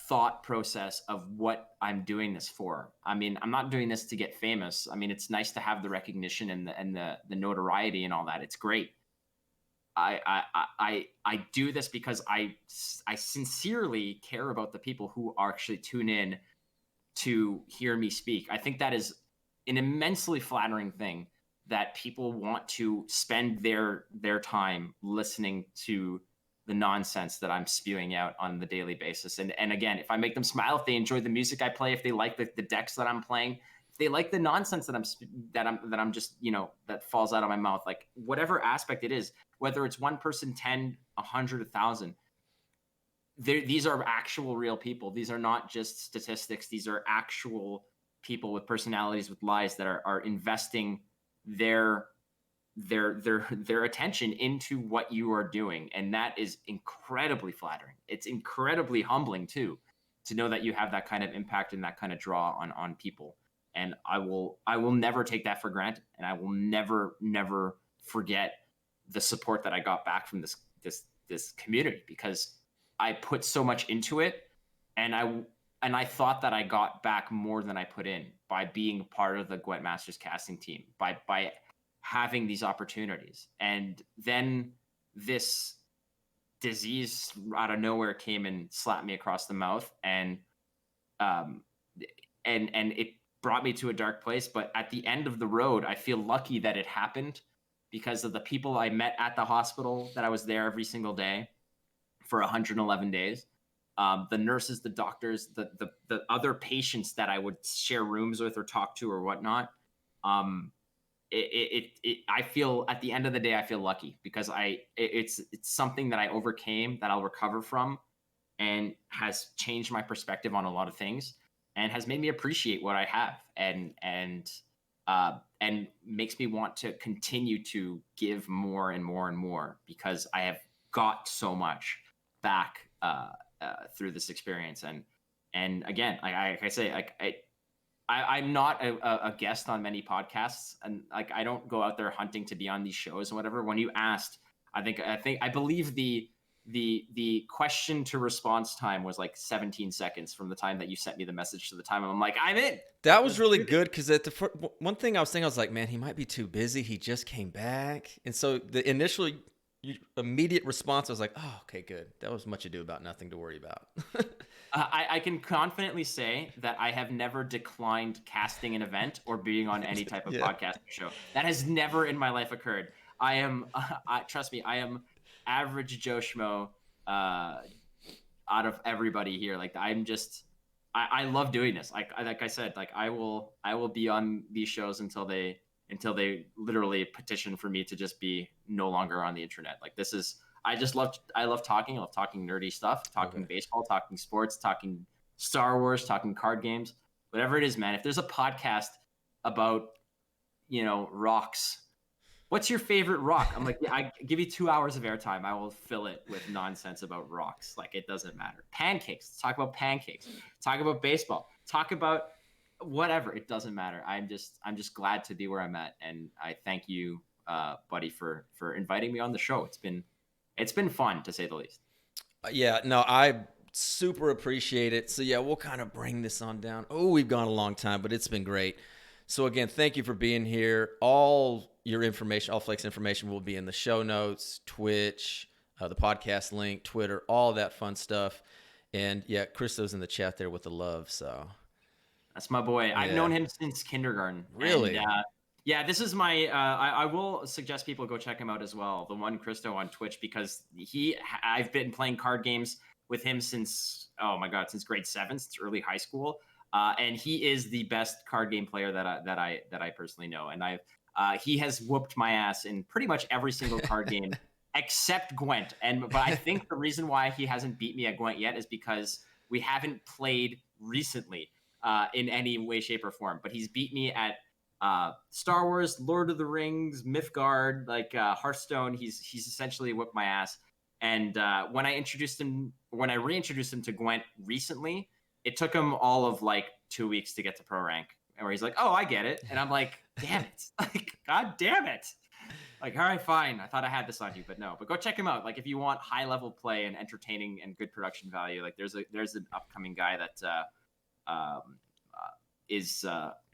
B: thought process of what I'm doing this for. I mean, I'm not doing this to get famous. I mean, it's nice to have the recognition and the notoriety and all that. It's great. I do this because I sincerely care about the people who actually tune in to hear me speak. I think that is an immensely flattering thing, that people want to spend their time listening to the nonsense that I'm spewing out on the daily basis. And again, if I make them smile, if they enjoy the music I play, if they like the decks that I'm playing, if they like the nonsense that I'm just, that falls out of my mouth, like whatever aspect it is, whether it's one person, 10, 100, 1,000, these are actual real people. These are not just statistics. These are actual people with personalities, with lives, that are investing their attention into what you are doing. And that is incredibly flattering. It's incredibly humbling too, to know that you have that kind of impact and that kind of draw on people. And I will never take that for granted. And I will never forget the support that I got back from this community, because I put so much into it, and I thought that I got back more than I put in by being part of the Gwent Masters casting team, by having these opportunities. And then this disease out of nowhere came and slapped me across the mouth, and it brought me to a dark place. But at the end of the road, I feel lucky that it happened, because of the people I met at the hospital, that I was there every single day for 111 days. The nurses, the doctors, the other patients that I would share rooms with or talk to or whatnot. I feel, at the end of the day, I feel lucky, because it's something that I overcame, that I'll recover from, and has changed my perspective on a lot of things, and has made me appreciate what I have, and makes me want to continue to give more and more and more, because I have got so much back through this experience. And again, like I say, I'm not a guest on many podcasts, and like I don't go out there hunting to be on these shows or whatever. When you asked, I believe the question to response time was like 17 seconds from the time that you sent me the message to the time I'm like, I'm in.
A: That was really good, because one thing I was thinking, I was like, man, he might be too busy. He just came back. And so the initial immediate response, I was like, oh, okay, good. That was much ado about nothing to worry about.
B: I can confidently say that I have never declined casting an event or being on any type of podcast show. That has never in my life occurred. I am, trust me, I am average Joe Schmo out of everybody here. Like I love doing this. Like I said, like I will be on these shows until they literally petition for me to just be no longer on the internet. Like this is, I love talking. I love talking nerdy stuff, talking baseball, talking sports, talking Star Wars, talking card games, whatever it is, man. If there's a podcast about, rocks, what's your favorite rock? I'm like, yeah, I give you 2 hours of airtime. I will fill it with nonsense about rocks. Like it doesn't matter. Pancakes. Let's talk about pancakes. Talk about baseball. Talk about whatever. It doesn't matter. I'm just glad to be where I'm at. And I thank you, buddy, for inviting me on the show. It's been fun, to say the least.
A: Yeah, no, I super appreciate it. So yeah, we'll kind of bring this on down. Oh, we've gone a long time, but it's been great. So again, thank you for being here. All your information, all Flake's information will be in the show notes, Twitch, the podcast link, Twitter, all that fun stuff. And yeah, Christo's in the chat there with the love. So
B: that's my boy.
A: Yeah.
B: I've known him since kindergarten.
A: Really?
B: And, yeah, this is my. I will suggest people go check him out as well. The one Christo on Twitch, because I've been playing card games with him since since grade 7, since early high school, and he is the best card game player that I personally know. And he has whooped my ass in pretty much every single card game except Gwent. But I think the reason why he hasn't beat me at Gwent yet is because we haven't played recently in any way, shape, or form. But he's beat me at Star Wars, Lord of the Rings, Mythgard, like Hearthstone. He's essentially whipped my ass. And when I reintroduced him to Gwent recently, it took him all of like 2 weeks to get to pro rank. Where he's like, "Oh, I get it," and I'm like, "Damn it! Like, God damn it!" Like, all right, fine. I thought I had this on you, but no. But go check him out. Like, if you want high level play and entertaining and good production value, like there's an upcoming guy that is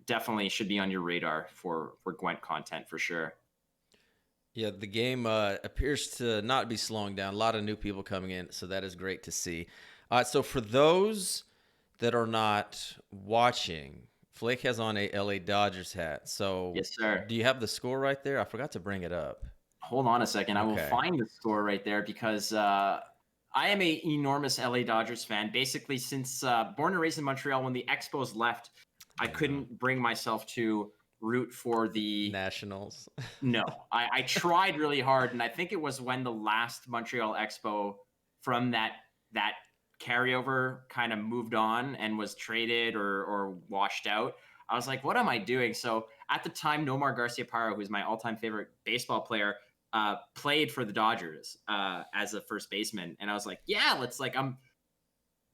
B: definitely should be on your radar for Gwent content for sure.
A: Yeah, the game appears to not be slowing down. A lot of new people coming in, so that is great to see. So for those that are not watching, Flake has on a LA Dodgers hat. So,
B: Yes, sir.
A: do you have the score right there? I forgot to bring it up.
B: Hold on a second. I will
A: Okay.
B: find the score right there because I am a enormous LA Dodgers fan. Basically, since born and raised in Montreal, when the Expos left, I
A: I know.
B: couldn't bring myself to root for the.
A: Nationals.
B: No, I tried really hard, and I think it was when the last Montreal Expo from that carryover kind of moved on and was traded or washed out. I was like, what am I doing? So at the time, Nomar Garciaparra, who's my all-time favorite baseball player, played for the Dodgers as a first baseman, and I was like, yeah, let's like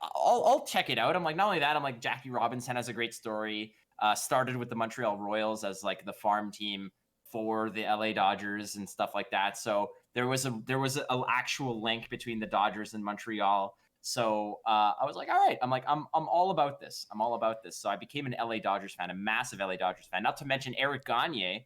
B: I'll check it out. I'm like, not only that, I'm like, Jackie Robinson has a great story. Started with the Montreal Royals as like the farm team for the LA Dodgers and stuff like that. So there was an actual link between the Dodgers and Montreal. So I was like, all right, I'm all about this. I'm all about this. So I became an LA Dodgers fan, a massive LA Dodgers fan. Not to mention Eric Gagne,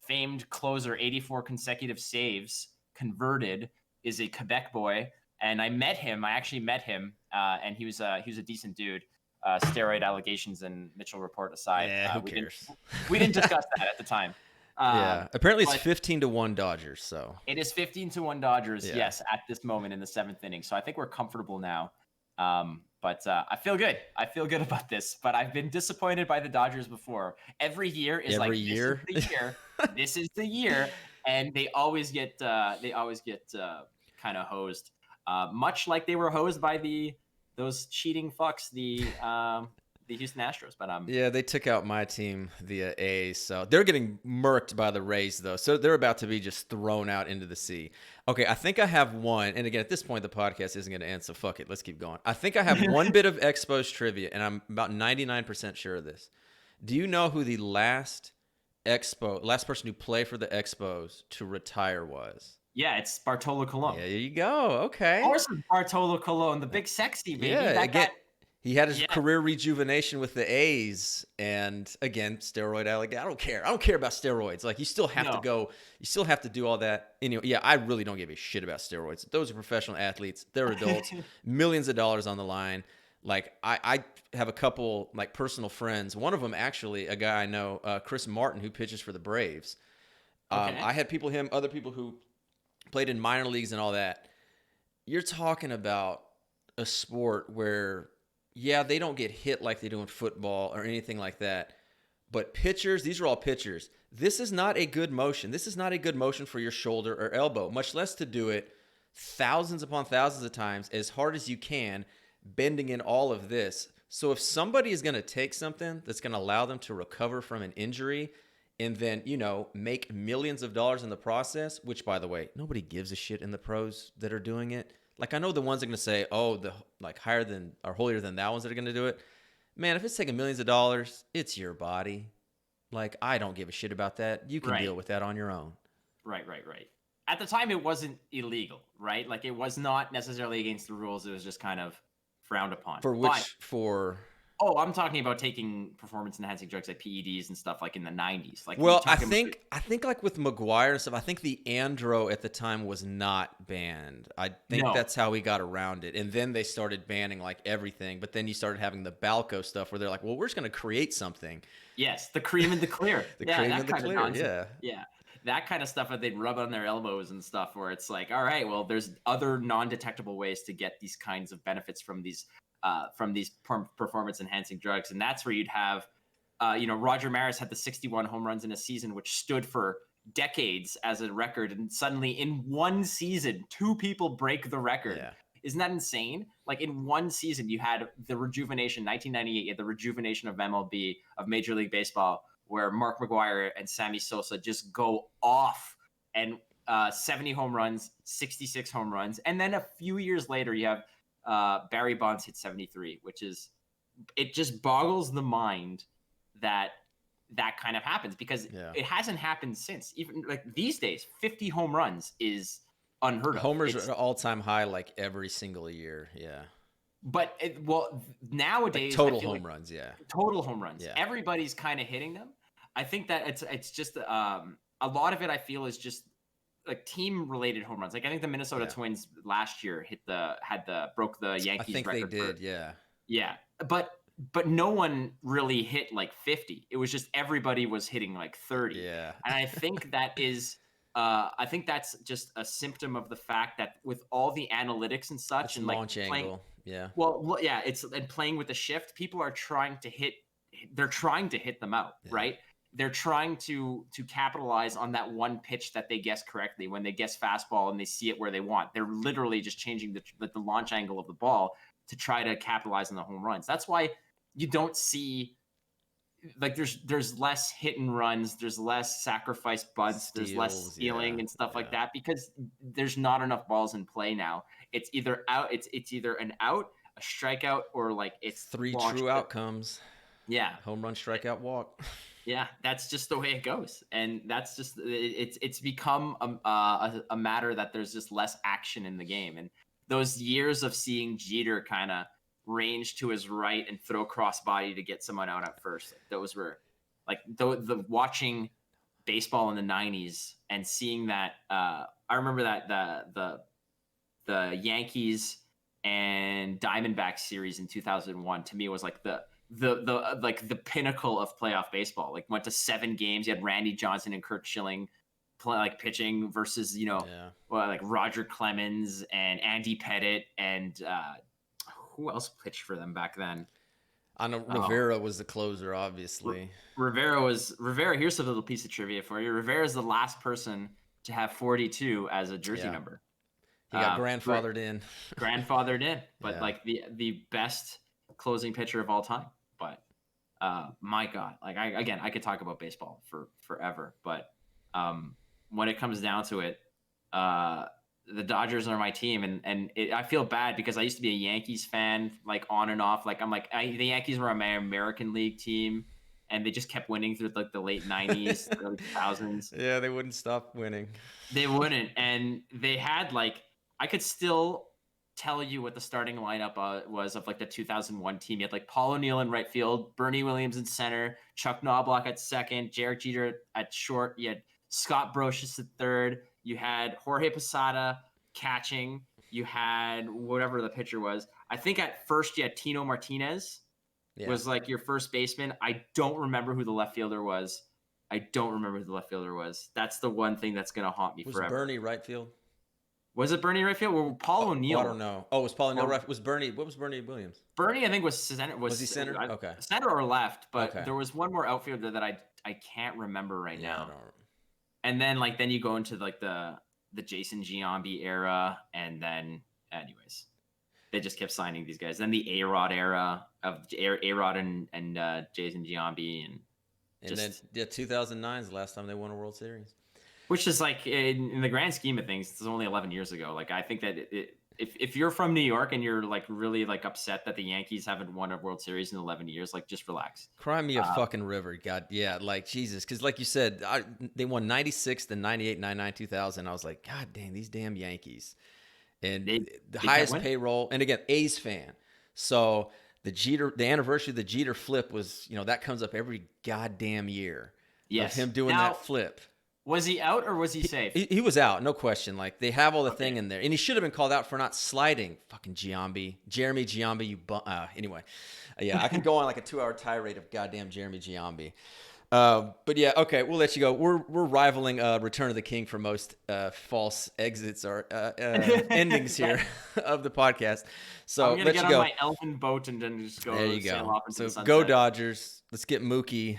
B: famed closer, 84 consecutive saves, converted, is a Quebec boy. And I met him. I actually met him, and he was a decent dude. Steroid allegations and Mitchell report aside,
A: Yeah, who cares?
B: We didn't discuss that at the time.
A: Yeah. Apparently, it's
B: But
A: 15-1 Dodgers. So
B: it is 15-1 Dodgers.
A: Yeah.
B: Yes, at this moment in the seventh inning. So I think we're comfortable now. But I feel good. I feel good about this. But I've been disappointed by the Dodgers before. Every year is
A: Every
B: like
A: year?
B: This is the year. This is the year, and they always get kind of hosed. Much like they were hosed by those cheating fucks, the Houston Astros. But
A: yeah, they took out my team, the A's. So they're getting murked by the Rays, though. So they're about to be just thrown out into the sea. Okay, I think I have one. And again, at this point, the podcast isn't going to end, so fuck it. Let's keep going. I think I have one bit of Expos trivia, and I'm about 99% sure of this. Do you know who the last person who played for the Expos to retire was?
B: yeah, it's Bartolo Colon.
A: Yeah, there you go. Okay.
B: Of course, it's Bartolo Colon, the big sexy baby.
A: Yeah,
B: That
A: again,
B: guy,
A: he had his
B: Yeah.
A: career rejuvenation with the A's, and again, steroid allegation. I don't care about steroids. Like, you still have to
B: No.
A: go. You still have to do all that. Anyway, yeah, I really don't give a shit about steroids. Those are professional athletes. They're adults. Millions of dollars on the line. Like, I have a couple like personal friends. One of them actually, a guy I know, Chris Martin, who pitches for the Braves.
B: Okay.
A: I had other people who played in minor leagues and all that. You're talking about a sport where, yeah, they don't get hit like they do in football or anything like that. But pitchers, these are all pitchers. This is not a good motion. This is not a good motion for your shoulder or elbow, much less to do it thousands upon thousands of times as hard as you can, bending in all of this. So if somebody is going to take something that's going to allow them to recover from an injury and then, make millions of dollars in the process, which, by the way, nobody gives a shit in the pros that are doing it. Like, I know the ones that are going to say, oh, the like higher than or holier than thou ones that are going to do it. Man, if it's taking millions of dollars, it's your body. Like, I don't give a shit about that. You can
B: Right.
A: deal with that on your own.
B: Right. At the time, it wasn't illegal, right? Like, it was not necessarily against the rules. It was just kind of frowned upon.
A: Oh,
B: I'm talking about taking performance-enhancing drugs like PEDs and stuff like in the 90s. Like,
A: well, I think like with McGuire and stuff, I think the andro at the time was not banned. I think that's how we got around it. And then they started banning like everything. But then you started having the Balco stuff where they're like, well, we're just going to create something.
B: Yes, the cream and the clear.
A: Cream and the clear,
B: Yeah. That kind of stuff that they'd rub on their elbows and stuff where it's like, all right, well, there's other non-detectable ways to get these kinds of benefits from these performance-enhancing drugs. And that's where you'd have, Roger Maris had the 61 home runs in a season, which stood for decades as a record. And suddenly in one season, 2 people break the record.
A: Yeah.
B: Isn't that insane? Like, in one season, you had the rejuvenation, 1998, you had the rejuvenation of MLB, of Major League Baseball, where Mark McGuire and Sammy Sosa just go off and 70 home runs, 66 home runs. And then a few years later, you have Barry Bonds hit 73, it just boggles the mind that kind of happens because it hasn't happened since. Even like these days, 50 home runs is unheard of.
A: Homers are at an all-time high like every single year. Yeah.
B: But nowadays,
A: like total home runs. Yeah.
B: Total home runs.
A: Yeah.
B: Everybody's kind of hitting them. I think that it's just a lot of it. I feel is just like team-related home runs. Like, I think the Minnesota Twins last year broke the Yankees record.
A: I think they did. Yeah.
B: Yeah. but no one really hit like 50. It was just everybody was hitting like 30.
A: Yeah.
B: And I think that's just a symptom of the fact that with all the analytics and such
A: It's
B: and like
A: launch
B: playing,
A: angle. Yeah.
B: well, yeah, it's and playing with the shift, people are trying to hit they're trying to hit them out,
A: Yeah.
B: right? They're trying to capitalize on that one pitch that they guess correctly when they guess fastball and they see it where they want. They're literally just changing the launch angle of the ball to try to capitalize on the home runs. That's why you don't see like there's less hit and runs, there's less sacrifice bunts, there's less
A: Steals,
B: stealing
A: yeah,
B: and stuff like
A: yeah.
B: that because there's not enough balls in play now. It's either out, it's either an out, a strikeout, or like it's
A: 3
B: launched.
A: true outcomes.
B: Yeah,
A: Home run, strikeout, walk.
B: yeah, that's just the way it goes, and that's just it's become a matter that there's just less action in the game, and those years of seeing Jeter kind of range to his right and throw cross body to get someone out at first, like, those were like the watching baseball in the 90s and seeing that. I remember that the Yankees and Diamondbacks series in 2001 to me was like the like the pinnacle of playoff baseball. Like went to 7 games. You had Randy Johnson and Kurt Schilling like pitching versus like Roger Clemens and Andy Pettit and who else pitched for them back then?
A: I know Rivera was the closer, obviously.
B: Rivera. Here's a little piece of trivia for you. Rivera is the last person to have 42 as a jersey number.
A: He got grandfathered in.
B: Grandfathered in, but like the best closing pitcher of all time. But my God, like I could talk about baseball for forever, but when it comes down to it, the Dodgers are my team, and I feel bad because I used to be a Yankees fan, like on and off. Like the Yankees were my American League team, and they just kept winning through like the late 90s, early 2000s.
A: Yeah, they wouldn't stop winning.
B: They wouldn't, and they had like I could still tell you what the starting lineup was of like the 2001 team. You had like Paul O'Neill in right field, Bernie Williams in center, Chuck Knobloch at second, Derek Jeter at short. You had Scott Brocious at third. You had Jorge Posada catching. You had whatever the pitcher was. I think at first you had Tino Martinez was like your first baseman. I don't remember who the left fielder was. That's the one thing that's going to haunt me forever.
A: Was Bernie right field?
B: Was it Bernie right field? Well, Paul O'Neill.
A: I don't know. Oh, was Paul O'Neill right? Was Bernie? What was Bernie Williams?
B: Bernie, I think was center. Was
A: he center? Okay.
B: Center or left, but there was one more outfielder that I can't remember right now. And then then you go into like the Jason Giambi era, and then anyways, they just kept signing these guys. Then the A-Rod era of A-Rod and Jason Giambi,
A: and then 2009 is the last time they won a World Series.
B: Which is like in the grand scheme of things, it's only 11 years ago. Like I think that if you're from New York and you're like really like upset that the Yankees haven't won a World Series in 11 years, like just relax.
A: Cry me a fucking river, God, yeah, like Jesus, because like you said, they won 96, then 98, 99, 2000. I was like, God damn, these damn Yankees, and the highest payroll, and again, A's fan, so the anniversary of the Jeter flip was, that comes up every goddamn year. Yes, of him doing that flip.
B: Was he out or was he safe?
A: He was out, no question. Like they have all the thing in there, and he should have been called out for not sliding. Fucking Jeremy Giambi, you anyway. I could go on like a 2-hour tirade of goddamn Jeremy Giambi. But yeah, okay, we'll let you go. We're rivaling Return of the King for most false exits or endings here of the podcast. So
B: I'm gonna get on my elfin boat and then just go.
A: There you
B: sail
A: go.
B: off into the sunset.
A: Go Dodgers. Let's get Mookie.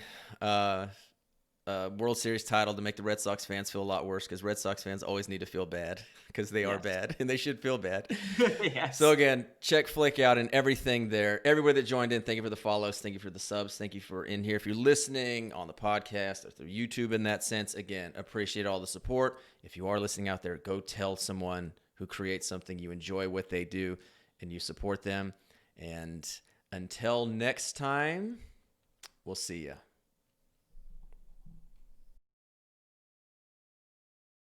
A: World Series title to make the Red Sox fans feel a lot worse, because Red Sox fans always need to feel bad because they are bad and they should feel bad.
B: Yes.
A: So again, check Flake out and everything there. Everywhere that joined in, thank you for the follows. Thank you for the subs. Thank you for in here. If you're listening on the podcast or through YouTube in that sense, again, appreciate all the support. If you are listening out there, go tell someone who creates something you enjoy what they do and you support them. And until next time, we'll see ya.